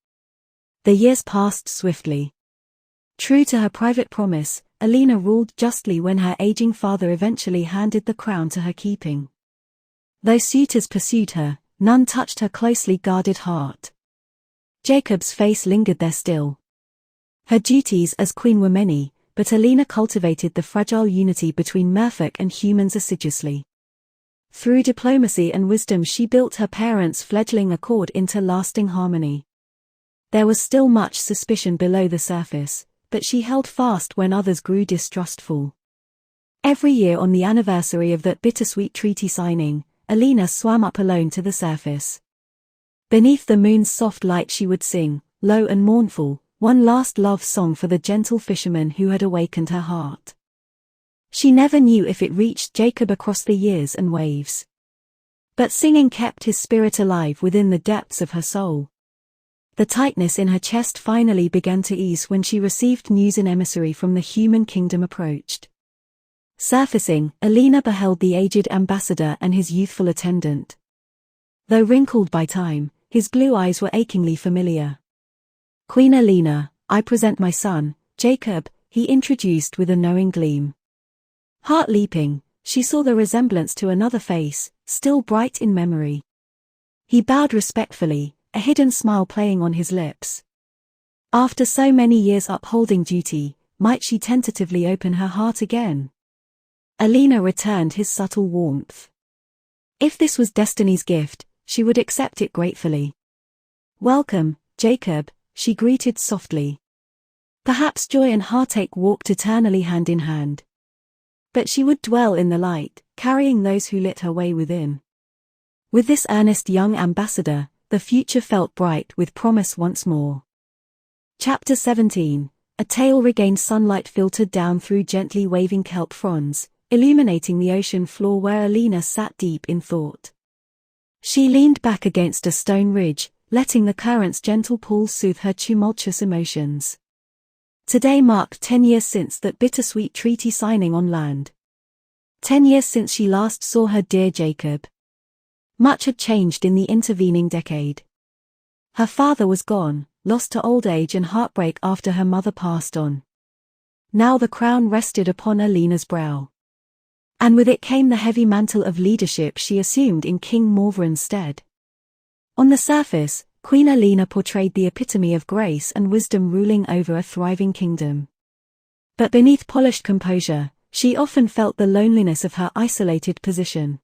Speaker 1: The years passed swiftly. True to her private promise, Alina ruled justly when her aging father eventually handed the crown to her keeping. Though suitors pursued her, none touched her closely guarded heart. Jacob's face lingered there still. Her duties as queen were many, but Alina cultivated the fragile unity between merfolk and humans assiduously. Through diplomacy and wisdom she built her parents' fledgling accord into lasting harmony. There was still much suspicion below the surface, but she held fast when others grew distrustful. Every year on the anniversary of that bittersweet treaty signing, Alina swam up alone to the surface. Beneath the moon's soft light she would sing, low and mournful, one last love song for the gentle fisherman who had awakened her heart. She never knew if it reached Jakob across the years and waves. But singing kept his spirit alive within the depths of her soul. The tightness in her chest finally began to ease when she received news an emissary from the human kingdom approached. Surfacing, Alina beheld the aged ambassador and his youthful attendant. Though wrinkled by time, his blue eyes were achingly familiar. "Queen Alina, I present my son, Jakob," he introduced with a knowing gleam. Heart leaping, she saw the resemblance to another face, still bright in memory. He bowed respectfully, a hidden smile playing on his lips. After so many years upholding duty, might she tentatively open her heart again? Alina returned his subtle warmth. If this was destiny's gift, she would accept it gratefully. "Welcome, Jakob," she greeted softly. Perhaps joy and heartache walked eternally hand in hand. But she would dwell in the light, carrying those who lit her way within. With this earnest young ambassador, the future felt bright with promise once more. Chapter 17. A tale regained sunlight filtered down through gently waving kelp fronds, illuminating the ocean floor where Alina sat deep in thought. She leaned back against a stone ridge, letting the current's gentle pull soothe her tumultuous emotions. Today marked 10 years since that bittersweet treaty signing on land. 10 years since she last saw her dear Jakob. Much had changed in the intervening decade. Her father was gone, lost to old age and heartbreak after her mother passed on. Now the crown rested upon Alina's brow. And with it came the heavy mantle of leadership she assumed in King Morvaran's stead. On the surface, Queen Alina portrayed the epitome of grace and wisdom ruling over a thriving kingdom. But beneath polished composure, she often felt the loneliness of her isolated position.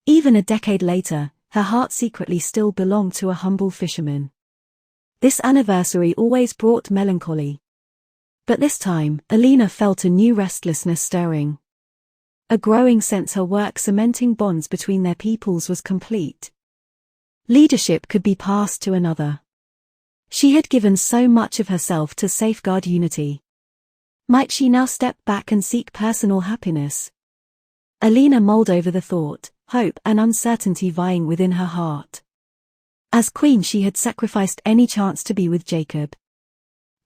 Speaker 1: Even a decade later, her heart secretly still belonged to a humble fisherman. This anniversary always brought melancholy. But this time, Alina felt a new restlessness stirring. A growing sense her work cementing bonds between their peoples was complete. Leadership could be passed to another. She had given so much of herself to safeguard unity. Might she now step back and seek personal happiness? Alina mulled over the thought, hope and uncertainty vying within her heart. As queen she had sacrificed any chance to be with Jakob.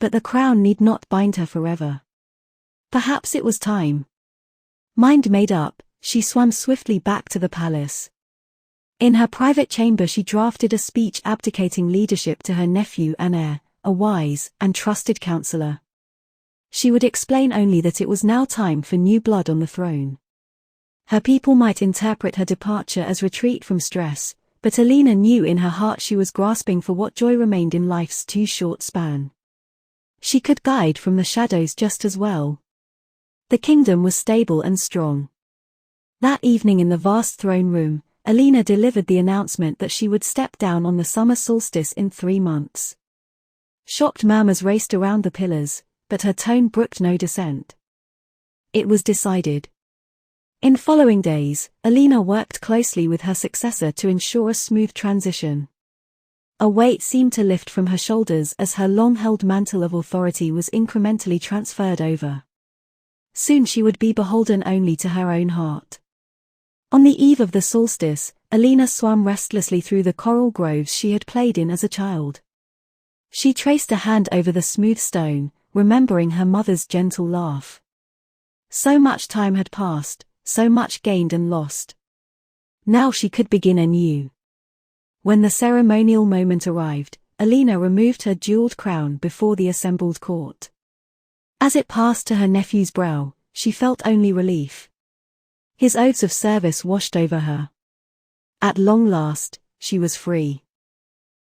Speaker 1: But the crown need not bind her forever. Perhaps it was time. Mind made up, she swam swiftly back to the palace. In her private chamber she drafted a speech abdicating leadership to her nephew and heir, a wise and trusted counselor. She would explain only that it was now time for new blood on the throne. Her people might interpret her departure as retreat from stress, but Alina knew in her heart she was grasping for what joy remained in life's too short span. She could guide from the shadows just as well. The kingdom was stable and strong. That evening in the vast throne room, Alina delivered the announcement that she would step down on the summer solstice in 3 months. Shocked murmurs raced around the pillars, but her tone brooked no dissent. It was decided. In following days, Alina worked closely with her successor to ensure a smooth transition. A weight seemed to lift from her shoulders as her long-held mantle of authority was incrementally transferred over. Soon she would be beholden only to her own heart. On the eve of the solstice, Alina swam restlessly through the coral groves she had played in as a child. She traced a hand over the smooth stone, remembering her mother's gentle laugh. So much time had passed, so much gained and lost. Now she could begin anew. When the ceremonial moment arrived, Alina removed her jeweled crown before the assembled court. As it passed to her nephew's brow, she felt only relief. His oaths of service washed over her. At long last, she was free.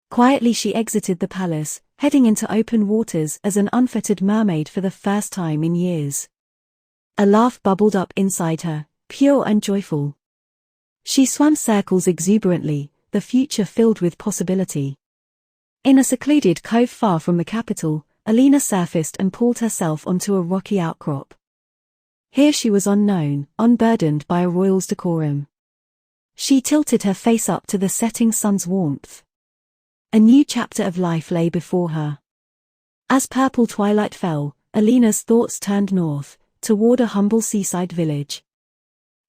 Speaker 1: Quietly she exited the palace, heading into open waters as an unfettered mermaid for the first time in years. A laugh bubbled up inside her, pure and joyful. She swam circles exuberantly, the future filled with possibility. In a secluded cove far from the capital, Alina surfaced and pulled herself onto a rocky outcrop. Here she was unknown, unburdened by a royal's decorum. She tilted her face up to the setting sun's warmth. A new chapter of life lay before her. As purple twilight fell, Alina's thoughts turned north, toward a humble seaside village.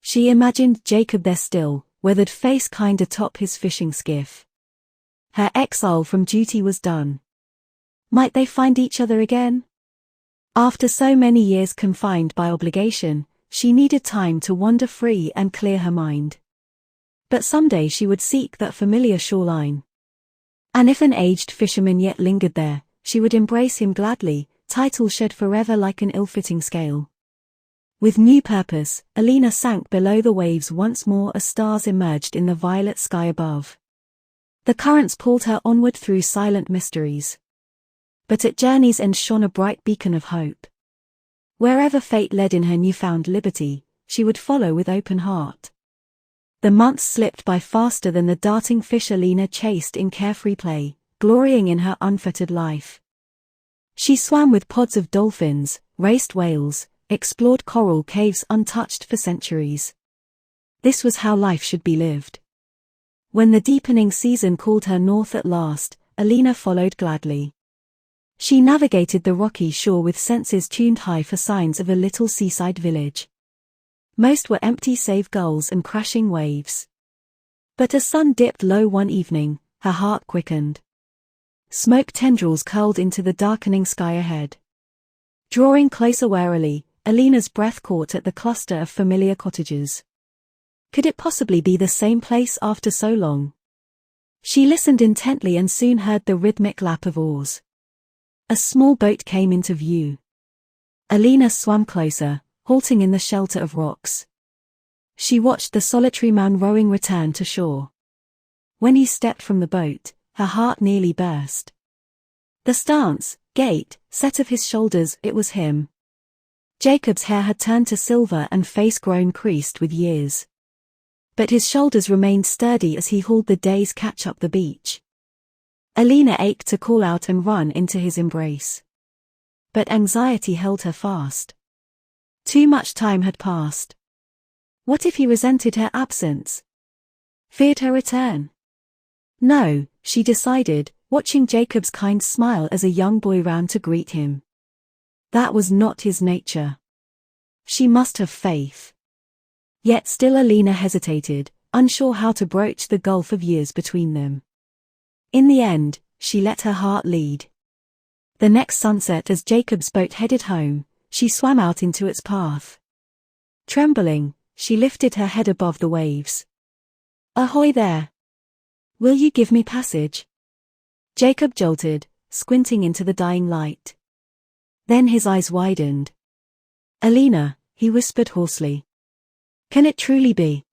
Speaker 1: She imagined Jakob there still, weathered face kind atop his fishing skiff. Her exile from duty was done. Might they find each other again? After so many years confined by obligation, she needed time to wander free and clear her mind. But someday she would seek that familiar shoreline. And if an aged fisherman yet lingered there, she would embrace him gladly, title shed forever like an ill-fitting scale. With new purpose, Alina sank below the waves once more as stars emerged in the violet sky above. The currents pulled her onward through silent mysteries. But at journey's end shone a bright beacon of hope. Wherever fate led in her newfound liberty, she would follow with open heart. The months slipped by faster than the darting fish Alina chased in carefree play, glorying in her unfettered life. She swam with pods of dolphins, raced whales, explored coral caves untouched for centuries. This was how life should be lived. When the deepening season called her north at last, Alina followed gladly. She navigated the rocky shore with senses tuned high for signs of a little seaside village. Most were empty save gulls and crashing waves. But as sun dipped low one evening, her heart quickened. Smoke tendrils curled into the darkening sky ahead. Drawing closer warily, Alina's breath caught at the cluster of familiar cottages. Could it possibly be the same place after so long? She listened intently and soon heard the rhythmic lap of oars. A small boat came into view. Alina swam closer, halting in the shelter of rocks. She watched the solitary man rowing return to shore. When he stepped from the boat, her heart nearly burst. The stance, gait, set of his shoulders, it was him. Jakob's hair had turned to silver and face grown creased with years. But his shoulders remained sturdy as he hauled the day's catch up the beach. Alina ached to call out and run into his embrace. But anxiety held her fast. Too much time had passed. What if he resented her absence? Feared her return? No, she decided, watching Jakob's kind smile as a young boy ran to greet him. That was not his nature. She must have faith. Yet still Alina hesitated, unsure how to broach the gulf of years between them. In the end, she let her heart lead. The next sunset, as Jakob's boat headed home, she swam out into its path. Trembling, she lifted her head above the waves. "Ahoy there! Will you give me passage?" Jakob jolted, squinting into the dying light. Then his eyes widened. "Alina," he whispered hoarsely. "Can it truly be?"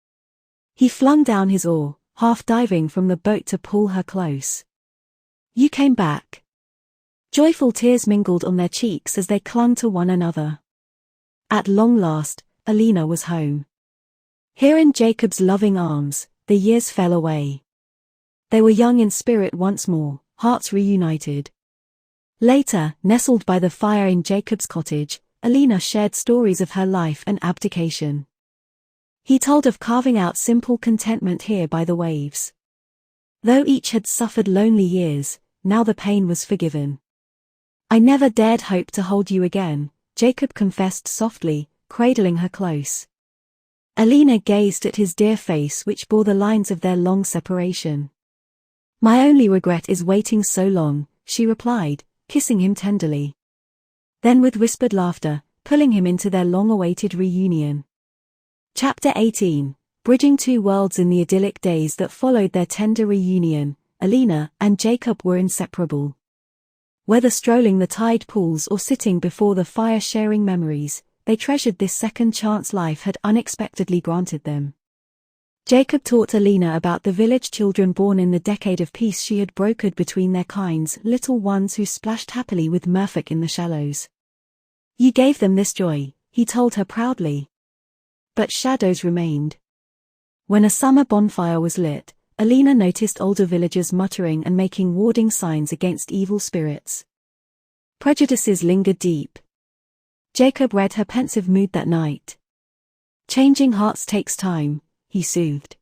Speaker 1: He flung down his oar, half diving from the boat to pull her close. "You came back." Joyful tears mingled on their cheeks as they clung to one another. At long last, Alina was home. Here in Jakob's loving arms, the years fell away. They were young in spirit once more, hearts reunited. Later, nestled by the fire in Jakob's cottage, Alina shared stories of her life and abdication. He told of carving out simple contentment here by the waves. Though each had suffered lonely years, now the pain was forgiven. "I never dared hope to hold you again," Jakob confessed softly, cradling her close. Alina gazed at his dear face which bore the lines of their long separation. "My only regret is waiting so long," she replied, kissing him tenderly. Then with whispered laughter, pulling him into their long-awaited reunion. Chapter 18, Bridging two worlds. In the idyllic days that followed their tender reunion, Alina and Jakob were inseparable. Whether strolling the tide pools or sitting before the fire sharing memories, they treasured this second chance life had unexpectedly granted them. Jakob taught Alina about the village children born in the decade of peace she had brokered between their kinds, little ones who splashed happily with merfolk in the shallows. "You gave them this joy," he told her proudly. But shadows remained. When a summer bonfire was lit, Alina noticed older villagers muttering and making warding signs against evil spirits. Prejudices lingered deep. Jakob read her pensive mood that night. "Changing hearts takes time," he soothed.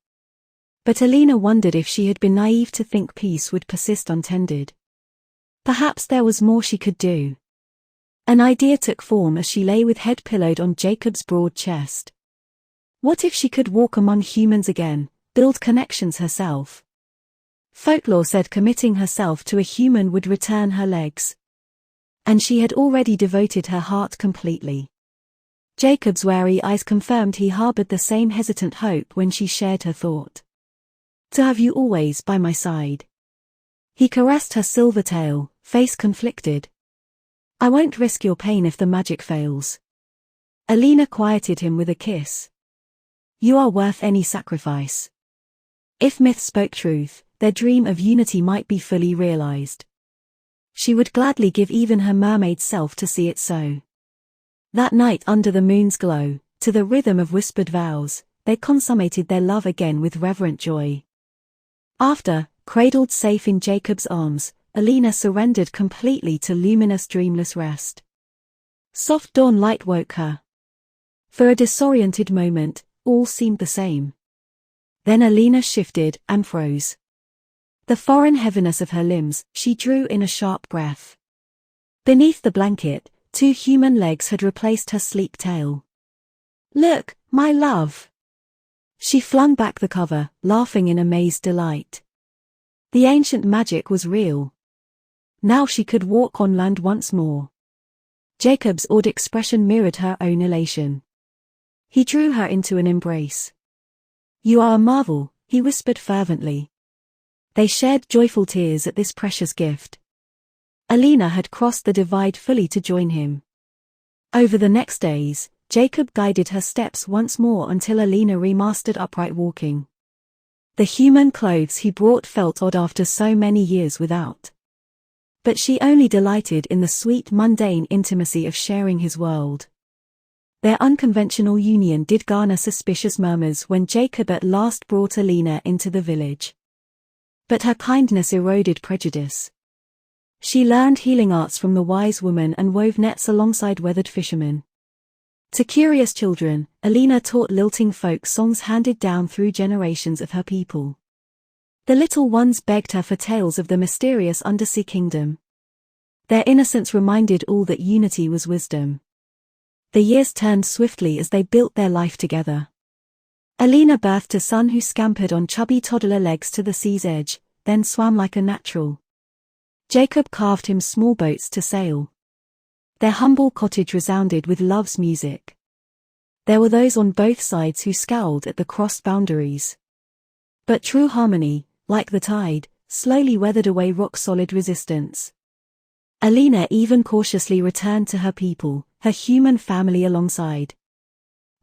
Speaker 1: But Alina wondered if she had been naive to think peace would persist untended. Perhaps there was more she could do. An idea took form as she lay with head pillowed on Jakob's broad chest. What if she could walk among humans again, build connections herself? Folklore said committing herself to a human would return her legs. And she had already devoted her heart completely. Jakob's wary eyes confirmed he harbored the same hesitant hope when she shared her thought. "To have you always by my side." He caressed her silver tail, face conflicted. "I won't risk your pain if the magic fails." Alina quieted him with a kiss. "You are worth any sacrifice." If myth spoke truth, their dream of unity might be fully realized. She would gladly give even her mermaid self to see it so. That night under the moon's glow, to the rhythm of whispered vows, they consummated their love again with reverent joy. After, cradled safe in Jakob's arms, Alina surrendered completely to luminous dreamless rest. Soft dawn light woke her. For a disoriented moment, all seemed the same. Then Alina shifted and froze. The foreign heaviness of her limbs, she drew in a sharp breath. Beneath the blanket, 2 human legs had replaced her sleek tail. "Look, my love!" She flung back the cover, laughing in amazed delight. The ancient magic was real. Now she could walk on land once more. Jacob's awed expression mirrored her own elation. He drew her into an embrace. "You are a marvel," he whispered fervently. They shared joyful tears at this precious gift. Alina had crossed the divide fully to join him. Over the next days, Jakob guided her steps once more until Alina remastered upright walking. The human clothes he brought felt odd after so many years without. But she only delighted in the sweet mundane intimacy of sharing his world. Their unconventional union did garner suspicious murmurs when Jakob at last brought Alina into the village. But her kindness eroded prejudice. She learned healing arts from the wise woman and wove nets alongside weathered fishermen. To curious children, Alina taught lilting folk songs handed down through generations of her people. The little ones begged her for tales of the mysterious undersea kingdom. Their innocence reminded all that unity was wisdom. The years turned swiftly as they built their life together. Alina birthed a son who scampered on chubby toddler legs to the sea's edge, then swam like a natural. Jakob carved him small boats to sail. Their humble cottage resounded with love's music. There were those on both sides who scowled at the crossed boundaries. But true harmony, like the tide, slowly weathered away rock-solid resistance. Alina even cautiously returned to her people, her human family alongside.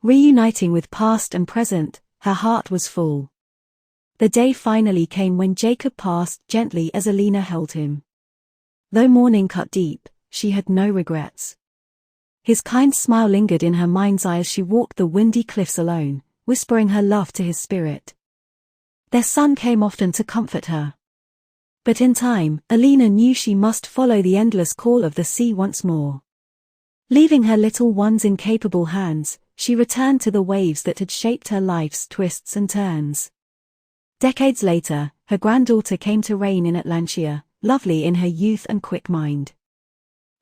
Speaker 1: Reuniting with past and present, her heart was full. The day finally came when Jakob passed gently as Alina held him. Though mourning cut deep, she had no regrets. His kind smile lingered in her mind's eye as she walked the windy cliffs alone, whispering her love to his spirit. Their son came often to comfort her. But in time, Alina knew she must follow the endless call of the sea once more. Leaving her little ones in capable hands, she returned to the waves that had shaped her life's twists and turns. Decades later, her granddaughter came to reign in Atlantia, lovely in her youth and quick mind.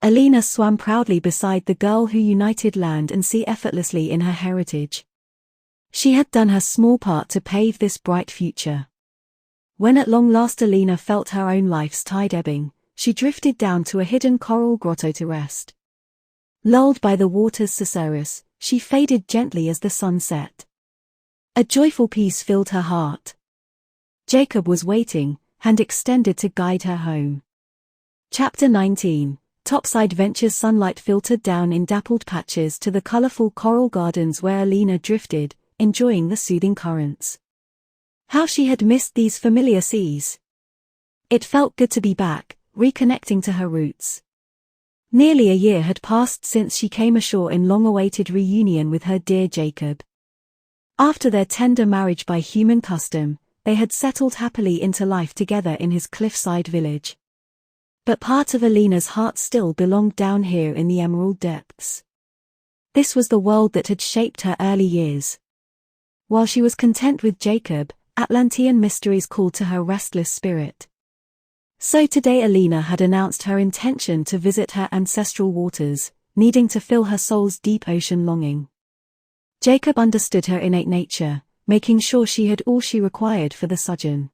Speaker 1: Alina swam proudly beside the girl who united land and sea effortlessly in her heritage. She had done her small part to pave this bright future. When at long last Alina felt her own life's tide ebbing, she drifted down to a hidden coral grotto to rest. Lulled by the water's susurrus, she faded gently as the sun set. A joyful peace filled her heart. Jakob was waiting, hand extended to guide her home. Chapter 19. Topside ventures. Sunlight filtered down in dappled patches to the colorful coral gardens where Alina drifted, enjoying the soothing currents. How she had missed these familiar seas. It felt good to be back, reconnecting to her roots. Nearly a year had passed since she came ashore in long-awaited reunion with her dear Jakob. After their tender marriage by human custom, they had settled happily into life together in his cliffside village. But part of Alina's heart still belonged down here in the emerald depths. This was the world that had shaped her early years. While she was content with Jakob, Atlantean mysteries called to her restless spirit. So today Alina had announced her intention to visit her ancestral waters, needing to fill her soul's deep ocean longing. Jakob understood her innate nature, making sure she had all she required for the sojourn.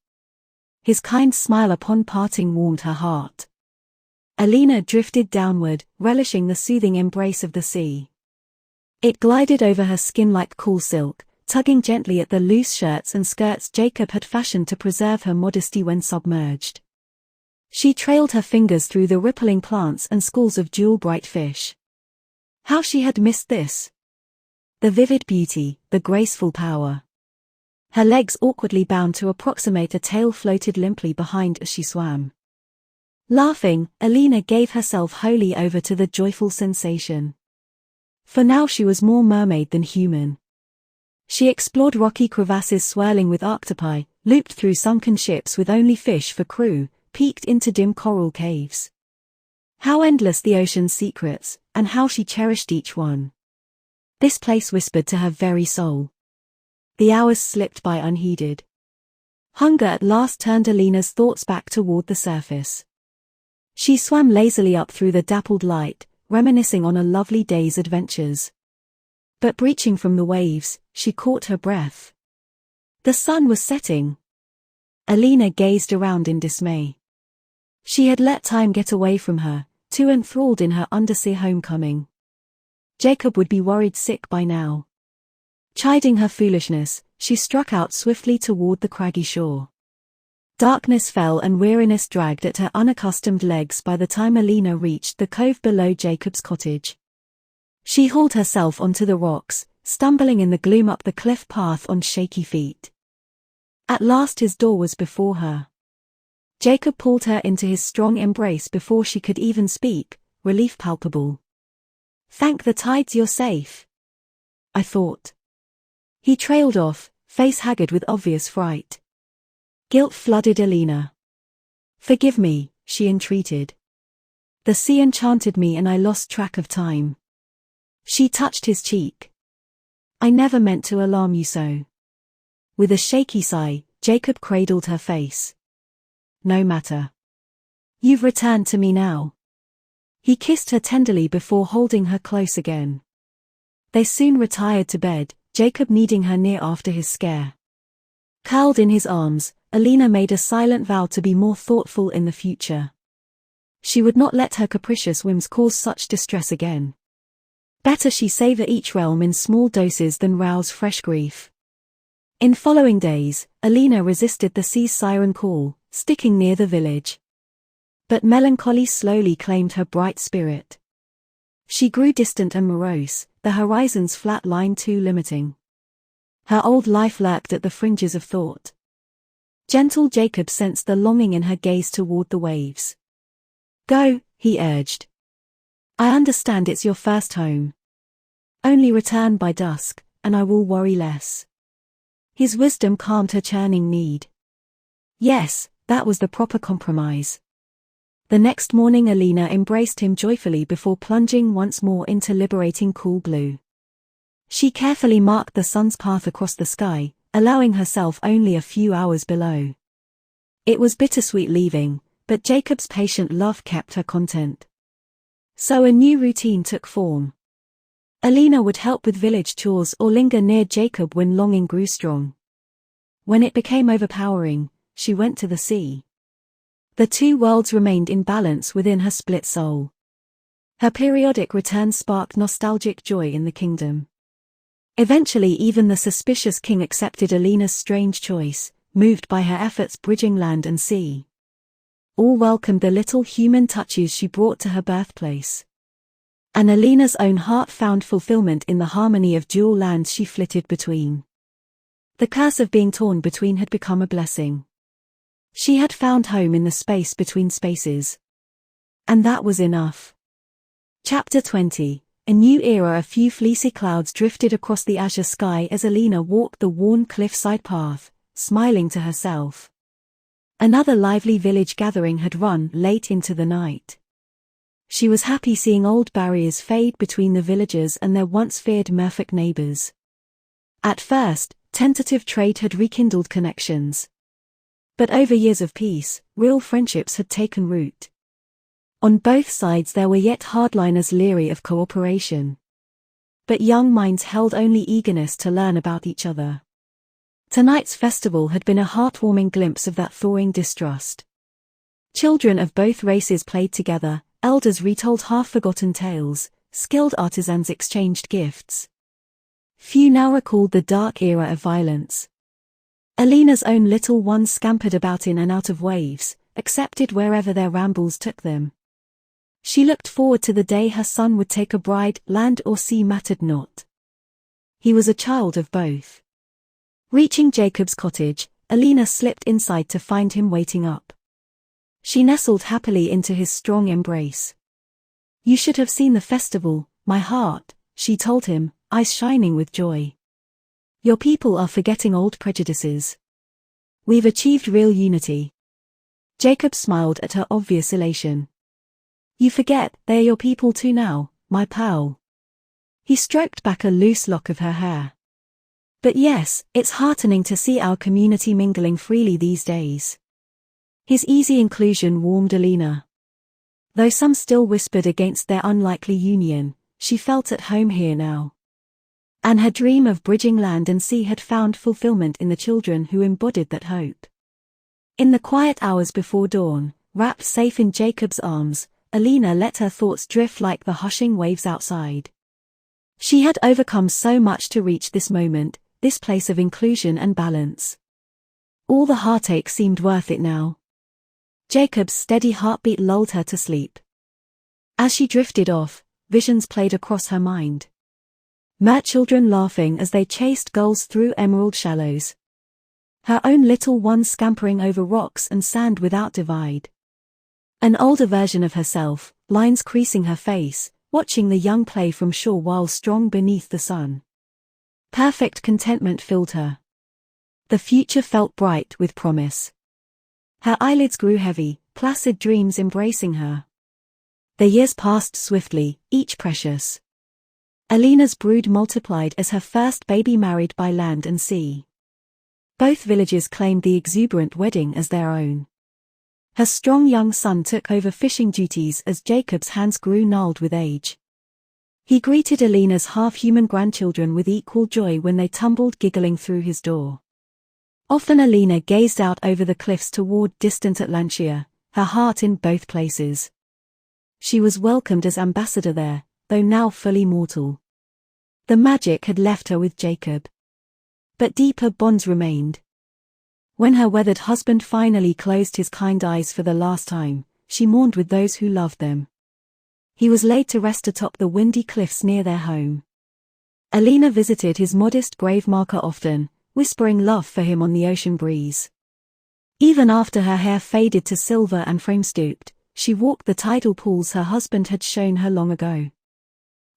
Speaker 1: His kind smile upon parting warmed her heart. Alina drifted downward, relishing the soothing embrace of the sea. It glided over her skin like cool silk, tugging gently at the loose shirts and skirts Jakob had fashioned to preserve her modesty when submerged. She trailed her fingers through the rippling plants and schools of jewel-bright fish. How she had missed this! The vivid beauty, the graceful power. Her legs awkwardly bound to approximate a tail floated limply behind as she swam. Laughing, Alina gave herself wholly over to the joyful sensation. For now she was more mermaid than human. She explored rocky crevasses swirling with octopi, looped through sunken ships with only fish for crew, peeked into dim coral caves. How endless the ocean's secrets, and how she cherished each one. This place whispered to her very soul. The hours slipped by unheeded. Hunger at last turned Alina's thoughts back toward the surface. She swam lazily up through the dappled light, reminiscing on a lovely day's adventures. But breaching from the waves, she caught her breath. The sun was setting. Alina gazed around in dismay. She had let time get away from her, too enthralled in her undersea homecoming. Jakob would be worried sick by now. Chiding her foolishness, she struck out swiftly toward the craggy shore. Darkness fell and weariness dragged at her unaccustomed legs by the time Alina reached the cove below Jacob's cottage. She hauled herself onto the rocks, stumbling in the gloom up the cliff path on shaky feet. At last his door was before her. Jakob pulled her into his strong embrace before she could even speak, relief palpable. "Thank the tides you're safe," I thought. He trailed off, face haggard with obvious fright. Guilt flooded Alina. "Forgive me," she entreated. "The sea enchanted me and I lost track of time." She touched his cheek. "I never meant to alarm you so." With a shaky sigh, Jakob cradled her face. "No matter. You've returned to me now." He kissed her tenderly before holding her close again. They soon retired to bed, Jakob needing her near after his scare. Curled in his arms, Alina made a silent vow to be more thoughtful in the future. She would not let her capricious whims cause such distress again. Better she savor each realm in small doses than rouse fresh grief. In following days, Alina resisted the sea's siren call, sticking near the village. But melancholy slowly claimed her bright spirit. She grew distant and morose, the horizon's flat line too limiting. Her old life lurked at the fringes of thought. Gentle Jakob sensed the longing in her gaze toward the waves. "Go," he urged. "I understand it's your first home. Only return by dusk, and I will worry less." His wisdom calmed her churning need. Yes, that was the proper compromise. The next morning Alina embraced him joyfully before plunging once more into liberating cool blue. She carefully marked the sun's path across the sky, allowing herself only a few hours below. It was bittersweet leaving, but Jacob's patient love kept her content. So a new routine took form. Alina would help with village chores or linger near Jakob when longing grew strong. When it became overpowering, she went to the sea. The two worlds remained in balance within her split soul. Her periodic return sparked nostalgic joy in the kingdom. Eventually even the suspicious king accepted Alina's strange choice, moved by her efforts bridging land and sea. All welcomed the little human touches she brought to her birthplace. And Alina's own heart found fulfillment in the harmony of dual lands she flitted between. The curse of being torn between had become a blessing. She had found home in the space between spaces. And that was enough. Chapter 20. A new era. A few fleecy clouds drifted across the azure sky as Alina walked the worn cliffside path, smiling to herself. Another lively village gathering had run late into the night. She was happy seeing old barriers fade between the villagers and their once feared merfolk neighbors. At first, tentative trade had rekindled connections. But over years of peace, real friendships had taken root. On both sides there were yet hardliners leery of cooperation. But young minds held only eagerness to learn about each other. Tonight's festival had been a heartwarming glimpse of that thawing distrust. Children of both races played together, elders retold half-forgotten tales, skilled artisans exchanged gifts. Few now recalled the dark era of violence. Alina's own little ones scampered about in and out of waves, accepted wherever their rambles took them. She looked forward to the day her son would take a bride, land or sea mattered not. He was a child of both. Reaching Jacob's cottage, Alina slipped inside to find him waiting up. She nestled happily into his strong embrace. "You should have seen the festival, my heart," she told him, eyes shining with joy. "Your people are forgetting old prejudices. We've achieved real unity." Jacob smiled at her obvious elation. You forget, they are your people too now, my pal. He stroked back a loose lock of her hair. But yes, it's heartening to see our community mingling freely these days. His easy inclusion warmed Alina. Though some still whispered against their unlikely union, she felt at home here now. And her dream of bridging land and sea had found fulfillment in the children who embodied that hope. In the quiet hours before dawn, wrapped safe in Jacob's arms, Alina let her thoughts drift like the hushing waves outside. She had overcome so much to reach this moment, this place of inclusion and balance. All the heartache seemed worth it now. Jacob's steady heartbeat lulled her to sleep. As she drifted off, visions played across her mind. Mer children laughing as they chased gulls through emerald shallows. Her own little ones scampering over rocks and sand without divide. An older version of herself, lines creasing her face, watching the young play from shore while strong beneath the sun. Perfect contentment filled her. The future felt bright with promise. Her eyelids grew heavy, placid dreams embracing her. The years passed swiftly, each precious. Alina's brood multiplied as her first baby married by land and sea. Both villages claimed the exuberant wedding as their own. Her strong young son took over fishing duties as Jacob's hands grew gnarled with age. He greeted Alina's half-human grandchildren with equal joy when they tumbled giggling through his door. Often Alina gazed out over the cliffs toward distant Atlantia, her heart in both places. She was welcomed as ambassador there, though now fully mortal. The magic had left her with Jacob. But deeper bonds remained. When her weathered husband finally closed his kind eyes for the last time, she mourned with those who loved them. He was laid to rest atop the windy cliffs near their home. Alina visited his modest grave marker often, whispering love for him on the ocean breeze. Even after her hair faded to silver and frame stooped, she walked the tidal pools her husband had shown her long ago.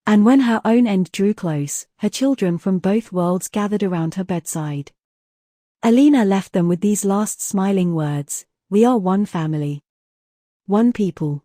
Speaker 1: And when her own end drew close, her children from both worlds gathered around her bedside. Alina left them with these last smiling words: "We are one family. One people."